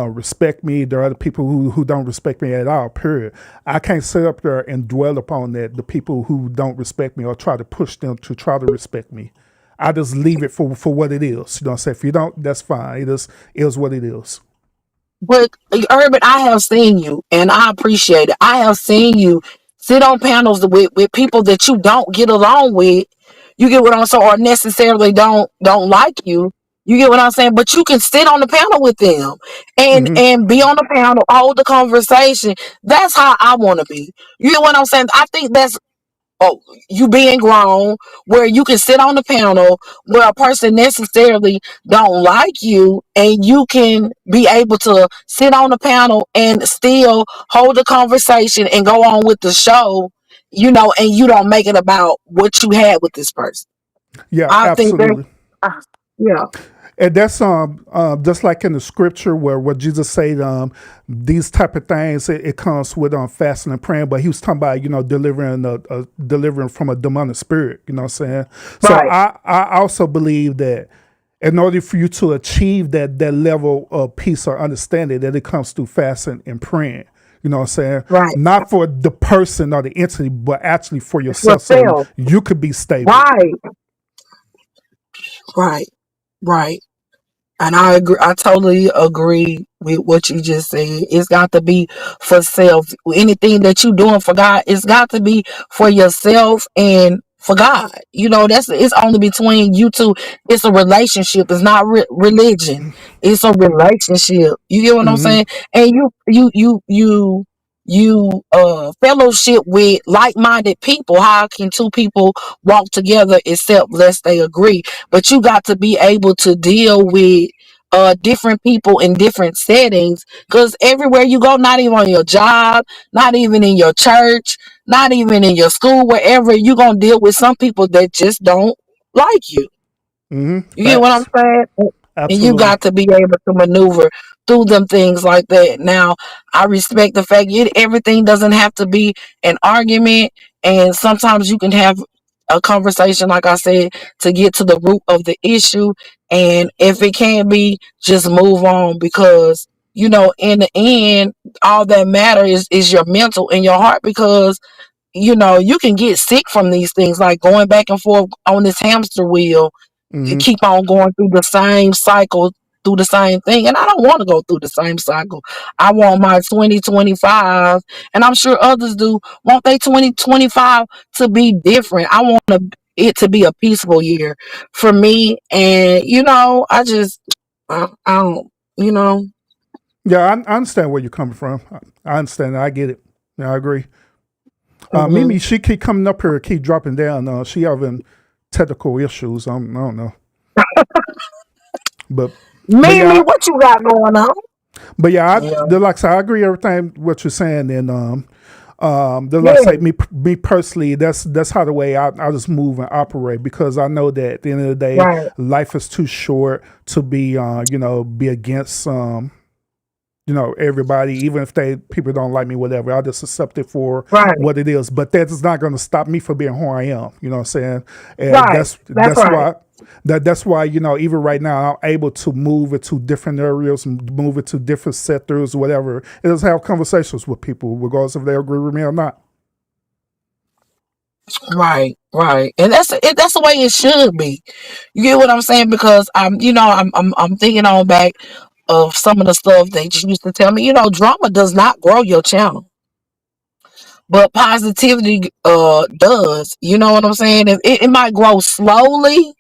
respect me. There are other people who don't respect me at all, period. I can't sit up there and dwell upon that, the people who don't respect me, or try to push them to try to respect me. I just leave it for what it is. You know what I'm saying? If you don't, that's fine. It is what it is. But Urban, I have seen you, and I appreciate it. I have seen you sit on panels with people that you don't get along with. You get what I'm saying, or necessarily don't like you. You get what I'm saying, but you can sit on the panel with them Hmm. and be on the panel, hold the conversation. That's how I want to be. You get what I'm saying? I think that's oh, you being grown, where you can sit on the panel where a person necessarily don't like you, and you can be able to sit on the panel and still hold the conversation and go on with the show, and you don't make it about what you had with this person. Yeah, I think that, absolutely. yeah, And that's just like in the scripture where Jesus said these type of things, it comes with fasting and praying, but he was talking about delivering from a demonic spirit, you know what I'm saying? So right, I also believe that in order for you to achieve that level of peace or understanding, that it comes through fasting and praying. You know what I'm saying? right, Not for the person or the entity, but actually for yourself, so yourself, you could be stable. right, right, right. And I agree. I totally agree with what you just said. It's got to be for self. Anything that you doing for God, it's got to be for yourself and for God. It's only between you two. It's a relationship. It's not religion. It's a relationship. You get what I'm Hmm. saying? And you fellowship with like-minded people. How can two people walk together except lest they agree? But you got to be able to deal with different people in different settings, because everywhere you go, not even on your job, not even in your church, not even in your school, wherever, you're gonna deal with some people that just don't like you. Hmm. You get what I'm Facts. saying? And you Absolutely. got to be able to maneuver through them things like that. Now, I respect the fact everything doesn't have to be an argument, and sometimes you can have a conversation, like I said, to get to the root of the issue. And if it can't be, just move on, because in the end, all that matters is your mental and your heart, because you can get sick from these things, like going back and forth on this hamster wheel. You Hmm. keep on going through the same cycle, through the same thing. And I don't want to go through the same cycle. I want my 2025, and I'm sure others do, want their 2025 to be different. I want it to be a peaceful year for me. And, I don't, you know, Yeah, I understand where you're coming from. I understand. I get it. Yeah, I agree. mhm. Mimi, she keep coming up here, keep dropping down. She having technical issues. I don't know, but but Mimi, yeah, what you got going on? but yeah, Yeah, like I said, I agree everything what you're saying, and like I yeah, say, me personally, that's how the way I just move and operate, because I know that at the end of the day, right, life is too short to be be against everybody, even if people don't like me, whatever. I just accept it for right, what it is. But that is not going to stop me from being who I am. You know what I'm saying? And right. That's that's right. why that's why even right now I'm able to move into different areas, move into different sectors, whatever. And just have conversations with people, regardless if they agree with me or not. Right, right, and that's the way it should be. You get what I'm saying? Because I'm thinking on back of some of the stuff they just used to tell me. Drama does not grow your channel, but positivity does. You know what I'm saying? It might grow slowly,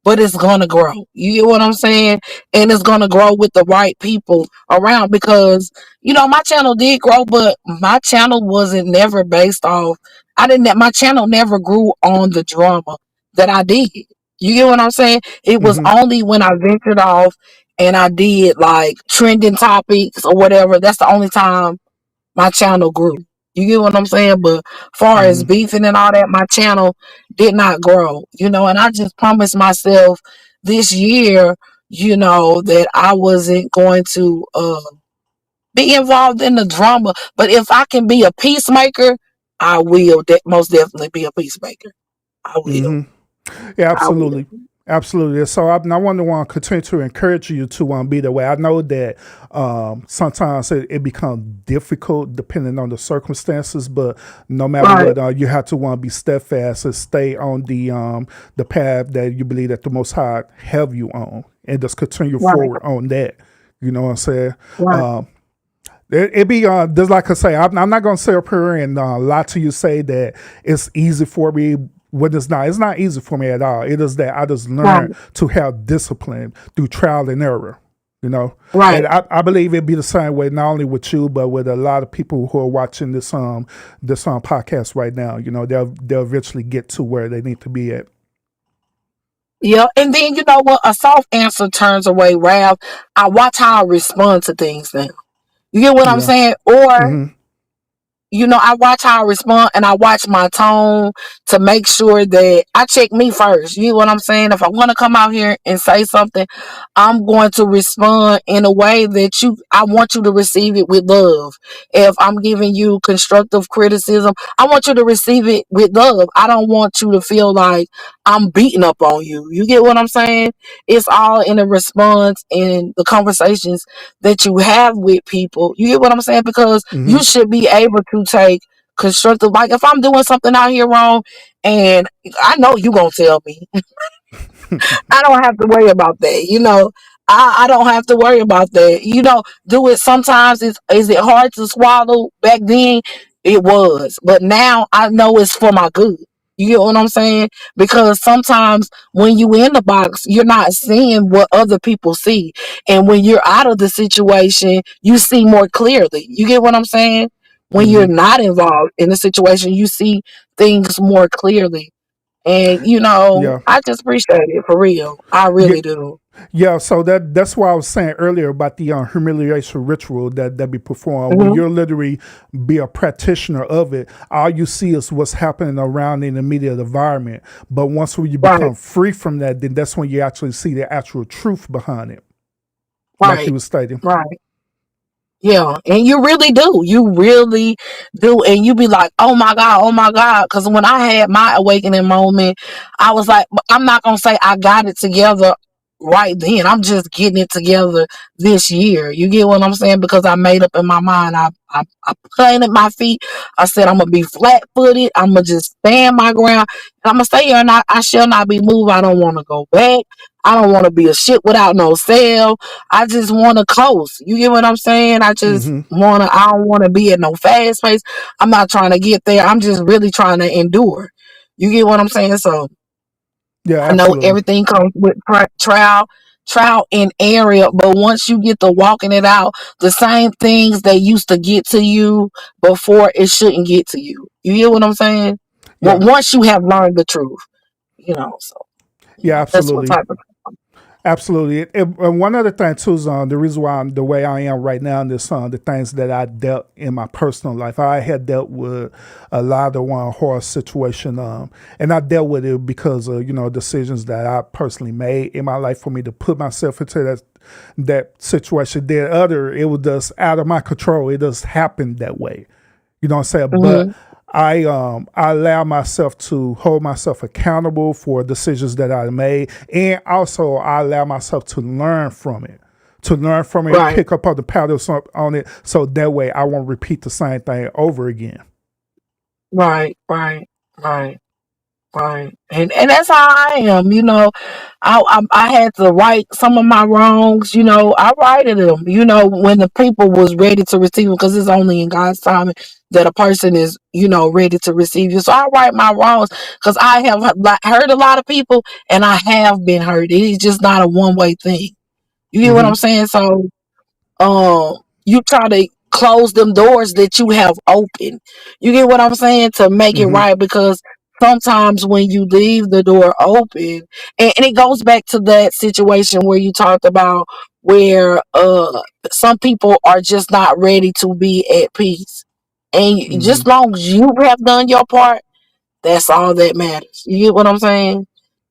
but it's gonna grow. You get what I'm saying? And it's gonna grow with the right people around, because my channel did grow, but my channel wasn't never based off. I didn't. My channel never grew on the drama that I did. You get what I'm saying? It was Hmm. only when I ventured off and I did like trending topics or whatever. That's the only time my channel grew. You get what I'm saying? But far as Mm-hmm. beefing and all that, my channel did not grow, and I just promised myself this year, that I wasn't going to be involved in the drama. But if I can be a peacemaker, I will most definitely be a peacemaker. I will. Mm-hmm. Yeah, I will. absolutely. Absolutely. So I want to continue to encourage you to be that way. I know that sometimes it becomes difficult depending on the circumstances, but no matter Right. what, you have to want to be steadfast and stay on the path that you believe that the Most High have you on, and just continue Right. forward on that. You know what I'm saying? Right. It be just like I say. I'm not gonna sit up here and lie to you. Say that it's easy for me when it's not. It's not easy for me at all. It is that I just Right. learned to have discipline through trial and error. You know, Right. and I believe it'd be the same way not only with you but with a lot of people who are watching this podcast right now. You know, they'll eventually get to where they need to be at. Yeah. And then you know what? A soft answer turns away wrath. I watch how I respond to things now. You get what I'm Yeah. saying? Or Mm-hmm. I watch how I respond and I watch my tone to make sure that I check me first. You know what I'm saying? If I want to come out here and say something, I'm going to respond in a way that I want you to receive it with love. If I'm giving you constructive criticism, I want you to receive it with love. I don't want you to feel like I'm beating up on you. You get what I'm saying? It's all in the response and the conversations that you have with people. You get what I'm saying? Because Mm-hmm. you should be able to take constructive. Like if I'm doing something out here wrong, and I know you gonna tell me, I don't have to worry about that. I don't have to worry about that. Do it sometimes. Is it hard to swallow? Back then, it was, but now I know it's for my good. You get what I'm saying? Because sometimes when you in the box, you're not seeing what other people see, and when you're out of the situation, you see more clearly. You get what I'm saying? When you're Mm-hmm. not involved in the situation, you see things more clearly. And Yeah. I just appreciate it for real. I Yeah. really do. Yeah, so that's why I was saying earlier about the humiliation ritual that be performed. When Hmm. you're literally be a practitioner of it, all you see is what's happening around in the immediate environment. But once when you Right, become free from that, then that's when you actually see the actual truth behind it, like you right, were stating. right. Yeah, and you really do. You really do. And you be like, oh my God, oh my God. Because when I had my awakening moment, I was like, I'm not going to say I got it together right then. I'm just getting it together this year. You get what I'm saying? Because I made up in my mind. I planted my feet. I said, I'm going to be flat footed. I'm going to just stand my ground. And I'm going to stay here and I shall not be moved. I don't want to go back. I don't want to be a shit without no sail. I just want to coast. You get what I'm saying? Hmm. I don't want to be at no fast pace. I'm not trying to get there. I'm just really trying to endure. You get what I'm saying? So Yeah, I know absolutely. everything comes with trial and error, but once you get to walking it out, the same things that used to get to you before, it shouldn't get to you. You get what I'm saying? Well, Yeah, once you have learned the truth, so yeah, that's what absolutely. type of. Absolutely. And one other thing too is the reason why I'm the way I am right now in this the things that I dealt in my personal life. I had dealt with a lot of one horror situation, and I dealt with it because of decisions that I personally made in my life for me to put myself into that situation. Then other, it was just out of my control. It just happened that way. You know what I'm saying? But Mhm. I allow myself to hold myself accountable for decisions that I made, and also I allow myself to learn from it. To learn from it, Right. pick up on the patterns on it, so that way I won't repeat the same thing over again. Right, right, right, right, and that's how I am. I had to right some of my wrongs. I righted them. When the people was ready to receive them, because it's only in God's time that a person is, ready to receive you. So I right my wrongs because I have hurt a lot of people, and I have been hurt. It is just not a one way thing. You get what I'm Hmm. saying? So you try to close them doors that you have open. You get what I'm saying? To make it Hmm. right, because sometimes when you leave the door open, and it goes back to that situation where you talked about where some people are just not ready to be at peace. And Mm-hmm. just long as you have done your part, that's all that matters. You get what I'm saying?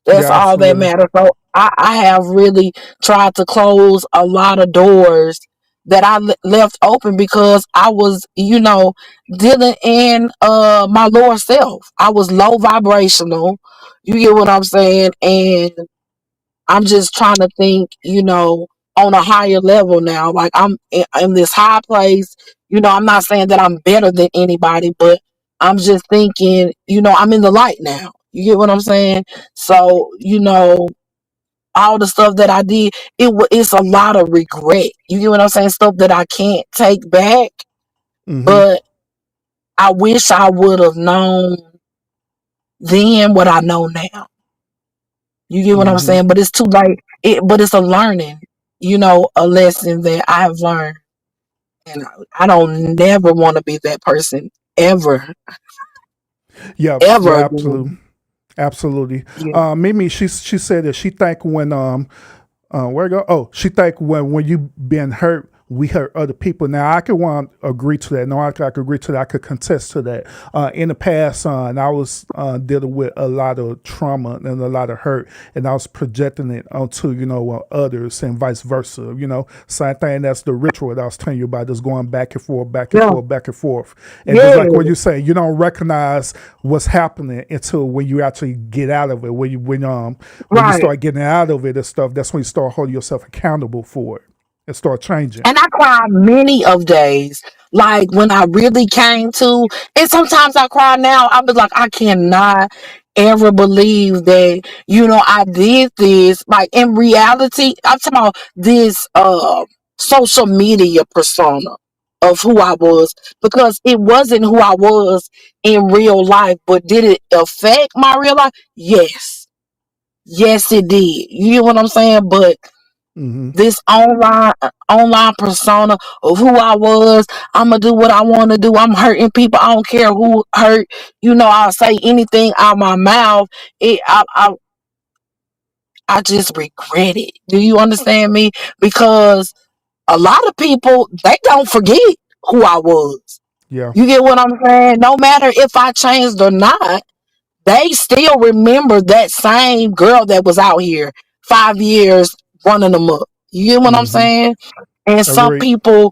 That's Yeah, all that absolutely. matters. So I have really tried to close a lot of doors that I left open because I was, dealing in my lower self. I was low vibrational. You get what I'm saying? And I'm just trying to think, on a higher level now. Like I'm in this high place. I'm not saying that I'm better than anybody, but I'm just thinking, I'm in the light now. You get what I'm saying? So, all the stuff that I did, it's a lot of regret. You get what I'm saying? Stuff that I can't take back, Mm-hmm. but I wish I would have known then what I know now. You get what I'm Mm-hmm. saying? But it's too late. But it's a learning, a lesson that I have learned. And I don't never want to be that person ever, Yeah, ever yeah, absolutely. again. Absolutely. Yeah. Mimi, she said that she think when where go? Oh, she think when you been hurt, we hurt other people. Now I could want agree to that. No, I could agree to that. I could contest to that. In the past, and I was dealing with a lot of trauma and a lot of hurt, and I was projecting it onto others and vice versa. Same thing. That's the ritual that I was telling you about. Just going back and forth, back and Yeah. forth, back and forth, and just Yeah. like what you say, you don't recognize what's happening until when you actually get out of it. When you Right. start getting out of it and stuff, that's when you start holding yourself accountable for it and start changing. And I cried many of days. Like when I really came to, and sometimes I cry now. I was like, I cannot ever believe that, I did this. Like in reality, I'm talking about this social media persona of who I was, because it wasn't who I was in real life. But did it affect my real life? Yes. Yes, it did. You get what I'm saying? But Mm-hmm. this online persona of who I was. I'm gonna do what I want to do. I'm hurting people. I don't care who hurt. I'll say anything out my mouth. I just regret it. Do you understand me? Because a lot of people, they don't forget who I was. Yeah. You get what I'm saying? No matter if I changed or not, they still remember that same girl that was out here 5 years running them up. You get what I'm Mm-hmm. saying? And some Agreed. people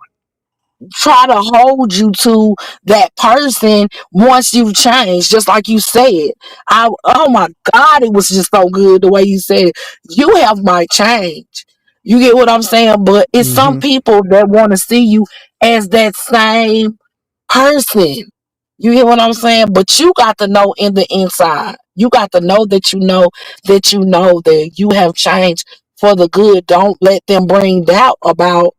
try to hold you to that person once you've changed, just like you said. Oh my God, it was just so good the way you said it. You have my change. You get what I'm saying? But it's some Mm-hmm. people that want to see you as that same person. You get what I'm saying? But you got to know in the inside. You got to know that that you have changed for the good. Don't let them bring doubt about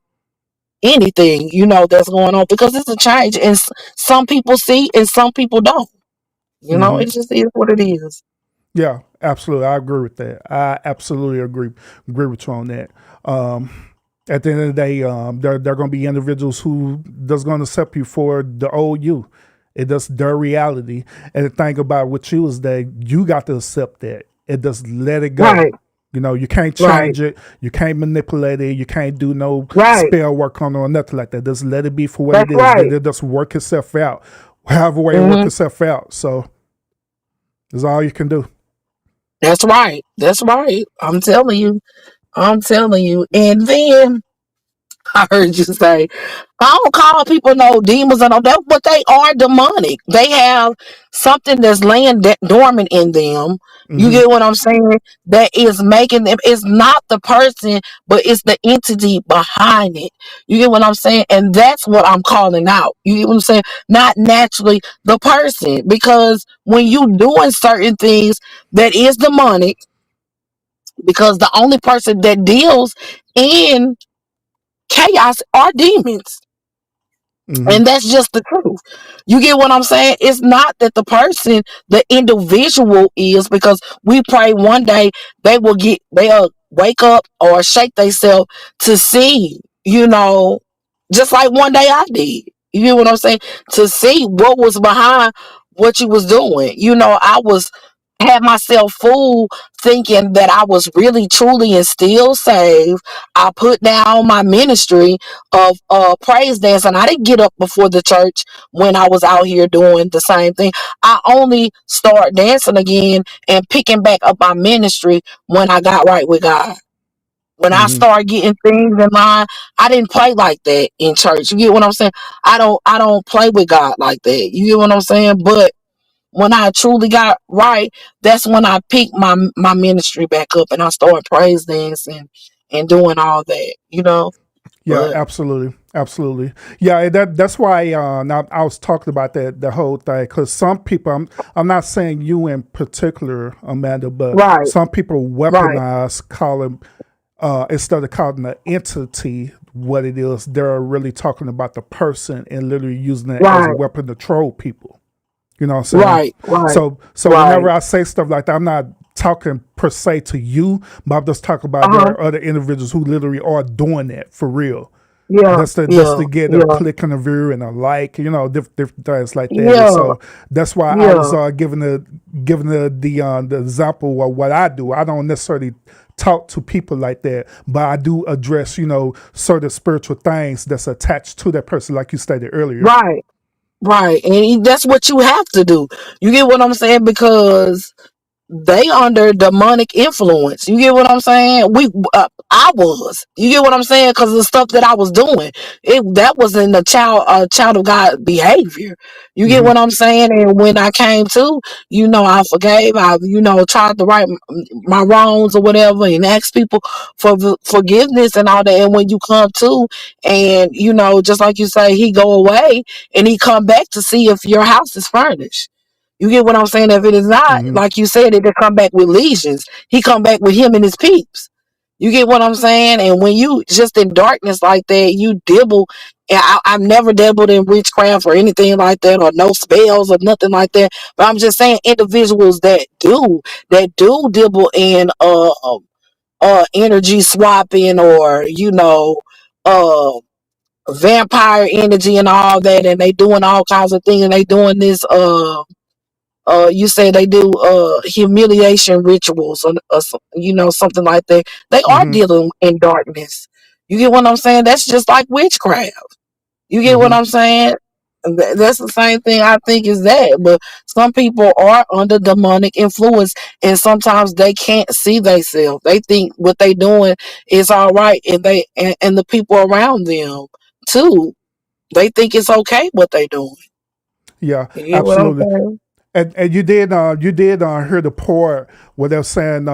anything that's going on, because it's a change, and some people see and some people don't. Mm-hmm. It just is what it is. Yeah, absolutely. I agree with that. I absolutely agree with you on that. Um, at the end of the day, there are going to be individuals who that's going to accept you for the old you. It does their reality. And the thing about with you is that you got to accept that. It just let it go. Right. You can't Right. change it. You can't manipulate it. You can't do no Right. spell work on it or nothing like that. Just let it be for what it That's is. Let right. it just work itself out. However way it work Hmm. itself out. So that's all you can do. That's right. That's right. I'm telling you. I'm telling you. And then I heard you say, I don't call people no demons and all that, but they are demonic. They have something that's laying dormant in them. You Mm-hmm. get what I'm saying? That is making them. It's not the person, but it's the entity behind it. You get what I'm saying? And that's what I'm calling out. You get what I'm saying? Not naturally the person, because when you doing certain things that is demonic, because the only person that deals in chaos are demons. Mm-hmm. And that's just the truth. You get what I'm saying? It's not that the person, the individual is, because we pray one day they'll wake up or shake themselves to see, just like one day I did. You get what I'm saying? To see what was behind what you was doing. I was had myself fooled thinking that I was really truly and still saved. I put down my ministry of praise dance, and I didn't get up before the church when I was out here doing the same thing. I only start dancing again and picking back up my ministry when I got right with God. When I Mm-hmm. start getting things in line, I didn't play like that in church. You get what I'm saying? I don't play with God like that. You get what I'm saying? But when I truly got right, that's when I picked my ministry back up and I started praise dancing and doing all that, you know. Yeah, But absolutely, absolutely. Yeah, and that's why now I was talking about that the whole thing because some people, I'm not saying you in particular, Amanda, but right, some people right, weaponize calling instead of calling the entity what it is, they're really talking about the person and literally using it as a right, weapon to troll people. You know what I'm saying? right, right, So whenever right. I say stuff like that, I'm not talking per se to you, but I'm just talking about there Uh-huh. are other individuals who literally are doing that for real. Yeah, Just yeah, to get a yeah, click on a view and a like, different things like that. And yeah, so that's why I was yeah. giving the example of what I do. I don't necessarily talk to people like that, but I do address certain spiritual things that's attached to that person, like you stated earlier. Right, right. And that's what you have to do. You get what I'm saying? Because they under demonic influence. You get what I'm saying? I was. You get what I'm saying? Because the stuff that I was doing, that was in the child of God behavior. You get Hmm. what I'm saying? And when I came to, I forgave. I tried to right my wrongs or whatever, and ask people for forgiveness and all that. And when you come to, and just like you say, he go away and he come back to see if your house is furnished. You get what I'm saying? If it is not, Hmm. like you said, it will come back with lesions. He come back with him and his peeps. You get what I'm saying? And when you just in darkness like that, you dibble. And I've never dabbled in witchcraft or anything like that, or no spells or nothing like that. But I'm just saying, individuals that do dibble in energy swapping, or uh vampire energy and all that, and they doing all kinds of things, and they doing this you say they do humiliation rituals, or something like that. They are Hmm. dealing in darkness. You get what I'm saying? That's just like witchcraft. You get what Hmm. I'm saying? That's the same thing, I think, is that. But some people are under demonic influence, and sometimes they can't see themselves. They think what they doing is all right, and and the people around them too, they think it's okay what they doing. Yeah, You get what I'm absolutely. saying? And you did hear the part where they're saying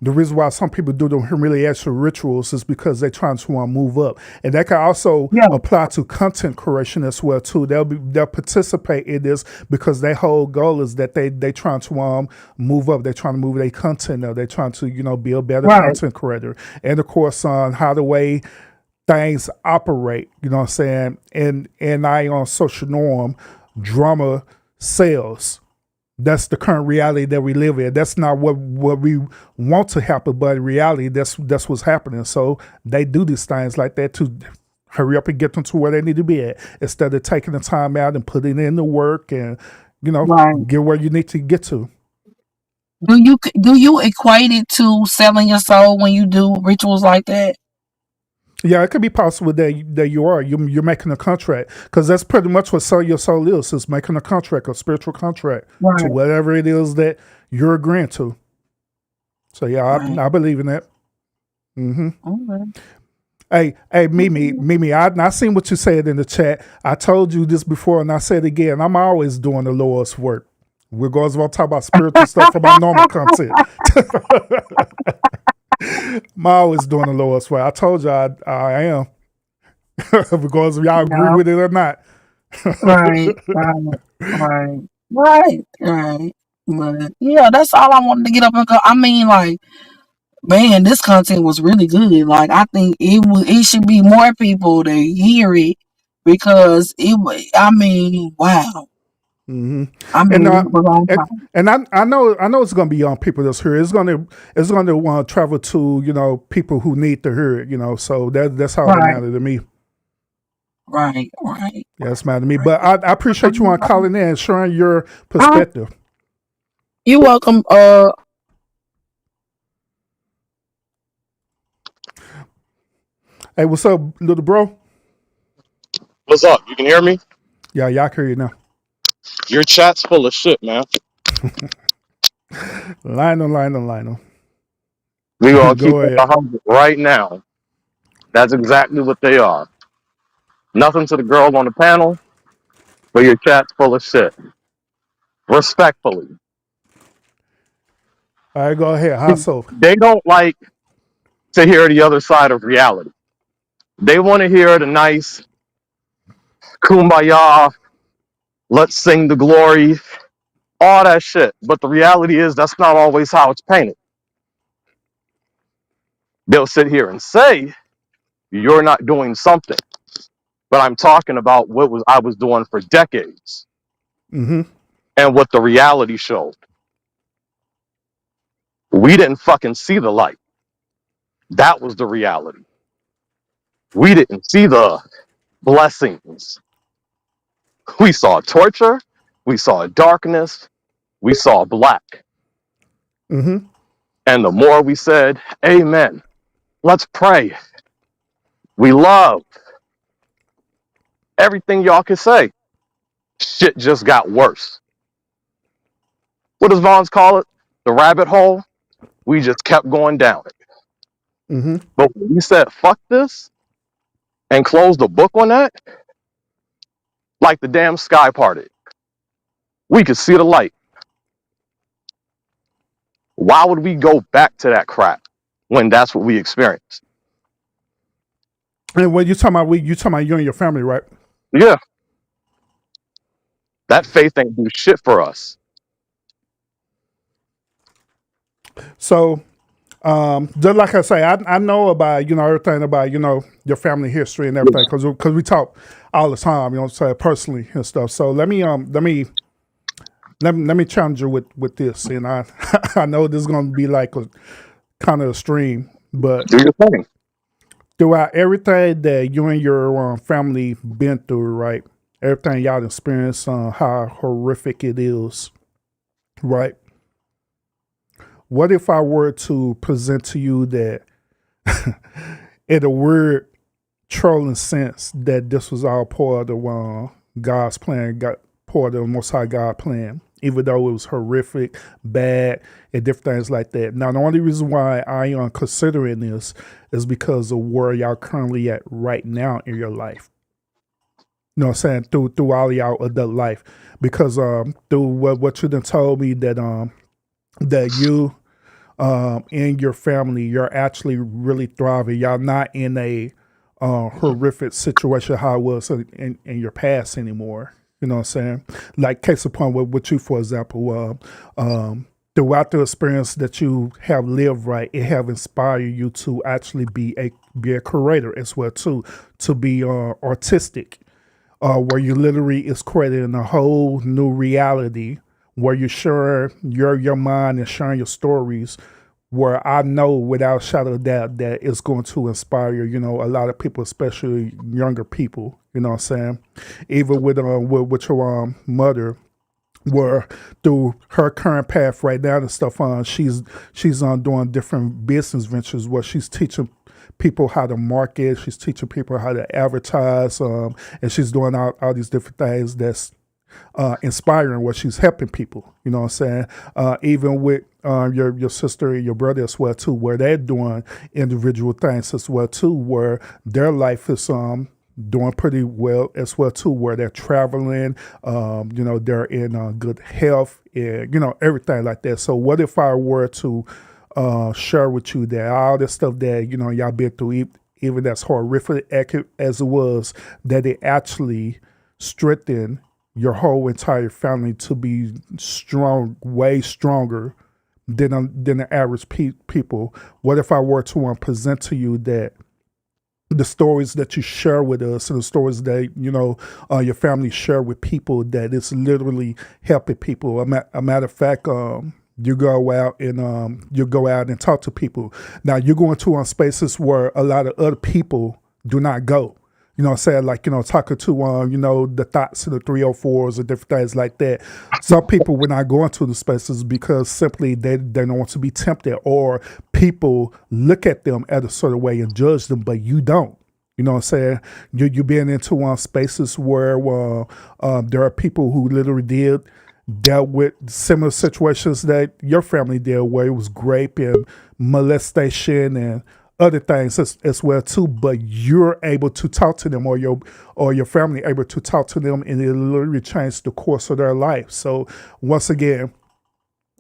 the reason why some people do the humiliation rituals is because they're trying to move up, and that can also Yeah. apply to content creation as well too. They'll participate in this because their whole goal is that they trying to move up. They're trying to move their content up. They're trying to be a better Right. content creator, and of course on how the way things operate. You know what I'm saying? And I on social norm drama sells. That's the current reality that we live in. That's not what we want to happen, but in reality, that's what's happening. So they do these things like that to hurry up and get them to where they need to be at, instead of taking the time out and putting in the work and Right. get where you need to get to. Do you equate it to selling your soul when you do rituals like that? Yeah, it could be possible that you're making a contract, because that's pretty much what sell your soul is making a contract, a spiritual contract to Right. whatever it is that you're agreeing to. So yeah, Right. I believe in that. Hmm. Okay. Hey, Mimi, I seen what you said in the chat. I told you this before, and I said it again. I'm always doing the Lord's work, regardless if I'm talking about spiritual stuff or my normal content. I'm always doing the Lord's work. I told you I am, regardless if y'all agree Yeah. with it or not. Right. Right. Right. Right. Right. But yeah, that's all I wanted to get up and go. I mean, like, man, this content was really good. Like, I think it should be more people to hear it, because I mean, wow. Hmm. I And mean, it was on and time. and I know it's gonna be young people that's here. It's gonna travel to people who need to hear it. So that's how it Right. matters to me. Right. Right. Yeah, it's matter to me. But I appreciate you on calling in and sharing your Uh, perspective. You're welcome. Hey, what's up, little bro? What's up? You can hear me? Yeah, y'all can hear you now. Your chat's full of shit, man. Lionel. We gonna keep Go it ahead. 100 right now. That's exactly what they are. Nothing to the girl on the panel, but your chat's full of shit. Respectfully. All right, go ahead. How so? They don't like to hear the other side of reality. They want to hear the nice kumbaya, let's sing the glory, all that shit. But the reality is that's not always how it's painted. They'll sit here and say, you're not doing something. But I'm talking about what I was doing for decades Mm-hmm. and what the reality showed. We didn't fucking see the light. That was the reality. We didn't see the blessings. We saw torture. We saw darkness. We saw black. Mm-hmm. And the more we said, amen, let's pray. We love everything y'all can say. Shit just got worse. What does Vons call it? The rabbit hole. We just kept going down it. Mm-hmm. But when we said, fuck this, and closed the book on that, like the damn sky parted, we could see the light. Why would we go back to that crap when that's what we experienced? And when you talking about you talking about you and your family, right? Yeah, that faith ain't do shit for us. So, just like I say, I know about everything about your family history and everything because we talk all the time, say personally and stuff. So let me challenge you with this, and I I know this is going to be like a kind of extreme, but do your thing. Throughout everything that you and your family been through, right? Everything y'all experienced, how horrific it is, right? What if I were to present to you that, in a weird trolling sense, that this was all part of God's plan, part of the Most High God plan, even though it was horrific, bad, and different things like that. Now, the only reason why I am considering this is because of where y'all currently at right now in your life. You know what I'm saying? Through all y'all adult life. Because through what you done told me that you and your family, you're actually really thriving. Y'all not in a horrific situation how it was in your past anymore. You know what I'm saying? Like case upon with you, for example, throughout the experience that you have lived, right, it have inspired you to actually be a creator as well too, to be artistic, where you literally is creating a whole new reality where you share your mind and sharing your stories, where I know without a shadow of doubt that it's going to inspire, a lot of people, especially younger people, you know what I'm saying? Even with your mother, where through her current path right now and stuff she's doing different business ventures where she's teaching people how to market, she's teaching people how to advertise, and she's doing all these different things that's inspiring, where she's helping people, you know what I'm saying? Even with your sister and your brother as well too, where they're doing individual things as well too, where their life is doing pretty well as well too, where they're traveling, they're in good health, and everything like that. So what if I were to share with you that all this stuff that y'all been through, even as horrific as it was, that it actually strengthened your whole entire family to be strong, way stronger than the average people? What if I were to present to you that the stories that you share with us and the stories that your family share with people, that it's literally helping people? A matter of fact, you go out and talk to people. Now you're going to spaces where a lot of other people do not go. You know what I'm saying? Like, talking to, the thoughts and the 304s and different things like that. Some people, when I go into the spaces, because simply they don't want to be tempted, or people look at them at a certain way and judge them, but you don't. You know what I'm saying? You being into spaces where there are people who literally dealt with similar situations that your family did, where it was rape and molestation and other things as well too, but you're able to talk to them, or your family able to talk to them, and it literally changed the course of their life. So once again,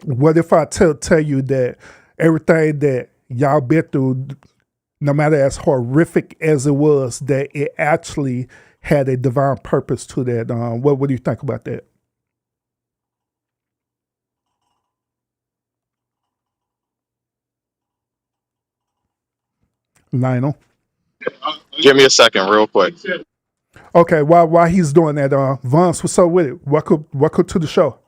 what if I tell you that everything that y'all been through, no matter as horrific as it was, that it actually had a divine purpose to that? What do you think about that? Lionel? Give me a second, real quick. Okay, while he's doing that, Vance, what's up with it? Welcome to the show.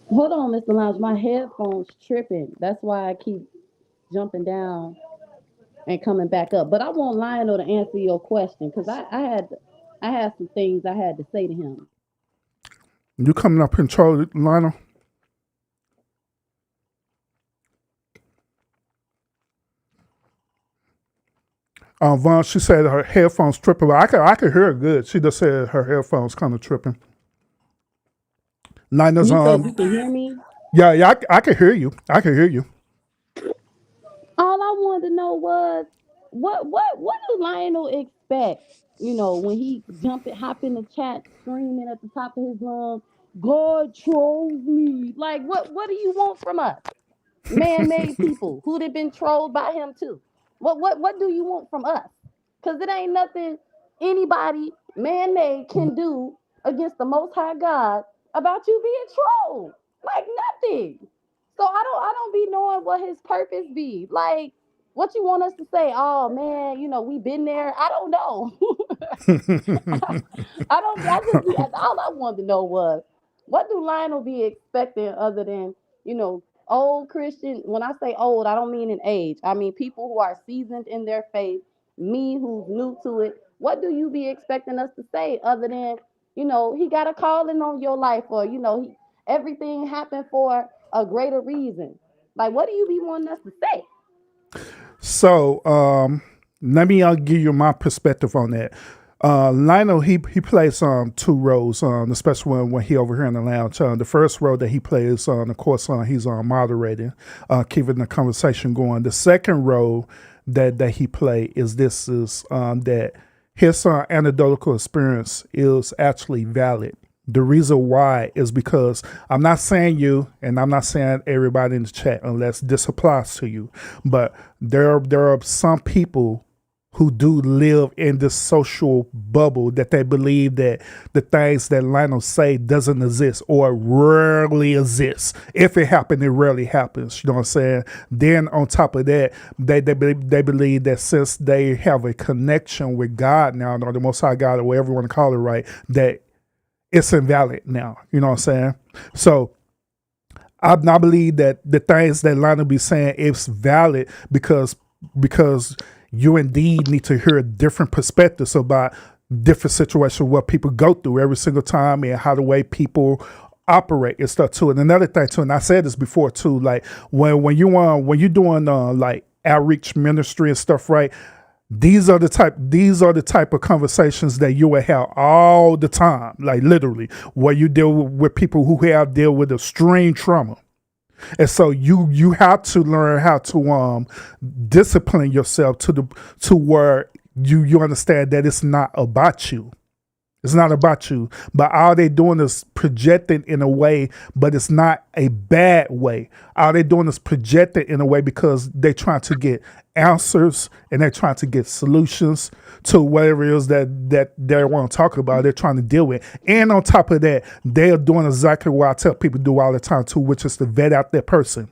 Hold on, Mr. Lounge. My headphones tripping. That's why I keep jumping down and coming back up. But I want Lionel to answer your question, because I had some things I had to say to him. You coming up in Charlie, Lionel? Vaughn, she said her headphones tripping, but I could hear her good. She just said her headphones kind of tripping. Lionel's You said you can hear me? Yeah, I can hear you. I can hear you. All I wanted to know was what do Lionel expect? When he hop in the chat screaming at the top of his lungs, God trolls me. Like what do you want from us? Man-made people who'd have been trolled by him too. What do you want from us? Because it ain't nothing anybody man-made can do against the Most High God about you being trolled. Like nothing. So I don't be knowing what his purpose be. Like, what you want us to say? Oh man, we been there. I don't know. All I wanted to know was, what do Lionel be expecting other than, old Christian? When I say old, I don't mean in age. I mean people who are seasoned in their faith, me who's new to it. What do you be expecting us to say other than, he got a calling on your life, or, everything happened for a greater reason? Like, what do you be wanting us to say? So let me give you my perspective on that. Lionel, he plays two roles, especially when he over here in the lounge. The first role that he plays, of course, he's moderating, keeping the conversation going. The second role that he play is that his anecdotal experience is actually valid. The reason why is because I'm not saying you, and I'm not saying everybody in the chat, unless this applies to you, but there are some people who do live in this social bubble that they believe that the things that Lionel say doesn't exist, or rarely exists. If it happened, it rarely happens. You know what I'm saying? Then on top of that, they believe that since they have a connection with God now, or the Most High God, or whatever you want to call it, right, that it's invalid now. You know what I'm saying? So I believe that the things that Lionel be saying is valid because you indeed need to hear different perspectives about different situations, what people go through every single time, and how the way people operate and stuff too. And another thing too, and I said this before too, like when you're doing like outreach ministry and stuff, right? These are the type of conversations that you will have all the time, like literally, where you deal with people who have dealt with extreme trauma. And so you have to learn how to discipline yourself to where you understand that it's not about you. It's not about you. But all they doing is projecting in a way, but it's not a bad way. All they doing is projecting in a way because they're trying to get answers and they're trying to get solutions to whatever it is that they want to talk about, they're trying to deal with. And on top of that, they are doing exactly what I tell people to do all the time too, which is to vet out that person.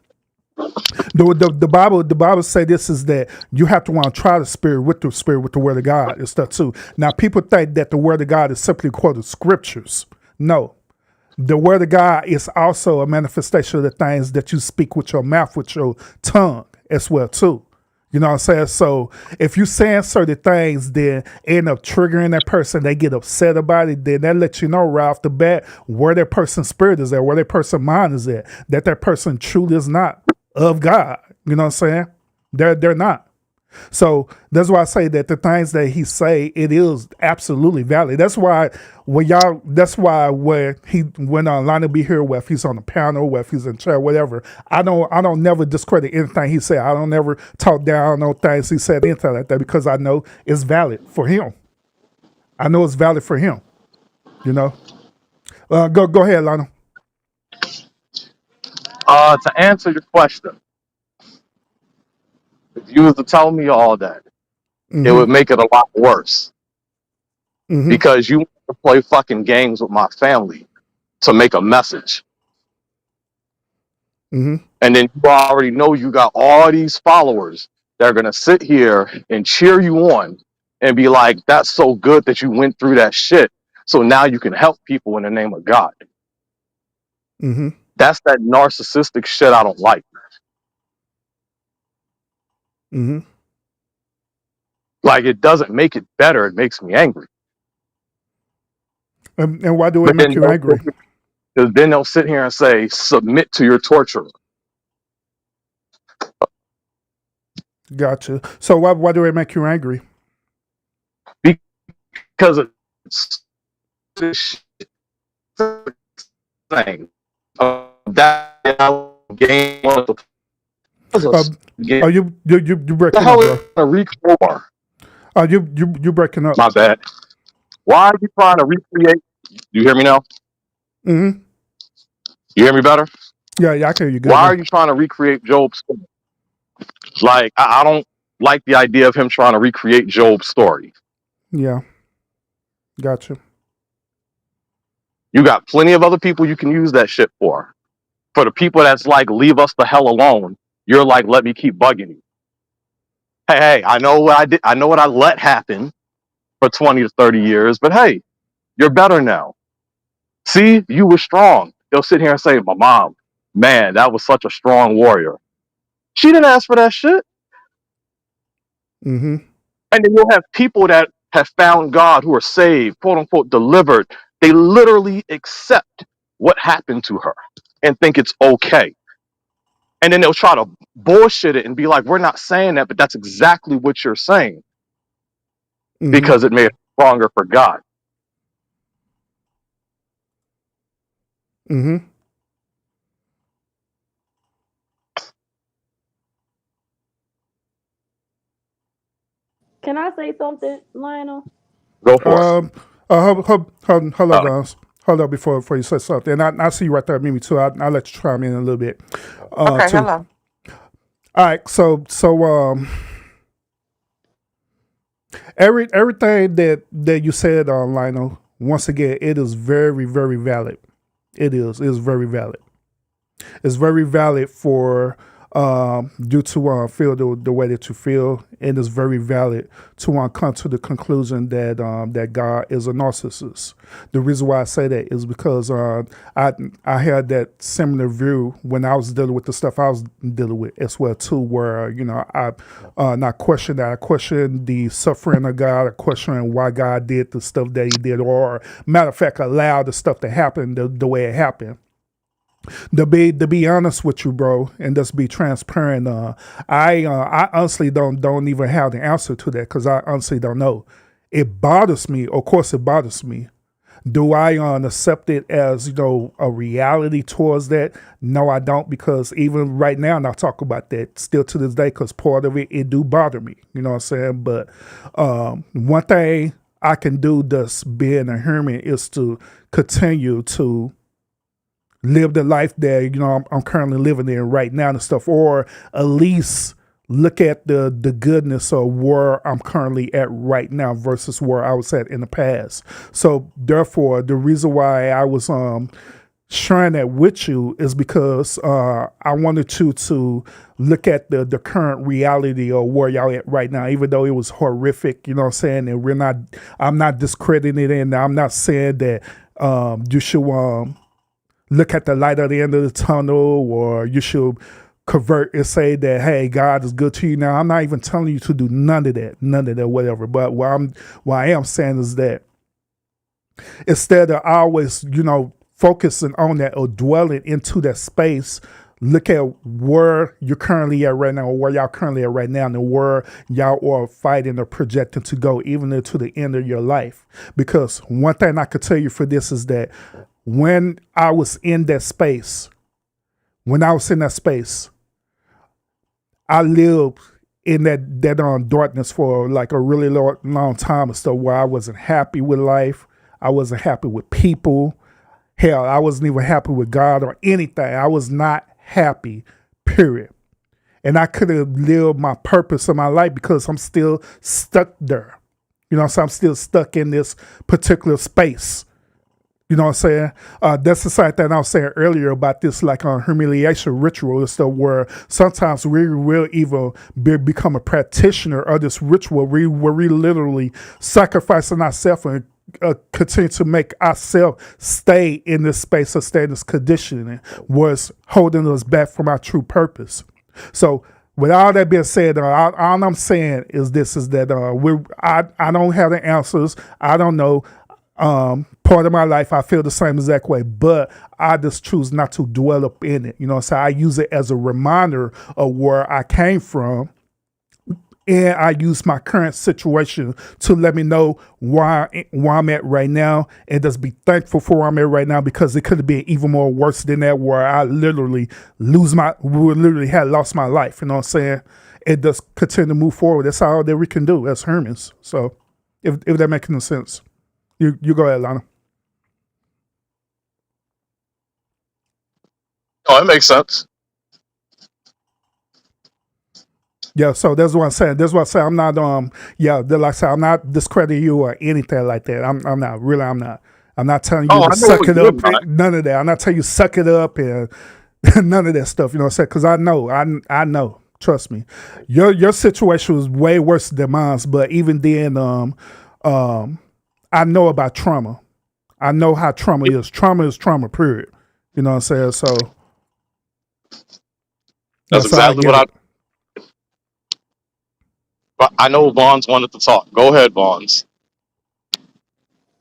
The Bible say this is that you have to want to try the spirit with the word of God and stuff too. Now people think that the word of God is simply quoted scriptures. No. The word of God is also a manifestation of the things that you speak with your mouth, with your tongue as well too. You know what I'm saying? So if you saying certain things, then end up triggering that person, they get upset about it, then that lets you know right off the bat where that person's spirit is at, where that person's mind is at, that person truly is not of God. You know what I'm saying? They're not. So that's why I say that the things that he say, it is absolutely valid. That's why when Lionel be here, whether he's on the panel, whether he's in chair, whatever, I don't never discredit anything he said. I don't never talk down on things he said, anything like that, because I know it's valid for him. I know it's valid for him. You know? Go ahead, Lionel. To answer your question, if you was to tell me all that, it would make it a lot worse. Because you want to play fucking games with my family to make a message. And then you already know you got all these followers that are going to sit here and cheer you on and be like, that's so good that you went through that shit. So now you can help people in the name of God. That's that narcissistic shit I don't like. Like, it doesn't make it better. It makes me angry. And why do it make you angry? Because then they'll sit here and say, submit to your torturer. Gotcha. So why do it make you angry? Because it's this thing. That game. You breaking up, bro. You breaking up. My bad. Why are you trying to recreate? You hear me now? You hear me better? Yeah, I can hear you good. Why are you trying to recreate Job's story? Like, I don't like the idea of him trying to recreate Job's story. Yeah. Gotcha. You got plenty of other people you can use that shit for. For the people that's like, leave us the hell alone, you're like, let me keep bugging you. Hey, I know what I did. I know what I let happen for 20 to 30 years, but hey, you're better now. See, you were strong. They'll sit here and say, my mom, man, that was such a strong warrior. She didn't ask for that shit. And then you'll have people that have found God, who are saved, quote unquote, delivered. They literally accept what happened to her and think it's okay. And then they'll try to bullshit it and be like, we're not saying that, but that's exactly what you're saying. Because it made it stronger for God. Can I say something, Lionel? Go for it. Hold on, guys. Hold on before you say something. And I see you right there, Mimi, too. I'll let you chime in a little bit. Okay, too. hello. All right, so everything that you said, Lionel, once again, it is very, very valid. It is very valid. It's very valid for you to feel the way that you feel, and it's very valid to come to the conclusion that that God is a narcissist. The reason why I say that is because I had that similar view when I was dealing with the stuff I was dealing with as well too, where I not question that, I question the suffering of God, I question why God did the stuff that He did, or matter of fact, allow the stuff to happen the way it happened. To be honest with you, bro, and just be transparent, I honestly don't even have the answer to that, because I honestly don't know. It bothers me. Of course, it bothers me. Do I accept it as a reality towards that? No, I don't, because even right now, and I talk about that still to this day, because part of it do bother me. You know what I'm saying? But one thing I can do, just being a hermit, is to continue to live the life that I'm currently living in right now and stuff, or at least look at the goodness of where I'm currently at right now versus where I was at in the past. So therefore, the reason why I was sharing that with you is because I wanted you to look at the current reality of where y'all at right now, even though it was horrific, you know what I'm saying? And I'm not discrediting it, and I'm not saying that you should look at the light at the end of the tunnel, or you should convert and say that, hey, God is good to you now. I'm not even telling you to do none of that, whatever. But what I am saying is that instead of always, focusing on that or dwelling into that space, look at where you're currently at right now, or where y'all currently at right now, and where y'all are fighting or projecting to go, even to the end of your life. Because one thing I could tell you for this is that when I was in that space, I lived in that darkness for like a really long time and stuff, where I wasn't happy with life. I wasn't happy with people. Hell, I wasn't even happy with God or anything. I was not happy, period. And I could have lived my purpose of my life because I'm still stuck there. So I'm still stuck in this particular space. You know what I'm saying? That's the side that I was saying earlier about this like humiliation ritual and stuff, where sometimes we will even become a practitioner of this ritual where we literally sacrificing ourselves and continue to make ourselves stay in this space or stay in this conditioning was holding us back from our true purpose. So with all that being said, all I'm saying is that I don't have the answers. I don't know. Part of my life, I feel the same exact way, but I just choose not to dwell up in it. So I use it as a reminder of where I came from. And I use my current situation to let me know where I'm at right now, and just be thankful for where I'm at right now, because it could have been even more worse than that, where I literally had lost my life. You know what I'm saying? And just continue to move forward. That's all that we can do as humans. So if that makes any sense, you go ahead, Lana. Oh, it makes sense. Yeah, so that's what I'm saying. That's what I say. I'm not like I said, I'm not discrediting you or anything like that. I'm not really. I'm not telling you Oh, to I know suck what it you're up. not. None of that. I'm not telling you suck it up and none of that stuff. You know what I'm saying? Because I know. Trust me, your situation was way worse than mine. But even then, I know about trauma. I know how trauma is. Trauma is trauma. Period. You know what I'm saying? So yeah, That's so I exactly get what it. I know Vaughns wanted to talk. Go ahead, Vaughns.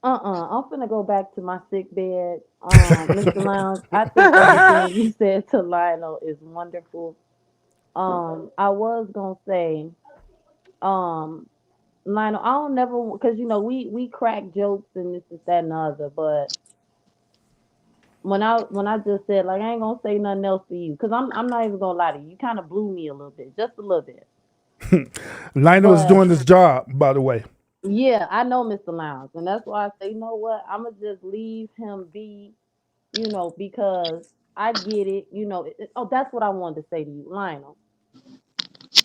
I'm finna go back to my sick bed. Mr. Lounge, I think everything you said to Lionel is wonderful. I was gonna say, um, Lionel, I don't never, cause we crack jokes and this is that and the other, but when I just said like I ain't gonna say nothing else to you, cause I'm not even gonna lie to you. You kind of blew me a little bit, just a little bit. Lionel is But doing his job, by the way. yeah, I know Mr. Lounge, and that's why I say, you know what? I'm gonna just leave him be, because I get it. Oh, that's what I wanted to say to you, Lionel.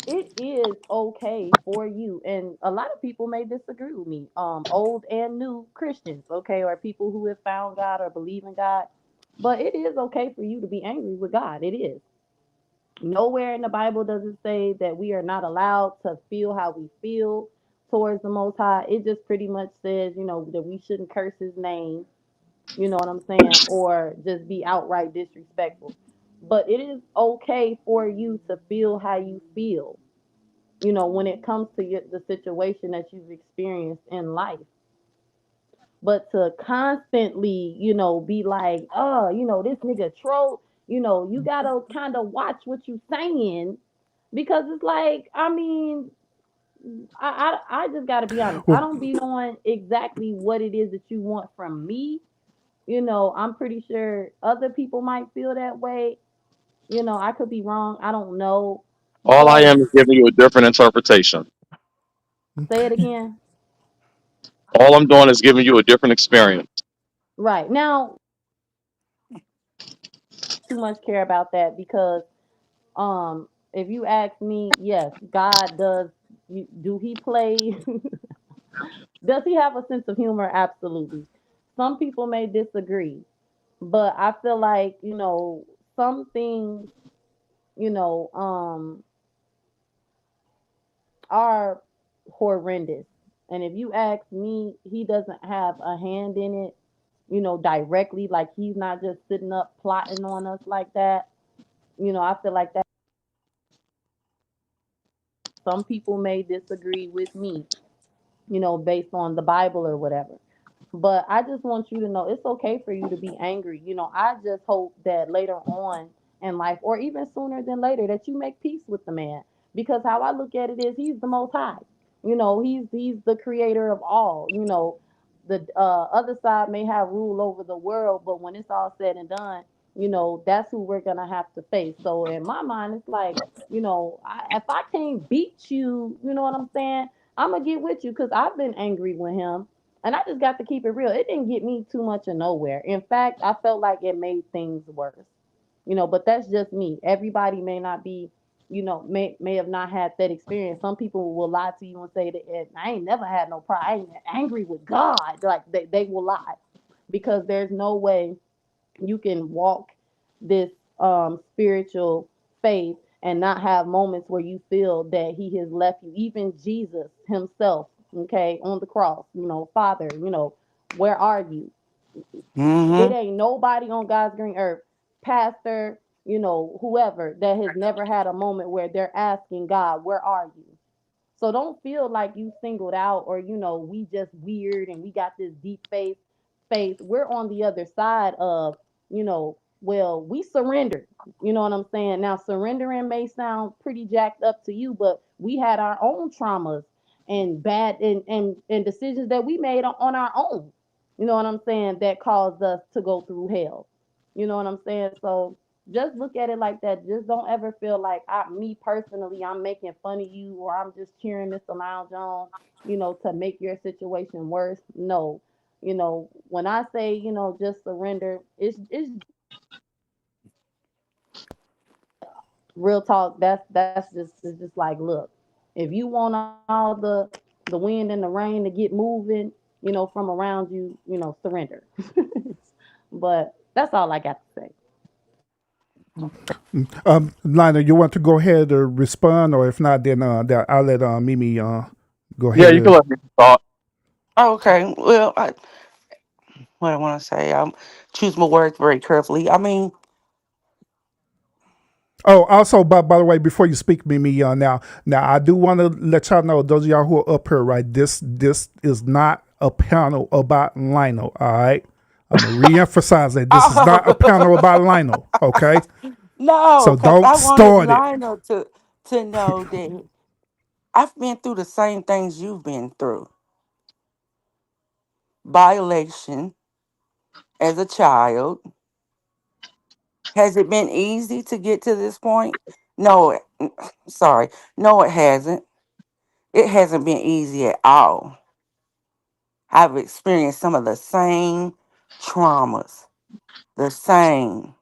It is okay for you, and a lot of people may disagree with me. Old and new Christians, okay, or people who have found God or believe in God. But it is okay for you to be angry with God. It is. Nowhere in the Bible does it say that we are not allowed to feel how we feel towards the Most High. It just pretty much says, that we shouldn't curse His name. You know what I'm saying? Or just be outright disrespectful. But it is okay for you to feel how you feel, when it comes to the situation that you've experienced in life. But to constantly, be like, oh, this nigga troll, you gotta kind of watch what you saying, because it's like, I mean, I just gotta be honest. I Well, don't be knowing exactly what it is that you want from me. I'm pretty sure other people might feel that way. I could be wrong. I don't know. All I But am is giving you a different interpretation. say it again. All I'm doing is giving you a different experience. Right. Now, too much care about that because if you ask me, yes, God does. Do He play? Does He have a sense of humor? Absolutely. Some people may disagree, but I feel like some things you know um are horrendous. And if you ask me, He doesn't have a hand in it, directly. Like He's not just sitting up plotting on us like that. I feel like that. some people may disagree with me, based on the Bible or whatever. But I just want you to know it's okay for you to be angry. I just hope that later on in life, or even sooner than later, that you make peace with the man. Because how I look at it is he's the most high. He's the creator of all. The other side may have rule over the world, but when it's all said and done, that's who we're gonna have to face. So in my mind, it's like, if I can't beat you, you know what I'm saying? I'm gonna get with you because I've been angry with him, and I just got to keep it real. It didn't get me too much of nowhere. In fact, I felt like it made things worse. But that's just me. Everybody may not be, may have not had that experience. Some people will lie to you and say that I ain't never had no problem. I ain't angry with God. Like they will lie because there's no way you can walk this spiritual faith and not have moments where you feel that he has left you. Even Jesus himself, okay, on the cross, Father, where are you? It Mm-hmm. ain't nobody on God's green earth, pastor, whoever, that has never had a moment where they're asking God, where are you? So don't feel like you singled out, or we just weird and we got this deep faith. We're on the other side of, well, we surrendered. You know what I'm saying? Now surrendering may sound pretty jacked up to you, but we had our own traumas and bad and decisions that we made on our own. You know what I'm saying? That caused us to go through hell. You know what I'm saying? So just look at it like that. Just don't ever feel like me personally, I'm making fun of you or I'm just cheering Mr. Lounge on, to make your situation worse. No, when I say, just surrender, it's real talk. That's just it's just like, look, if you want all the wind and the rain to get moving, from around you, surrender. But that's all I got to say. Lionel, you want to go ahead or respond, or if not, then I'll let Mimi go Yeah, ahead you can and. let me thought. Okay. Well, what I want to say, choose my words very carefully. I mean, Oh, also, by the way, before you speak, Mimi, now I do want to let y'all know, those of y'all who are up here, right? This is not a panel about Lionel. All right, I'm gonna reemphasize that this is not a panel about Lionel. Okay, no, so because don't I wanted start it. Lionel to know that I've been through the same things you've been through. Violation as a child. Has it been easy to get to this point? No, sorry. No, it hasn't. It hasn't been easy at all. I've experienced some of the same traumas, the same.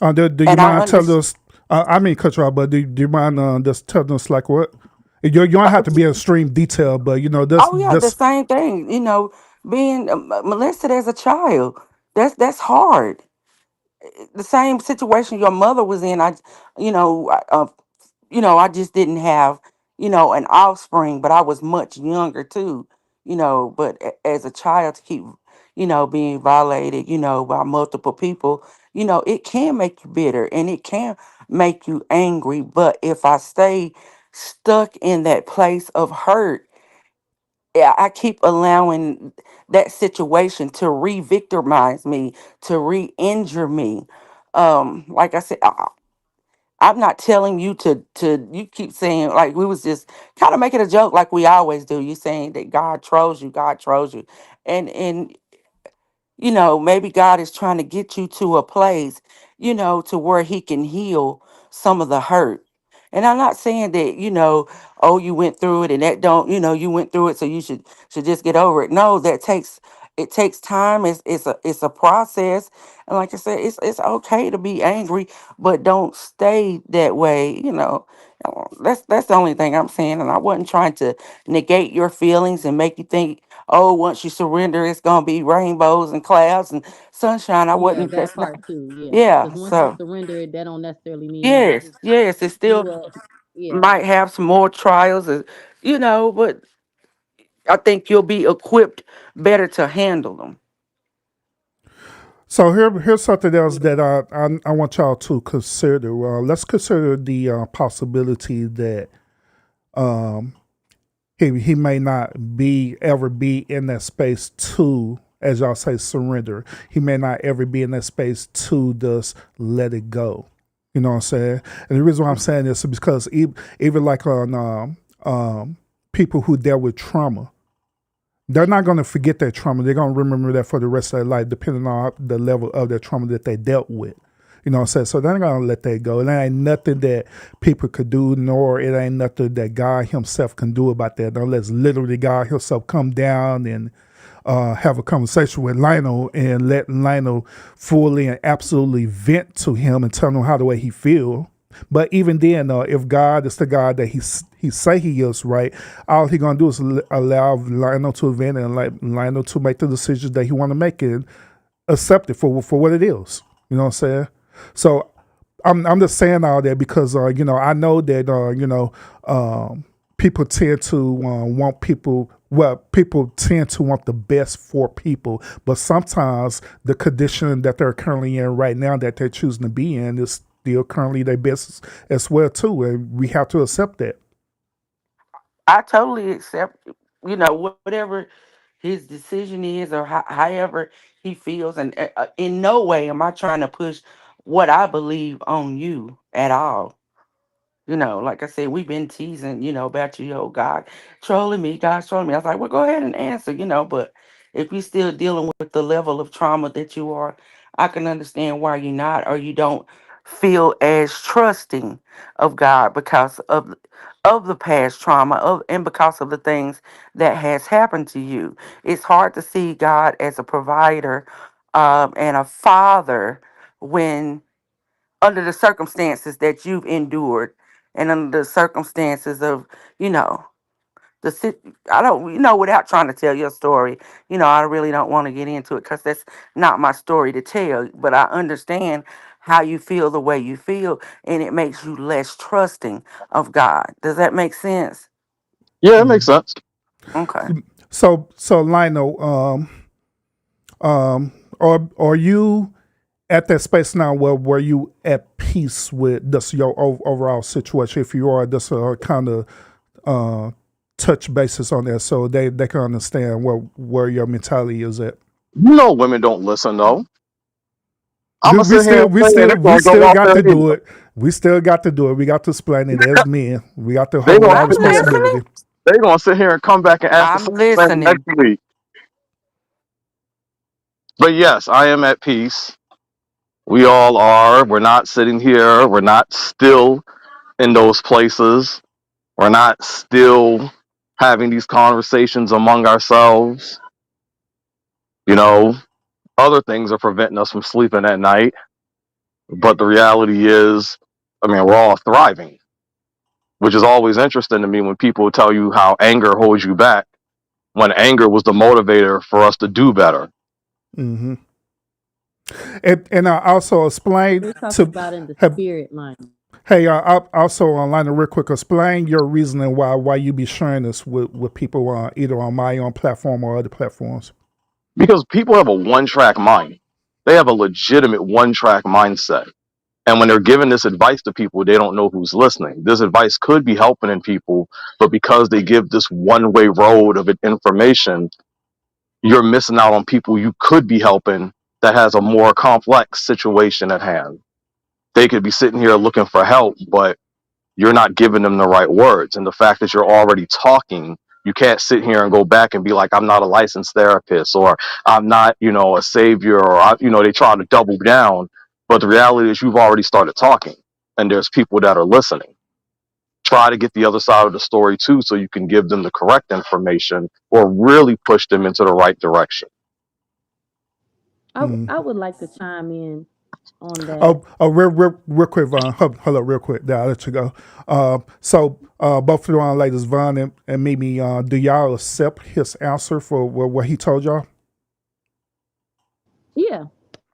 Do you And I mind telling understand. us? I mean, cut you off, but do you mind just telling us like what? You don't have to be in extreme detail, but this Oh yeah, the this same thing. Being molested as a child. That's hard. The same situation your mother was in. You know, I- uh, I just didn't have, an offspring, but I was much younger too. But as a child to keep, being violated, by multiple people, it can make you bitter and it can make you angry. But if I stay stuck in that place of hurt, yeah, I keep allowing that situation to re-victimize me, to re-injure me. Like I said, I'm not telling you to. You keep saying like we was just kind of making a joke, like we always do. You saying that God trolls you, and maybe God is trying to get you to a place, to where He can heal some of the hurt. And I'm not saying that, oh, you went through it and that don't, you went through it, so you should just get over it. No, it takes time. It's a process. And like I said, it's okay to be angry, but don't stay that way, That's the only thing I'm saying. And I wasn't trying to negate your feelings and make you think, oh, once you surrender, it's gonna be rainbows and clouds and sunshine. I Yeah, wasn't. that That's not. part too. Yeah, Yeah. because once you So surrender it, that don't necessarily mean that yes, yes, it you still will. Yeah. might have some more trials, but I think you'll be equipped better to handle them. So here's something else that I want y'all to consider. Let's consider the possibility that um, he may not be ever be in that space to, as y'all say, surrender. He may not ever be in that space to just let it go. You know what I'm saying? And the reason why I'm saying this is because even like on people who dealt with trauma, they're not going to forget that trauma. They're going to remember that for the rest of their life, depending on the level of that trauma that they dealt with. You know what I'm saying? So they're not going to let that go. And there ain't nothing that people could do, nor it ain't nothing that God himself can do about that, unless literally God himself come down and have a conversation with Lionel and let Lionel fully and absolutely vent to him and tell him how the way he feel. But even then, if God is the God that he say he is, right, all he gonna do is allow Lionel to vent and like Lionel to make the decisions that he want to make and accept it for what it is. You know what I'm saying? So I'm just saying all that because I know that people tend to want people. Well, people tend to want the best for people, but sometimes the condition that they're currently in right now that they're choosing to be in is still currently their best as well too, and we have to accept that. I totally accept, whatever his decision is or however he feels. And in no way am I trying to push what I believe on you at all. Like I said, we've been teasing, about you, God trolling me, God's trolling me. I was like, well, go ahead and answer, but if you're still dealing with the level of trauma that you are, I can understand why you're not, or you don't feel as trusting of God because of the past trauma and because of the things that has happened to you. It's hard to see God as a provider and a father when under the circumstances that you've endured and under the circumstances of, you know, I don't, without trying to tell your story, I really don't want to get into it because that's not my story to tell. But I understand how you feel the way you feel, and it makes you less trusting of God. Does that make sense? Yeah, it makes sense. Okay. So Lionel, are you at that space now where you at peace with this your overall situation? If you are, just kind of touch basis on that so they can understand where your mentality is at. Women don't listen though. I'm We, gonna we sit here still and we play, and still they're we gonna go still off got their to head. do it. We still got to do it. We got to explain it as men. We got to They hold gonna our I'm sit here. listening. responsibility. They gonna sit here and come back and ask the I'm same thing next listening. week. But yes, I am at peace. We all are. We're not sitting here. We're not still in those places. We're not still having these conversations among ourselves. You know, other things are preventing us from sleeping at night. But the reality is, I mean, we're all thriving, which is always interesting to me when people tell you how anger holds you back, when anger was the motivator for us to do better. Hmm. And I also explained We're talking to about in the have, spirit line. hey, I also online real quick explain your reasoning why you be sharing this with people either on my own platform or other platforms. Because people have a one track mind, they have a legitimate one track mindset. And when they're giving this advice to people, they don't know who's listening. This advice could be helping in people, but because they give this one way road of information, you're missing out on people you could be helping that has a more complex situation at hand. They could be sitting here looking for help, but you're not giving them the right words. And the fact that you're already talking, you can't sit here and go back and be like, I'm not a licensed therapist, or I'm not, a savior, or, they try to double down. But the reality is you've already started talking and there's people that are listening. Try to get the other side of the story too, so you can give them the correct information or really push them into the right direction. I would like to chime in on that. Real quick, Vaughn. Hold up, real quick. Then I'll let you go. So, both of you ladies, Vaughn and Mimi, do y'all accept his answer for what he told y'all? Yeah.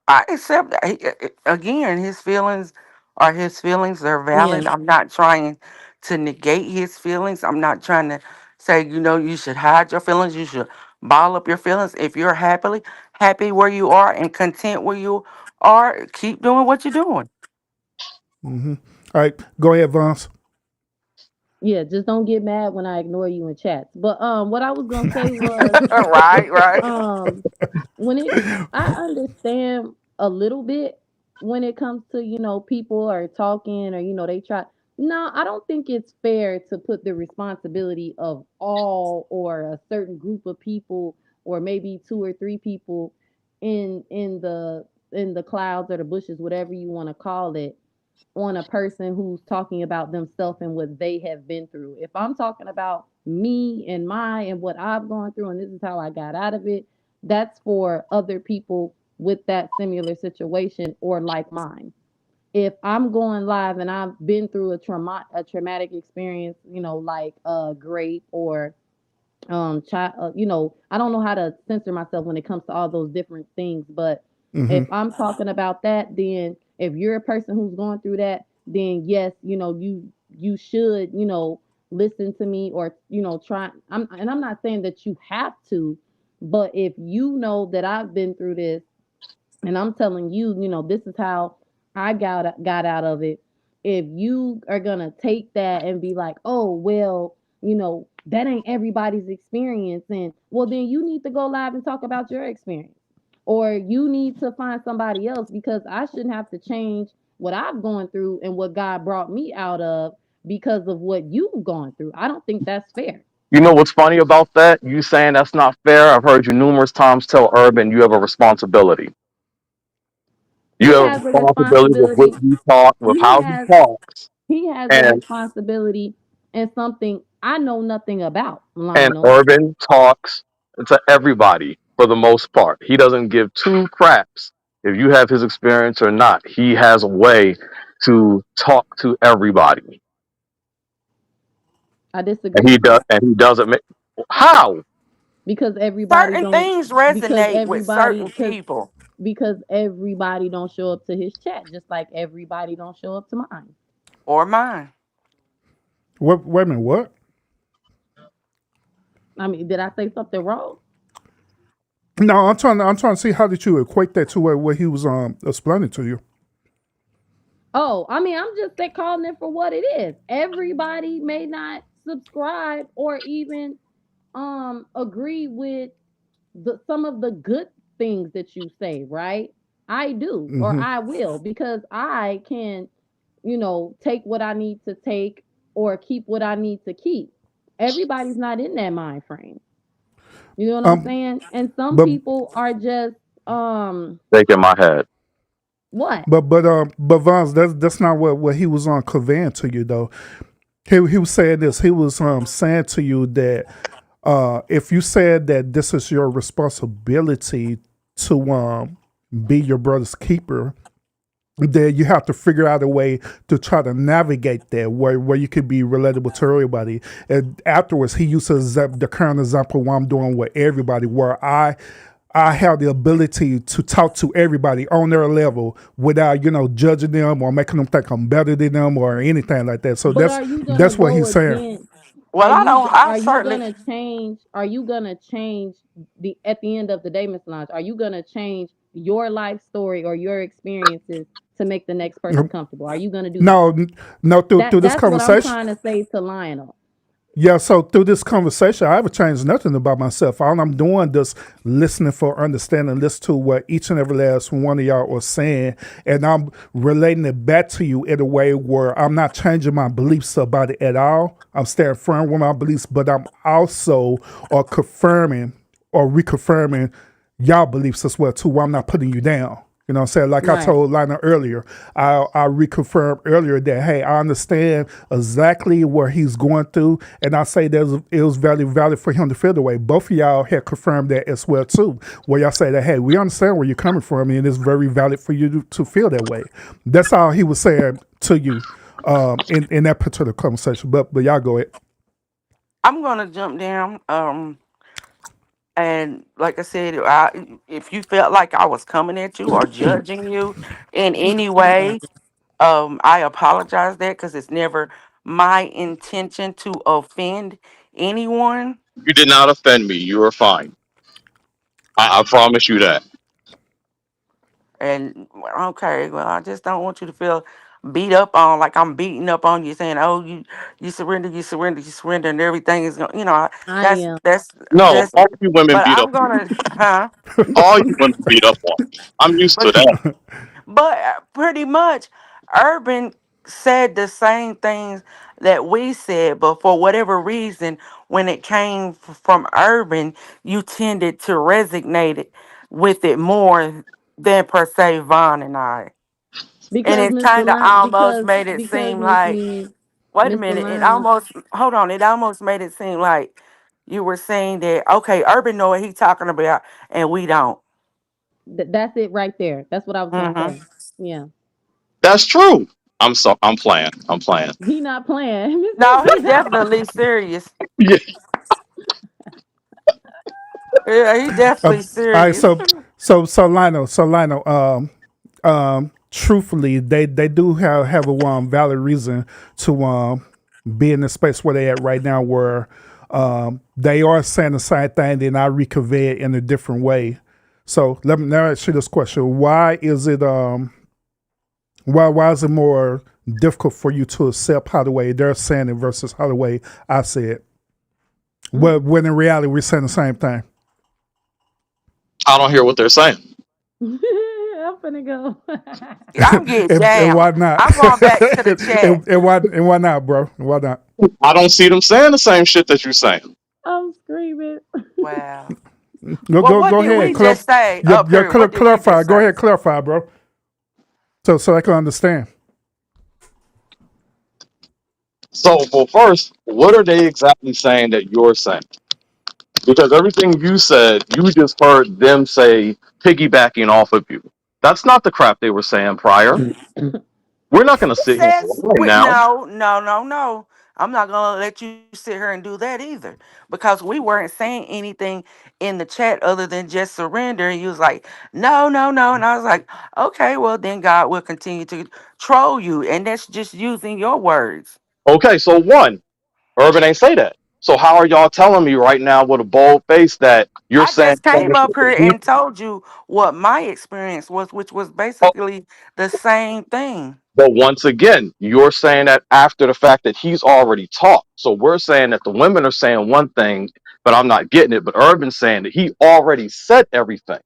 I accept that. Again, his feelings are his feelings. They're valid. Yes. I'm not trying to negate his feelings. I'm not trying to say, you should hide your feelings. You should ball up your feelings. If you're happy where you are and content where you are, keep doing what you're doing. Mm-hmm. All right, go ahead, Vance. Yeah, just don't get mad when I ignore you in chats. But what I was gonna say was Right, right. um when it I understand a little bit when it comes to, people are talking or, they try. No, I don't think it's fair to put the responsibility of all or a certain group of people or maybe two or three people in the clouds or the bushes, whatever you want to call it, on a person who's talking about themselves and what they have been through. If I'm talking about me and what I've gone through and this is how I got out of it, that's for other people with that similar situation or like mine. If I'm going live and I've been through a traumatic experience, like grape or child, I don't know how to censor myself when it comes to all those different things, but Hmm. if I'm talking about that, then if you're a person who's going through that, then yes, you should, listen to me or, try. I'm not saying that you have to, but if you know that I've been through this and I'm telling you, this is how I got out of it. If you are gonna take that and be like, oh well, that ain't everybody's experience, and well then you need to go live and talk about your experience. Or you need to find somebody else because I shouldn't have to change what I've gone through and what God brought me out of because of what you've gone through. I don't think that's fair. You know what's funny about that? You saying that's not fair. I've heard you numerous times tell Urban you have a responsibility. You He have a has a responsibility with what responsibility. you talk, with He how you has talk, he has a and responsibility and something I know nothing about, and Lionel. Urban talks to everybody for the most part. He doesn't give two craps if you have his experience or not. He has a way to talk to everybody, I and disagree he doesn't make how. because everybody Certain don't things because resonate with everybody certain because people because everybody don't show up to his chat just like everybody don't show up to mine. or mine. What? Wait a minute. What? I mean, did I say something wrong? No, I'm trying to see how did you equate that to what he was explaining to you. Oh, I mean, I'm just calling it for what it is. Everybody may not subscribe or even agree with some of the good things that you say, right? I do, or Hmm. I will, because I can, take what I need to take or keep what I need to keep. Everybody's not in that mind frame. You know what I'm Um, saying? And some but people are just Take in my head. what? but Vance, that's not what he was on conveying to you though. He was saying this. He was saying to you that if you said that this is your responsibility to be your brother's keeper, then you have to figure out a way to try to navigate that where you could be relatable to everybody. And afterwards, he uses the current example what I'm doing with everybody, where I have the ability to talk to everybody on their level without judging them or making them think I'm better than them or anything like that. So But that's are you gonna that's what go he's saying. against? Well, I don't. I Are you certainly, gonna change? Are you gonna change the at the end of the day, Miss Lodge? Are you gonna change your life story or your experiences to make the next person comfortable? Are you gonna do that? No, no, through this That's what I'm conversation. trying to say to Lionel. Yeah, so through this conversation, I haven't changed nothing about myself. All I'm doing is listening for understanding, listen to what each and every last one of y'all are saying, and I'm relating it back to you in a way where I'm not changing my beliefs about it at all. I'm staying firm with my beliefs, but I'm also confirming or reconfirming y'all beliefs as well too, where I'm not putting you down. You know what I'm saying? Like I Right. told Lionel earlier, I reconfirmed earlier that, hey, I understand exactly where he's going through. And I say that it was very valid for him to feel the way. Both of y'all had confirmed that as well, too. Where y'all say that, hey, we understand where you're coming from. And it's very valid for you to feel that way. That's all he was saying to you in that particular conversation. But y'all go ahead. I'm gonna jump down. And like I said, if you felt like I was coming at you or judging you in any way, I apologize that because it's never my intention to offend anyone. You did not offend me. You are fine. I promise you that. And okay, well, I just don't want you to feel beat up on, like I'm beating up on you, saying, "Oh, you surrender, you surrender, you surrender," and everything is going. I That's am. No, that's. all you women But beat up I'm on me. gonna, huh? All you women beat up on me. I'm used to But that. pretty much, Urban said the same things that we said, but for whatever reason, when it came from Urban, you tended to resonate with it more than per se Vaughn and I. And Because it Mr. kind of Lion, almost made it because seem Miss like, Me, wait a Mr. minute, it Lion, almost, hold on, it almost made it seem like you were saying that, okay, Urban know what he talking about, and we don't. that's it right there. That's what I was gonna Hmm. say. Yeah, That's true. I'm playing. I'm playing. he not playing. Miss Me No, he said, definitely serious. Yeah. Yeah, he All definitely right, serious. so Lionel, truthfully, they do have a valid reason to be in the space where they at right now, where they are saying the same thing, and I reconvey it in a different way. So let me now ask you this question: why is it more difficult for you to accept how the way they're saying it versus how the way I say it? Well, when in reality we're saying the same thing. I don't hear what they're saying. I'm finna go. I'm getting And down. why not? I'm going back to the chat. And why not, bro? And why not? I don't see them saying the same shit that you're saying. I'm screaming. Wow. Go Well, go what go did ahead. we just say up here? What did we Clarify. just Go say? ahead, clarify, bro. So I can understand. So, well, first, what are they exactly saying that you're saying? Because everything you said, you just heard them say piggybacking off of you. That's not the crap they were saying prior. We're not going to sit here and Says lie now. no, no, no, no. I'm not gonna let you sit here and do that either, because we weren't saying anything in the chat other than just surrender. And you was like, no, no, no, and I was like, okay, well then God will continue to troll you, and that's just using your words. Okay, so one, Urban ain't say that. So how are y'all telling me right now with a bold face that you're I saying just came other up shit here that and told you what my experience was, which was basically the same thing. But once again, you're saying that after the fact that he's already talked. So we're saying that the women are saying one thing, but I'm not getting it. But Urban's saying that he already said everything.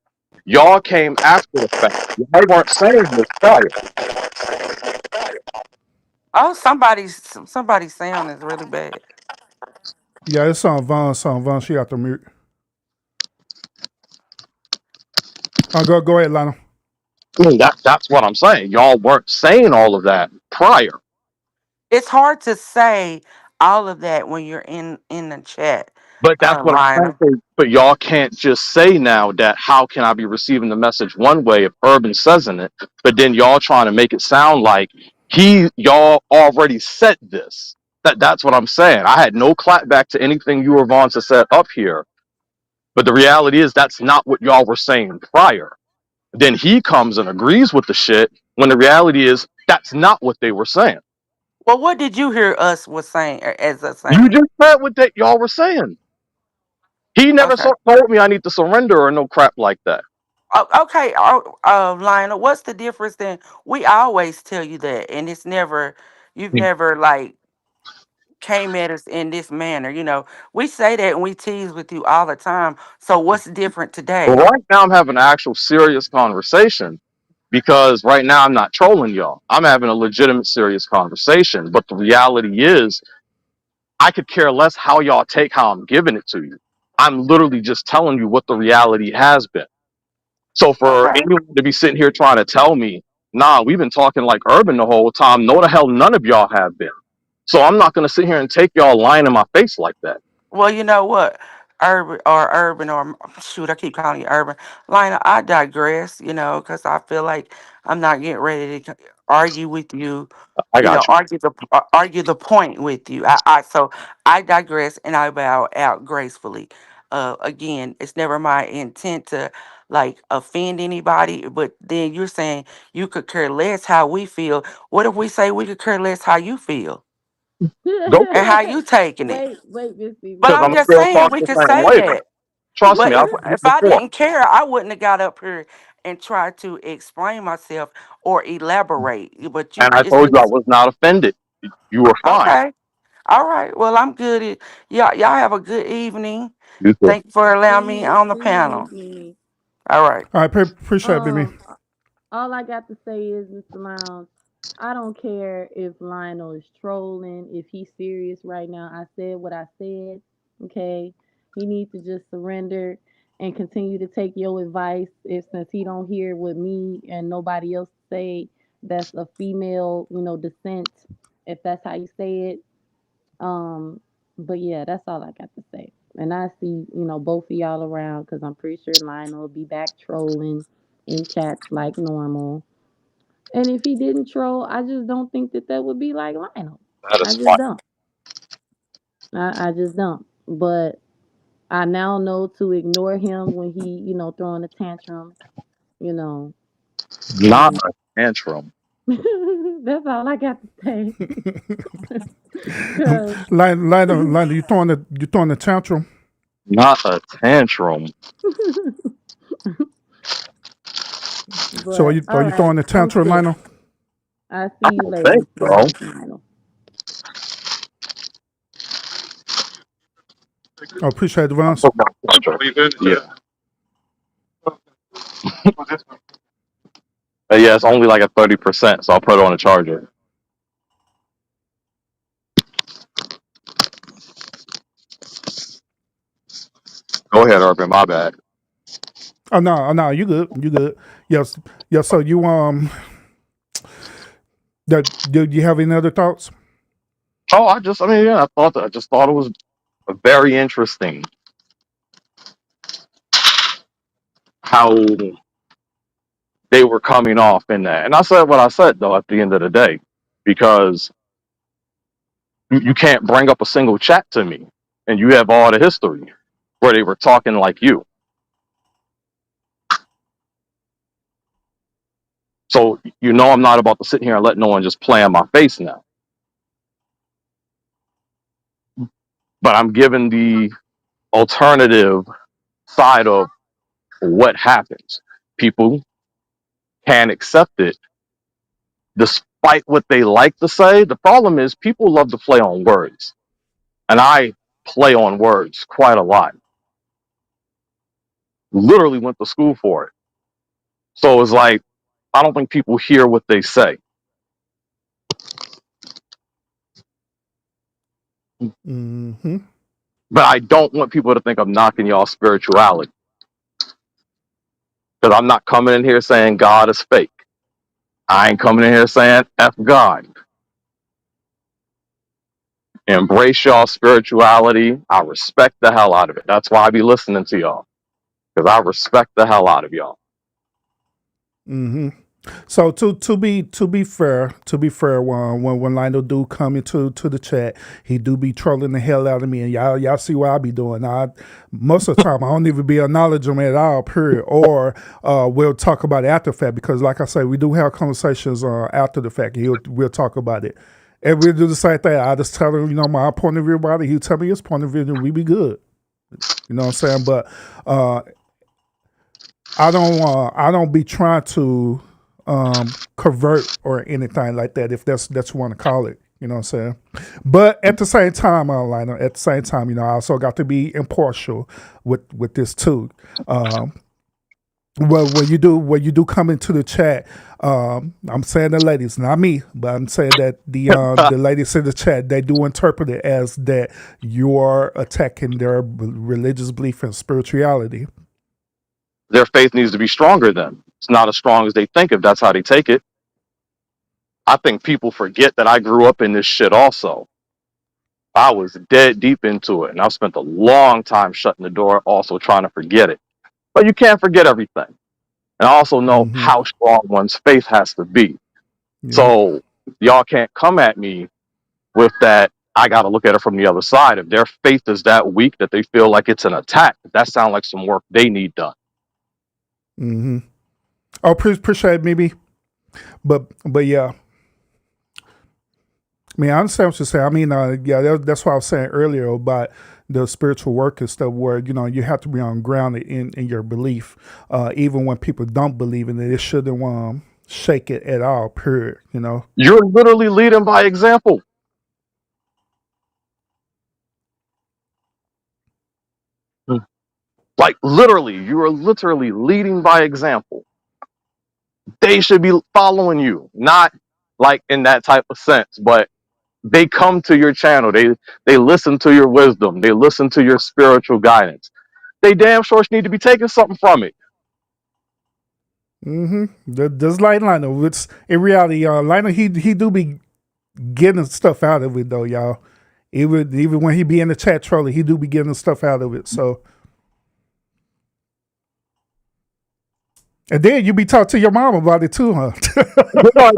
Y'all came after the fact. Y'all weren't saying this prior. Oh, somebody's sound is really bad. Yeah, it's on Vaughn. It's on Vaughn. She got the mute. Go ahead, Lionel. I mean, that's what I'm saying. Y'all weren't saying all of that prior. It's hard to say all of that when you're in the chat, But that's what I'm Lionel. saying. But y'all can't just say now that how can I be receiving the message one way if Urban says in it, but then y'all trying to make it sound like y'all already said this. That's what I'm saying. I had no clap back to anything you or Vaughn said up here, but the reality is that's not what y'all were saying prior. Then he comes and agrees with the shit when the reality is that's not what they were saying. Well, what did you hear us was saying as us You saying? just heard what that y'all were saying. He never Okay. told me I need to surrender or no crap like that. Okay, Lionel, what's the difference then? We always tell you that, and you've never like came at us in this manner. We say that and we tease with you all the time. So what's different Well, today? right now I'm having an actual serious conversation because right now I'm not trolling y'all. I'm having a legitimate serious conversation. But the reality is, I could care less how y'all take how I'm giving it to you. I'm literally just telling you what the reality has been. So for Okay. anyone to be sitting here trying to tell me, nah, we've been talking like Urban the whole time, no, the hell none of y'all have been. So I'm not going to sit here and take y'all lying in my face like that. Well, you know what? Urban or shoot, I keep calling you Urban. Lionel, I digress, because I feel like I'm not getting ready to argue with you, I got you. argue the point with you. So I digress and I bow out gracefully. Again, it's never my intent to like offend anybody, but then you're saying you could care less how we feel. What if we say we could care less how you feel Go and for it. how you taking it? Wait, Missy, But Because I'm I'm just still saying talking we the could same say way. that. Trust But me, if I've done it if I before. didn't care, I wouldn't have got up here and try to explain myself or elaborate. But And you, I it's told you I just was not offended. You were fine. okay. All right. Well, I'm good. Y'all have a good evening. You too. Thank you for allowing me See, on the see you, panel. Miss Mimi. All right. All right, appreciate it, Mimi. Um, all I got to say is, Mr. Lounge, I don't care if Lionel is trolling, if he's serious right now. I said what I said. Okay, he needs to just surrender and continue to take your advice. If since he don't hear what me and nobody else say, that's a female, descent. If that's how you say it. But yeah, that's all I got to say. And I see, both of y'all around because I'm pretty sure Lionel will be back trolling in chats like normal. And if he didn't troll, I just don't think that that would be like Lionel. That I is just fine. don't. I just don't. But I now know to ignore him when he, throwing a tantrum, you know, Not and a tantrum. that's all I got to say. Cause Lionel, you throwing the tantrum. Not a tantrum. So but are all you right, throwing the I'm tantrum, sick. Lionel? I I see you don't later, think Mr. so. Lionel. I appreciate the I'll advance. put my charger. Yeah. Yeah, it's only like a 30%, so I'll put it on a charger. Go ahead, Urban. My bad. Oh no, you good, you good. Yes. So you do you have any other thoughts? Oh, I mean, yeah, I just thought it was very interesting how they were coming off in that. And I said what I said, though, at the end of the day, because you can't bring up a single chat to me, and you have all the history where they were talking like you. So, I'm not about to sit here and let no one just play in my face now. But I'm giving the alternative side of what happens. People can't accept it despite what they like to say. The problem is people love to play on words. And I play on words quite a lot. Literally went to school for it. So it's like, I don't think people hear what they say. Mm-hmm. But I don't want people to think I'm knocking y'all spirituality. Because I'm not coming in here saying God is fake. I ain't coming in here saying F God. Embrace y'all spirituality. I respect the hell out of it. That's why I be listening to y'all. Because I respect the hell out of y'all. Mm-hmm. So to be fair, when Lionel do come into the chat, he do be trolling the hell out of me, and y'all see what I be doing. Most of the time I don't even be acknowledging him at all, period. Or we'll talk about it after the fact because, like I say, we do have conversations after the fact. We'll talk about it, and we'll do the same thing. I just tell him, my point of view about it. He'll tell me his point of view, and we be good. You know what I'm saying? But I don't be trying to convert or anything like that, if that's what you want to call it. You know what I'm saying? But at the same time, Lionel, I also got to be impartial with this too. Well, when you do come into the chat, I'm saying the ladies, not me, but I'm saying that the ladies in the chat, they do interpret it as that you are attacking their religious belief and spirituality. Their faith needs to be stronger then. It's not as strong as they think if that's how they take it. I think people forget that I grew up in this shit also. I was dead deep into it, and I've spent a long time shutting the door, also trying to forget it. But you can't forget everything. And I also know Mm-hmm. how strong one's faith has to be. Yeah. So y'all can't come at me with that. I got to look at it from the other side. If their faith is that weak that they feel like it's an attack, that sounds like some work they need done. Mm-hmm. Oh, appreciate it, maybe. But yeah. I mean, I understand what you're saying. I mean, that's what I was saying earlier about, the spiritual work and stuff where, you have to be grounded in your belief. Even when people don't believe in it, it shouldn't shake it at all, period, You're literally leading by example. Like literally, you are literally leading by example. They should be following you, not like in that type of sense, but they come to your channel. They listen to your wisdom. They listen to your spiritual guidance. They damn sure need to be taking something from it. Just like Lionel, it's in reality, Lionel, he do be getting stuff out of it though, y'all. Even when he be in the chat trolling, he do be getting stuff out of it. So, and then you be talking to your mom about it too, huh? I do. I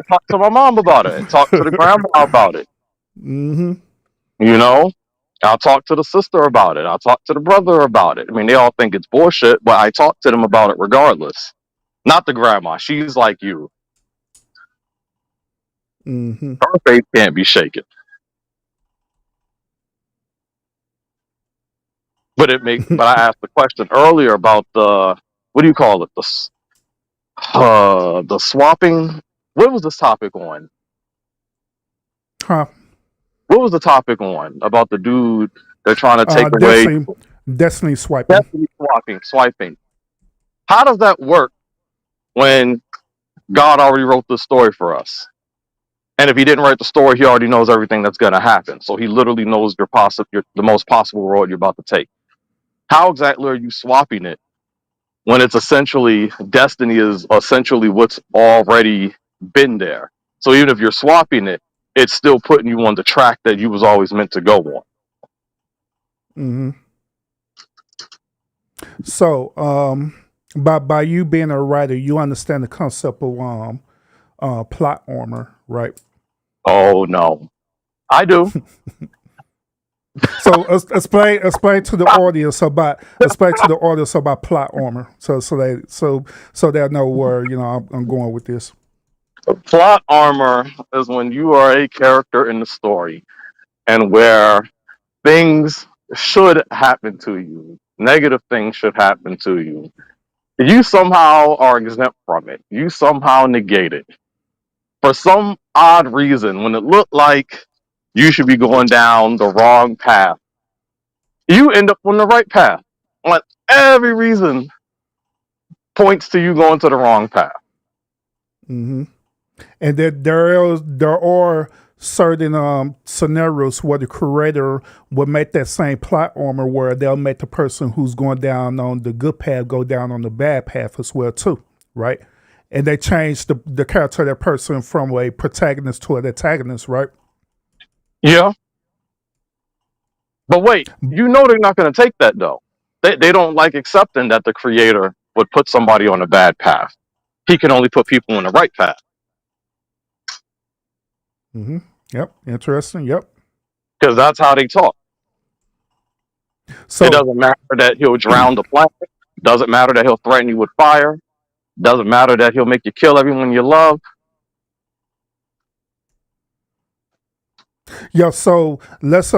talk to my mom about it. I talk to the grandma about it. I'll talk to the sister about it. I'll talk to the brother about it. I mean, they all think it's bullshit, but I talk to them about it regardless. Not the grandma. She's like you. Her faith can't be shaken. But I asked the question earlier about what do you call it? The swapping. What was this topic on? Huh? What was the topic on about the dude they're trying to take away? Destiny swiping. Destiny swiping. How does that work when God already wrote the story for us? And if he didn't write the story, he already knows everything that's going to happen. So he literally knows the most possible road you're about to take. How exactly are you swapping it when it's essentially destiny is essentially what's already been there? So even if you're swapping it, it's still putting you on the track that you was always meant to go on. So, by you being a writer, you understand the concept of plot armor, right? Oh no, I do. So explain to the audience about plot armor, so they'll know where I'm going with this. Plot armor is when you are a character in the story, and where things should happen to you, negative things should happen to you. You somehow are exempt from it. You somehow negate it for some odd reason. When it looked like you should be going down the wrong path, you end up on the right path. Like every reason points to you going to the wrong path. And there are certain scenarios where the creator will make that same plot armor where they'll make the person who's going down on the good path go down on the bad path as well too, right? And they change the character of that person from a protagonist to an antagonist, right? Yeah. But wait, they're not going to take that though. They don't like accepting that the creator would put somebody on a bad path. He can only put people on the right path. Yep. Interesting. Yep. Because that's how they talk. So it doesn't matter that he'll drown the planet. Doesn't matter that he'll threaten you with fire. Doesn't matter that he'll make you kill everyone you love. Yeah, so let's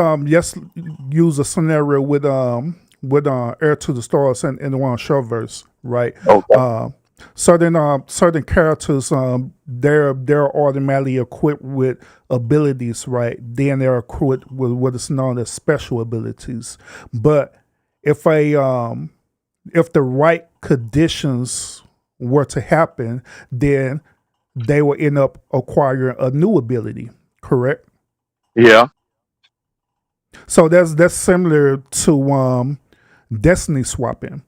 use a scenario with Air to the Stars in the one showverse, right? Okay. Certain characters they're automatically equipped with abilities, right? Then they're equipped with what is known as special abilities. But if the right conditions were to happen, then they will end up acquiring a new ability, correct? Yeah. So that's similar to destiny swapping.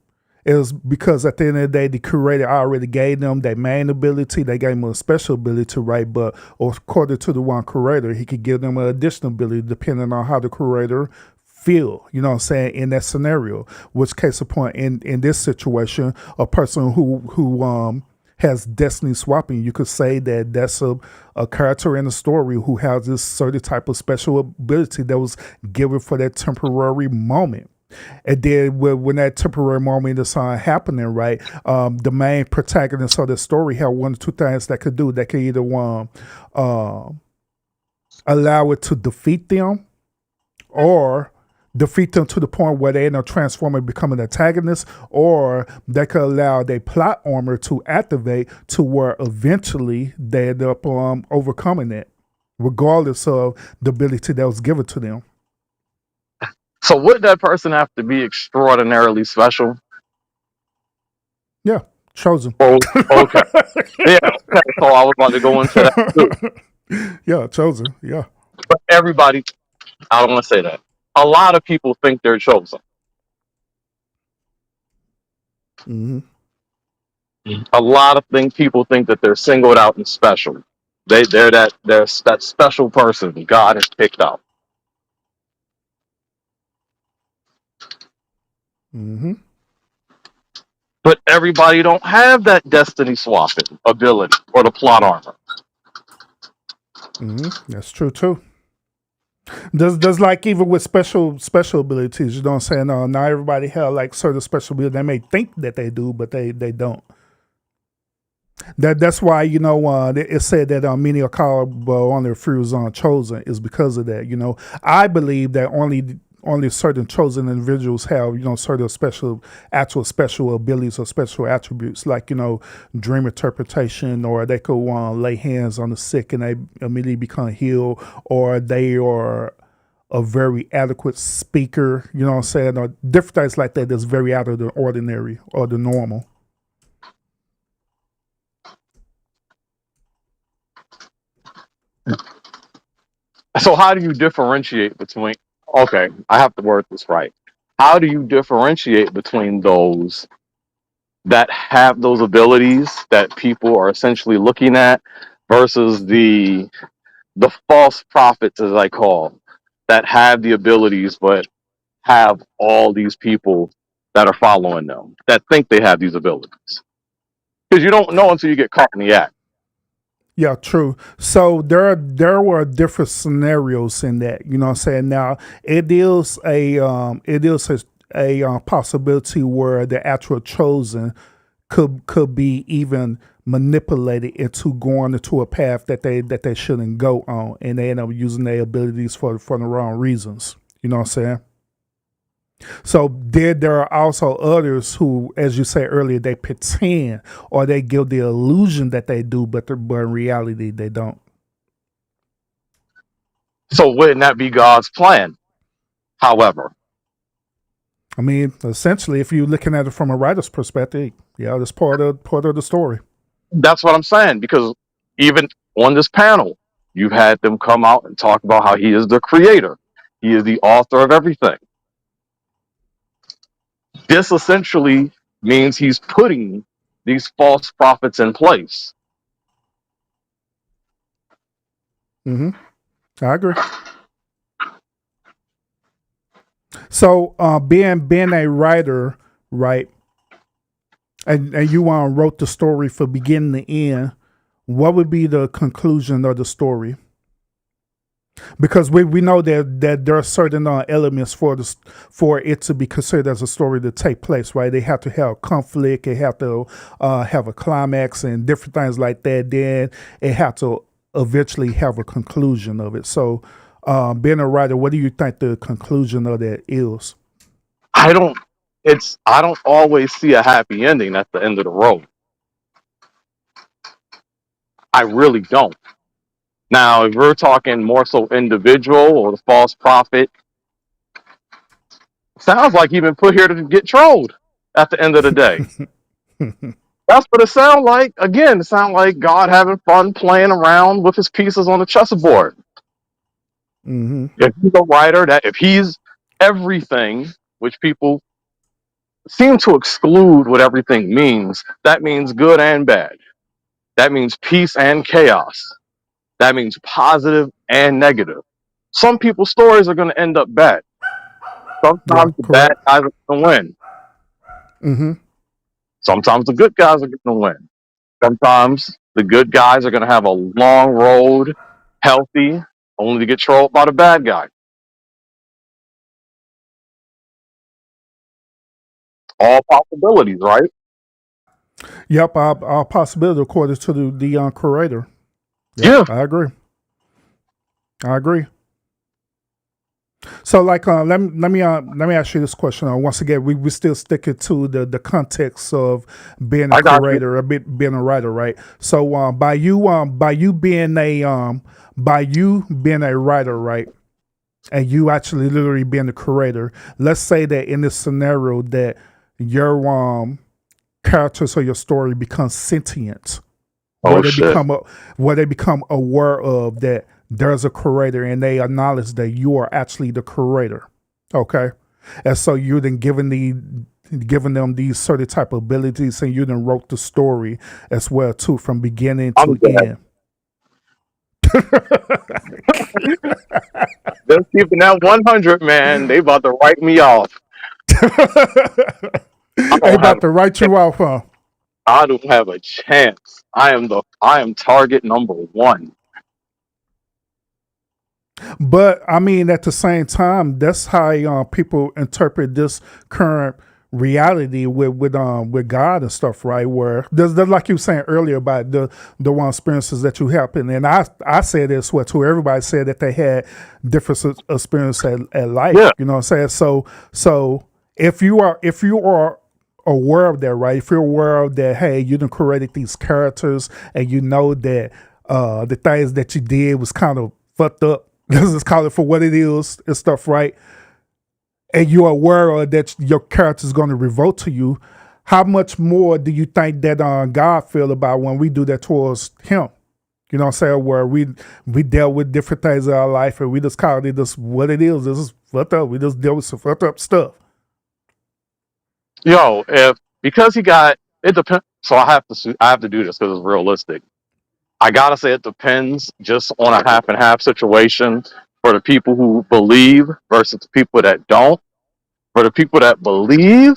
Is because at the end of the day, the creator already gave them that main ability. They gave them a special ability, right? But according to the one creator, he could give them an additional ability depending on how the creator feel, you know what I'm saying, in that scenario. Which case of point, in this situation, a person who has destiny swapping, you could say that that's a character in the story who has this certain type of special ability that was given for that temporary moment. And then when that temporary moment is happening, right, the main protagonist of the story had one or two things that could do. That could either allow it to defeat them, or defeat them to the point where they end up transforming and becoming antagonists, or they could allow their plot armor to activate to where eventually they end up overcoming it, regardless of the ability that was given to them. So would that person have to be extraordinarily special? Yeah, chosen. Oh, okay. Yeah, okay. So I was about to go into that too. Yeah, chosen. Yeah. But everybody, I don't want to say that. A lot of people think they're chosen. Mm-hmm. A lot of people think that they're singled out and special. They're that special person God has picked out. Mm-hmm. But everybody don't have that destiny swapping ability or the plot armor. Mm-hmm. That's true too. Does like even with special abilities, you know what I'm saying? Not everybody have like certain special abilities. They may think that they do, but they don't. That's why it said that many are called, but only a few is chosen, is because of that. I believe that only certain chosen individuals have certain actual special abilities or special attributes, like dream interpretation, or they could lay hands on the sick and they immediately become healed, or they are a very adequate speaker. You know what I'm saying? Or different things like that that's very out of the ordinary or the normal. So how do you differentiate between? Okay, I have to word this right. How do you differentiate between those that have those abilities that people are essentially looking at versus the false prophets, as I call, that have the abilities but have all these people that are following them that think they have these abilities? Because you don't know until you get caught in the act. Yeah, true. So there were different scenarios in that. You know what I'm saying? Now it is a possibility where the actual chosen could be even manipulated into going into a path that they shouldn't go on, and they end up using their abilities for the wrong reasons. You know what I'm saying? So there are also others who, as you said earlier, they pretend or they give the illusion that they do, but in reality they don't. So wouldn't that be God's plan? However, I mean, essentially, if you're looking at it from a writer's perspective, yeah, that's part of the story. that's what I'm saying. Because even on this panel, you've had them come out and talk about how he is the creator, he is the author of everything. This essentially means he's putting these false prophets in place. Mm-hmm. I agree. So, being a writer, right, and you wrote the story from beginning to end, what would be the conclusion of the story? Because we know that there are certain elements for it to be considered as a story to take place, right? They have to have conflict, they have to have a climax and different things like that. Then it have to eventually have a conclusion of it. So, being a writer, what do you think the conclusion of that is? I don't. I don't always see a happy ending at the end of the road. I really don't. Now, if we're talking more so individual or the false prophet, sounds like you've been put here to get trolled at the end of the day. That's what it sounds like. Again, it sounds like God having fun playing around with his pieces on the chessboard. Mm-hmm. If he's a writer, that if he's everything, which people seem to exclude what everything means, that means good and bad. That means peace and chaos. That means positive and negative. Some people's stories are going to end up bad. Yeah, Sometimes the bad correct. guys are going to win. Mm-hmm. Sometimes the good guys are going to win. Sometimes the good guys are going to have a long road, healthy, only to get trolled by the bad guy. All possibilities, right? Yep, our possibility according to the curator. Yep, Yeah. I agree. I agree. So, like, let me ask you this question. Once again, we still sticking to the context of being a I got you. curator, a bit being a writer, right? So, by you being a writer, right, and you actually literally being the curator. Let's say that in this scenario that your characters or your story becomes sentient, Oh where they shit. become where they become aware of that there's a curator and they acknowledge that you are actually the curator. Okay. And so you then giving them these certain type of abilities and you then wrote the story as well too from beginning I'm to dead. end. Just keeping that 100, man. They about to write me off. I They don't have about to write a you off, huh? I don't have a chance. I am target number one. But I mean, at the same time, that's how people interpret this current reality with God and stuff, right? Where there's like you were saying earlier about the one experiences that you happen, and I said this what too. Everybody said that they had different experiences at life. Yeah. You know what I'm saying? So if you are aware of that, right? If you're aware of that, hey, you done created these characters, and you know that the things that you did was kind of fucked up. Let's just call it for what it is and stuff, right? And you're aware of that your character is going to revolt to you. How much more do you think that God feel about when we do that towards Him? You know what I'm saying? Where we dealt with different things in our life, and we just called it just what it is. This is fucked up. We just deal with some fucked up stuff. Yo, if because he got it depends. So I have to do this because it's realistic. I gotta say it depends just on a half and half situation for the people who believe versus the people that don't. For the people that believe,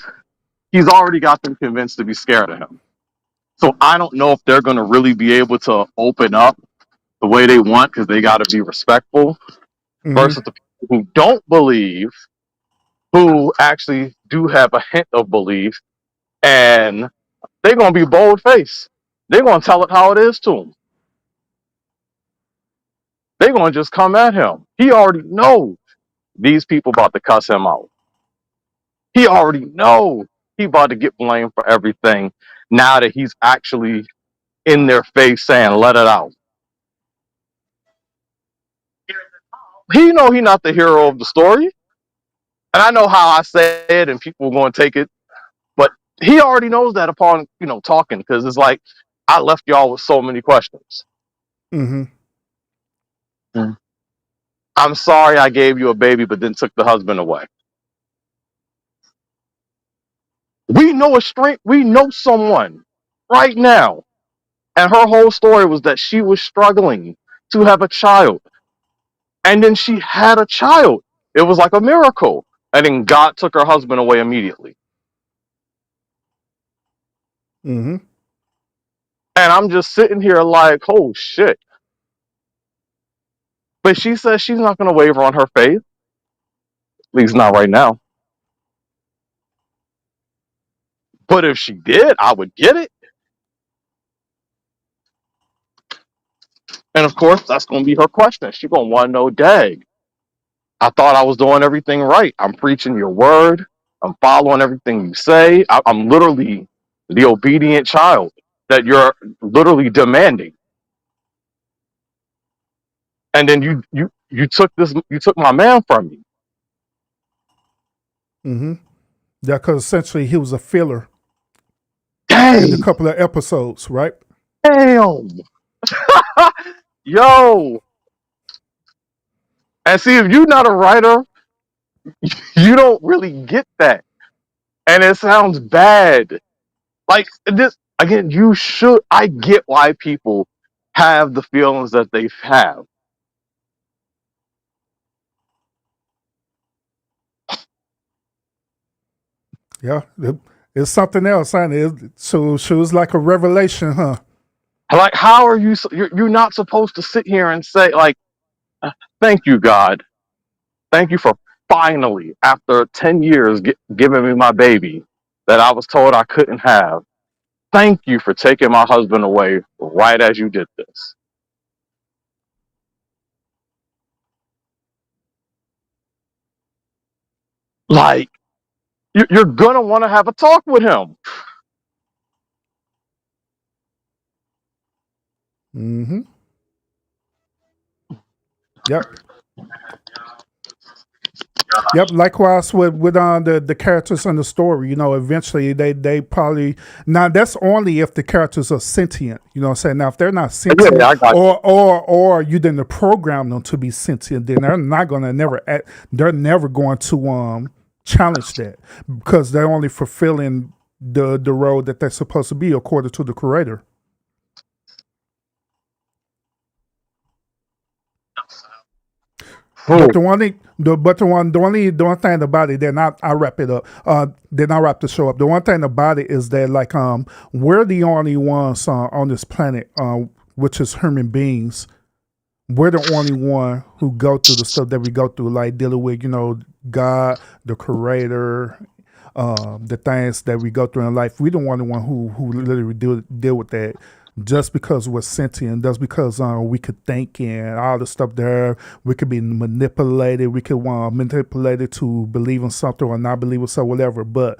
he's already got them convinced to be scared of him. So I don't know if they're gonna really be able to open up the way they want because they got to be respectful. Mm-hmm. Versus the people who don't believe, who actually do have a hint of belief, and they're gonna be bold faced. They're gonna tell it how it is to him. They're gonna just come at him. He already knows these people about to cuss him out. He already know he about to get blamed for everything now that he's actually in their face saying, "Let it out." He know he not the hero of the story, and I know how I say it, and people are going to take it, but he already knows that upon talking because it's like I left y'all with so many questions. Mm-hmm. Mm. I'm sorry I gave you a baby, but then took the husband away. We know a strength. We know someone right now, and her whole story was that she was struggling to have a child, and then she had a child. It was like a miracle, and then God took her husband away immediately. Mm-hmm. And I'm just sitting here like, oh shit. But she says she's not going to waver on her faith, at least not right now. But if she did, I would get it. And of course, that's going to be her question. She's going to want to know, Dag, I thought I was doing everything right. I'm preaching your word. I'm following everything you say. I'm literally the obedient child that you're literally demanding. And then you took my man from me. Mm-hmm. Yeah, because essentially he was a filler in a Dang, couple of episodes, right? damn. Yo. And see, if you're not a writer, you don't really get that. And it sounds bad. Like this again, you should I get why people have the feelings that they have. Yeah, it's something else, huh? So she was like a revelation, huh? Like, how are you're not supposed to sit here and say, like, thank you, God. Thank you for finally, after 10 years, giving me my baby that I was told I couldn't have. Thank you for taking my husband away right as you did this. Like, you're gonna want to have a talk with him. Mm-hmm. Yep. Yep, likewise with the characters in the story, eventually they probably now that's only if the characters are sentient, what I'm saying? Now if they're not Yeah, sentient I got you. or you didn't program them to be sentient, then they're not gonna they're never going to challenge that because they're only fulfilling the role that they're supposed to be according to the creator. Oh, But the one thing about it, then I wrap it up. Then I wrap the show up. The one thing about it is that like we're the only ones on this planet, which is human beings. We're the only one who go through the stuff that we go through, like dealing with God, the Creator, the things that we go through in life. We don't want the one who literally deal with that. Just because we're sentient, just because we could think and all the stuff there, we could be manipulated. We could manipulated to believe in something or not believe in something, whatever. But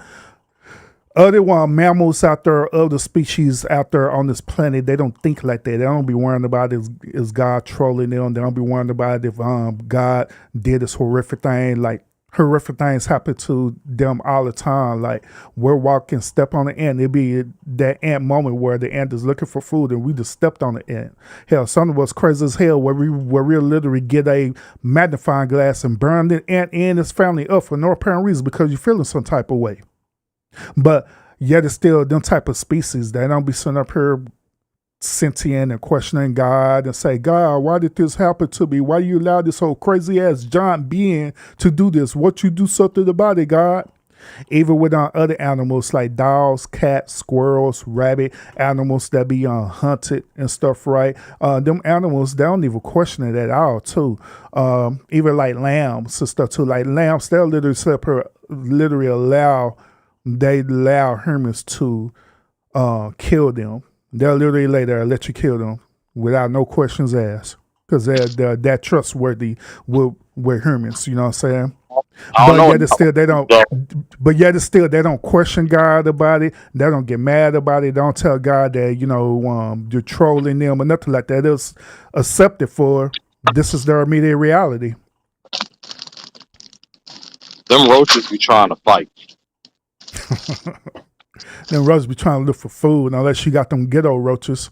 other mammals out there, other species out there on this planet, they don't think like that. They don't be worrying about is God trolling them. They don't be worrying about if God did this horrific thing. Like horrific things happen to them all the time. Like we're walking, step on the ant. It'd be that ant moment where the ant is looking for food and we just stepped on the ant. Hell, some of us crazy as hell where we literally get a magnifying glass and burn the ant and his family up for no apparent reason because you're feeling some type of way. But yet it's still them type of species that don't be sitting up here sentient and questioning God and say, God, why did this happen to me? Why you allow this whole crazy ass giant being to do this? What you do something about it, God? Even with other animals like dogs, cats, squirrels, rabbit, animals that be hunted and stuff, right? Them animals, they don't even question it at all, too. Even like lambs and stuff, too. Like lambs, they'll literally allow humans to kill them. They'll literally lay there and let you kill them without no questions asked because they're that trustworthy with humans. You know what I'm saying? I don't know. But yet it's still they don't question God about it. They don't get mad about it. They don't tell God that you're trolling them or nothing like that. It's accepted for this is their immediate reality. Them roaches be trying to fight. Then roaches be trying to look for food unless you got them ghetto roaches.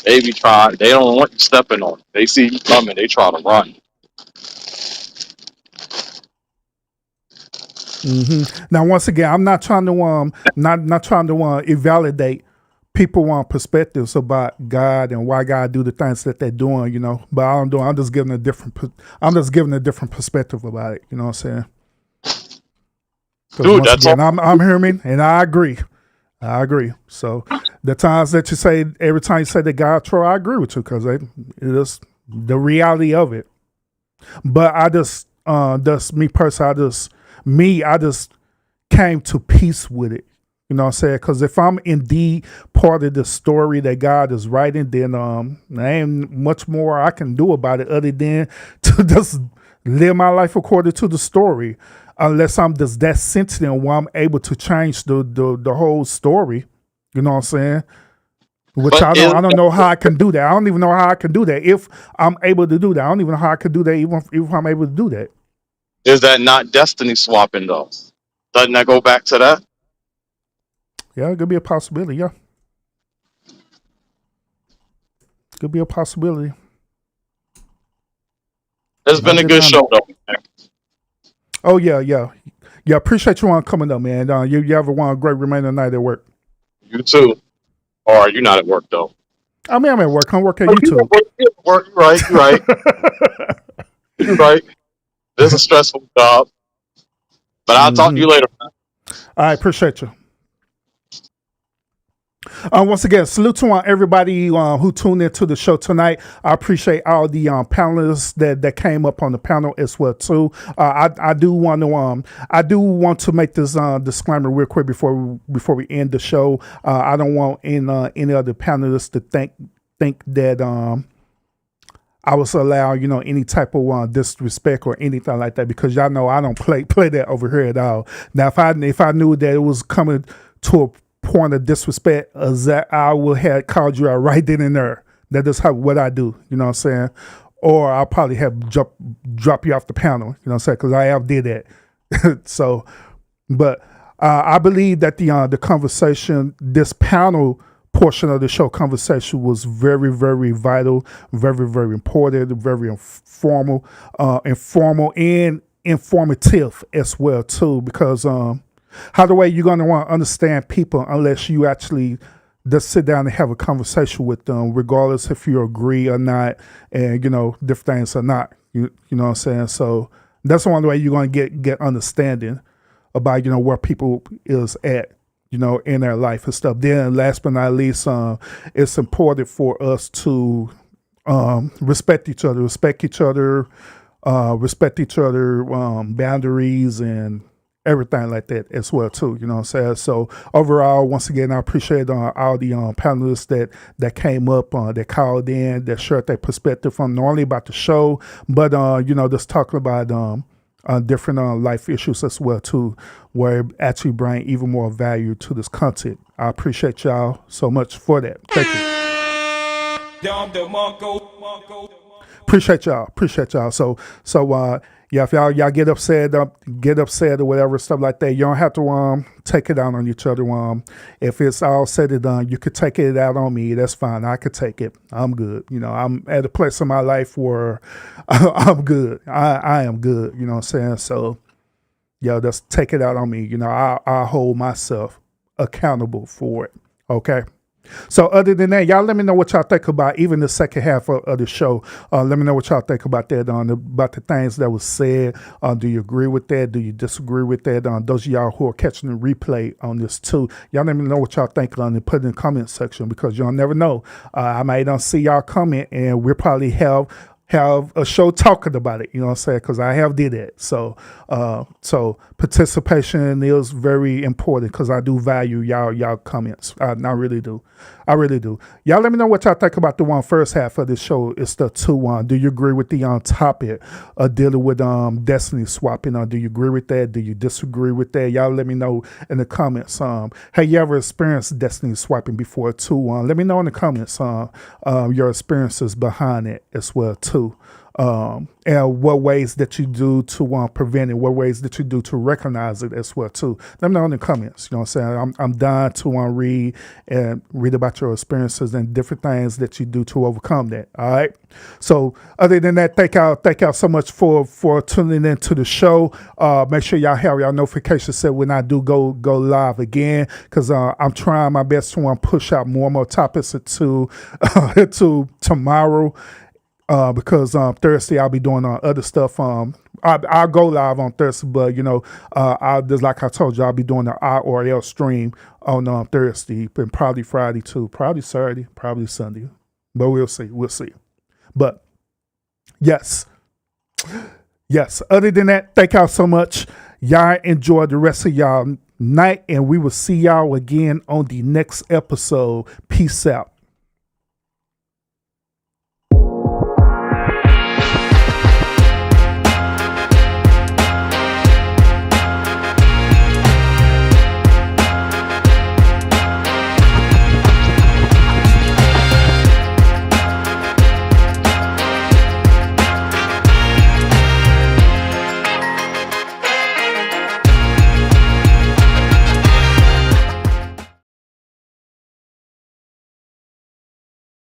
They be trying. They don't want you stepping on. They see you coming. They try to run. Mm-hmm. Now, once again, I'm not trying to not trying to invalidate people perspectives about God and why God do the things that they're doing, But I'm just giving a different perspective about it. You know what I'm saying? Dude, that's again, I'm human, and I agree. So the times that you say, every time you say that God troll, I agree with you because it is the reality of it. But I just me personally, I just came to peace with it. You know what I'm saying? Because if I'm indeed part of the story that God is writing, then there ain't much more I can do about it other than to just live my life according to the story. Unless I'm just that sensitive where I'm able to change the whole story. You know what I'm saying? Which I don't know how I can do that. I don't even know how I can do that. If I'm able to do that, I don't even know how I can do that even if I'm able to do that. Is that not destiny swapping though? Doesn't that go back to that? Yeah, it could be a possibility, yeah. Could be a possibility. It's been a good show though, man. Oh yeah. Appreciate you coming up, man. You have a great remaining night at work. You too. Or are you not at work though? I mean, I'm at work. I'm working at YouTube. You're right. You're right. This is a stressful job. But I'll talk to you later. I appreciate you. Once again, salute to everybody who tuned into the show tonight. I appreciate all the panelists that came up on the panel as well too. I do want to make this disclaimer real quick before we end the show. I don't want any other panelists to think that I was allow, any type of disrespect or anything like that, because y'all know I don't play that over here at all. Now, if I knew that it was coming to a point of disrespect, that I would have called you out right then and there. That is what I do. You know what I'm saying? Or I'll probably have drop you off the panel. You know what I'm saying? Because I have did that. So, but I believe that the conversation, this panel portion of the show conversation, was very, very vital, very, very important, very informal and informative as well too. Because how the way you're gonna want to understand people unless you actually just sit down and have a conversation with them, regardless if you agree or not, and different things or not. You know what I'm saying? So that's the only way you're gonna get understanding about where people is at, in their life and stuff. Then last but not least, it's important for us to respect each other, boundaries and everything like that as well too. You know what I'm saying? So overall, once again, I appreciate all the panelists that came up, that called in, that shared their perspective from not only about the show, but just talking about different life issues as well too, where it actually bring even more value to this content. I appreciate y'all so much for that. Thank you. Appreciate y'all. So yeah, if y'all get upset or whatever stuff like that, you don't have to take it out on each other. If it's all said and done, you could take it out on me. That's fine. I could take it. I'm good. I'm at a place in my life where I'm good. I am good. You know what I'm saying? So yeah, just take it out on me. I hold myself accountable for it. Okay. So other than that, y'all let me know what y'all think about even the second half of the show. Let me know what y'all think about that, about the things that was said. Do you agree with that? Do you disagree with that? Those of y'all who are catching the replay on this too, y'all let me know what y'all think and put it in the comment section, because y'all never know. I might not see y'all comment and we'll probably have a show talking about it, you know what I'm saying? Because I have did it. So participation is very important, because I do value y'all comments. I really do. Y'all let me know what y'all think about the first half of this show. It's the 2-1. Do you agree with the topic of dealing with destiny swapping? Do you agree with that? Do you disagree with that? Y'all let me know in the comments. Have you ever experienced destiny swapping before? 2-1. Let me know in the comments your experiences behind it as well too. And what ways that you do to prevent it, what ways that you do to recognize it as well too. Let me know in the comments. You know what I'm saying? I'm dying to read about your experiences and different things that you do to overcome that. All right. So other than that, thank y'all so much for tuning into the show. Make sure y'all have y'all notifications set when I do go live again, because I'm trying my best to push out more and more topics to tomorrow. Because Thursday I'll be doing other stuff. I'll go live on Thursday, but I'll just, like I told you, I'll be doing the IRL stream on Thursday, and probably Friday too, probably Saturday, probably Sunday, but we'll see. But yes. Other than that, thank y'all so much. Y'all enjoy the rest of y'all night, and we will see y'all again on the next episode. Peace out.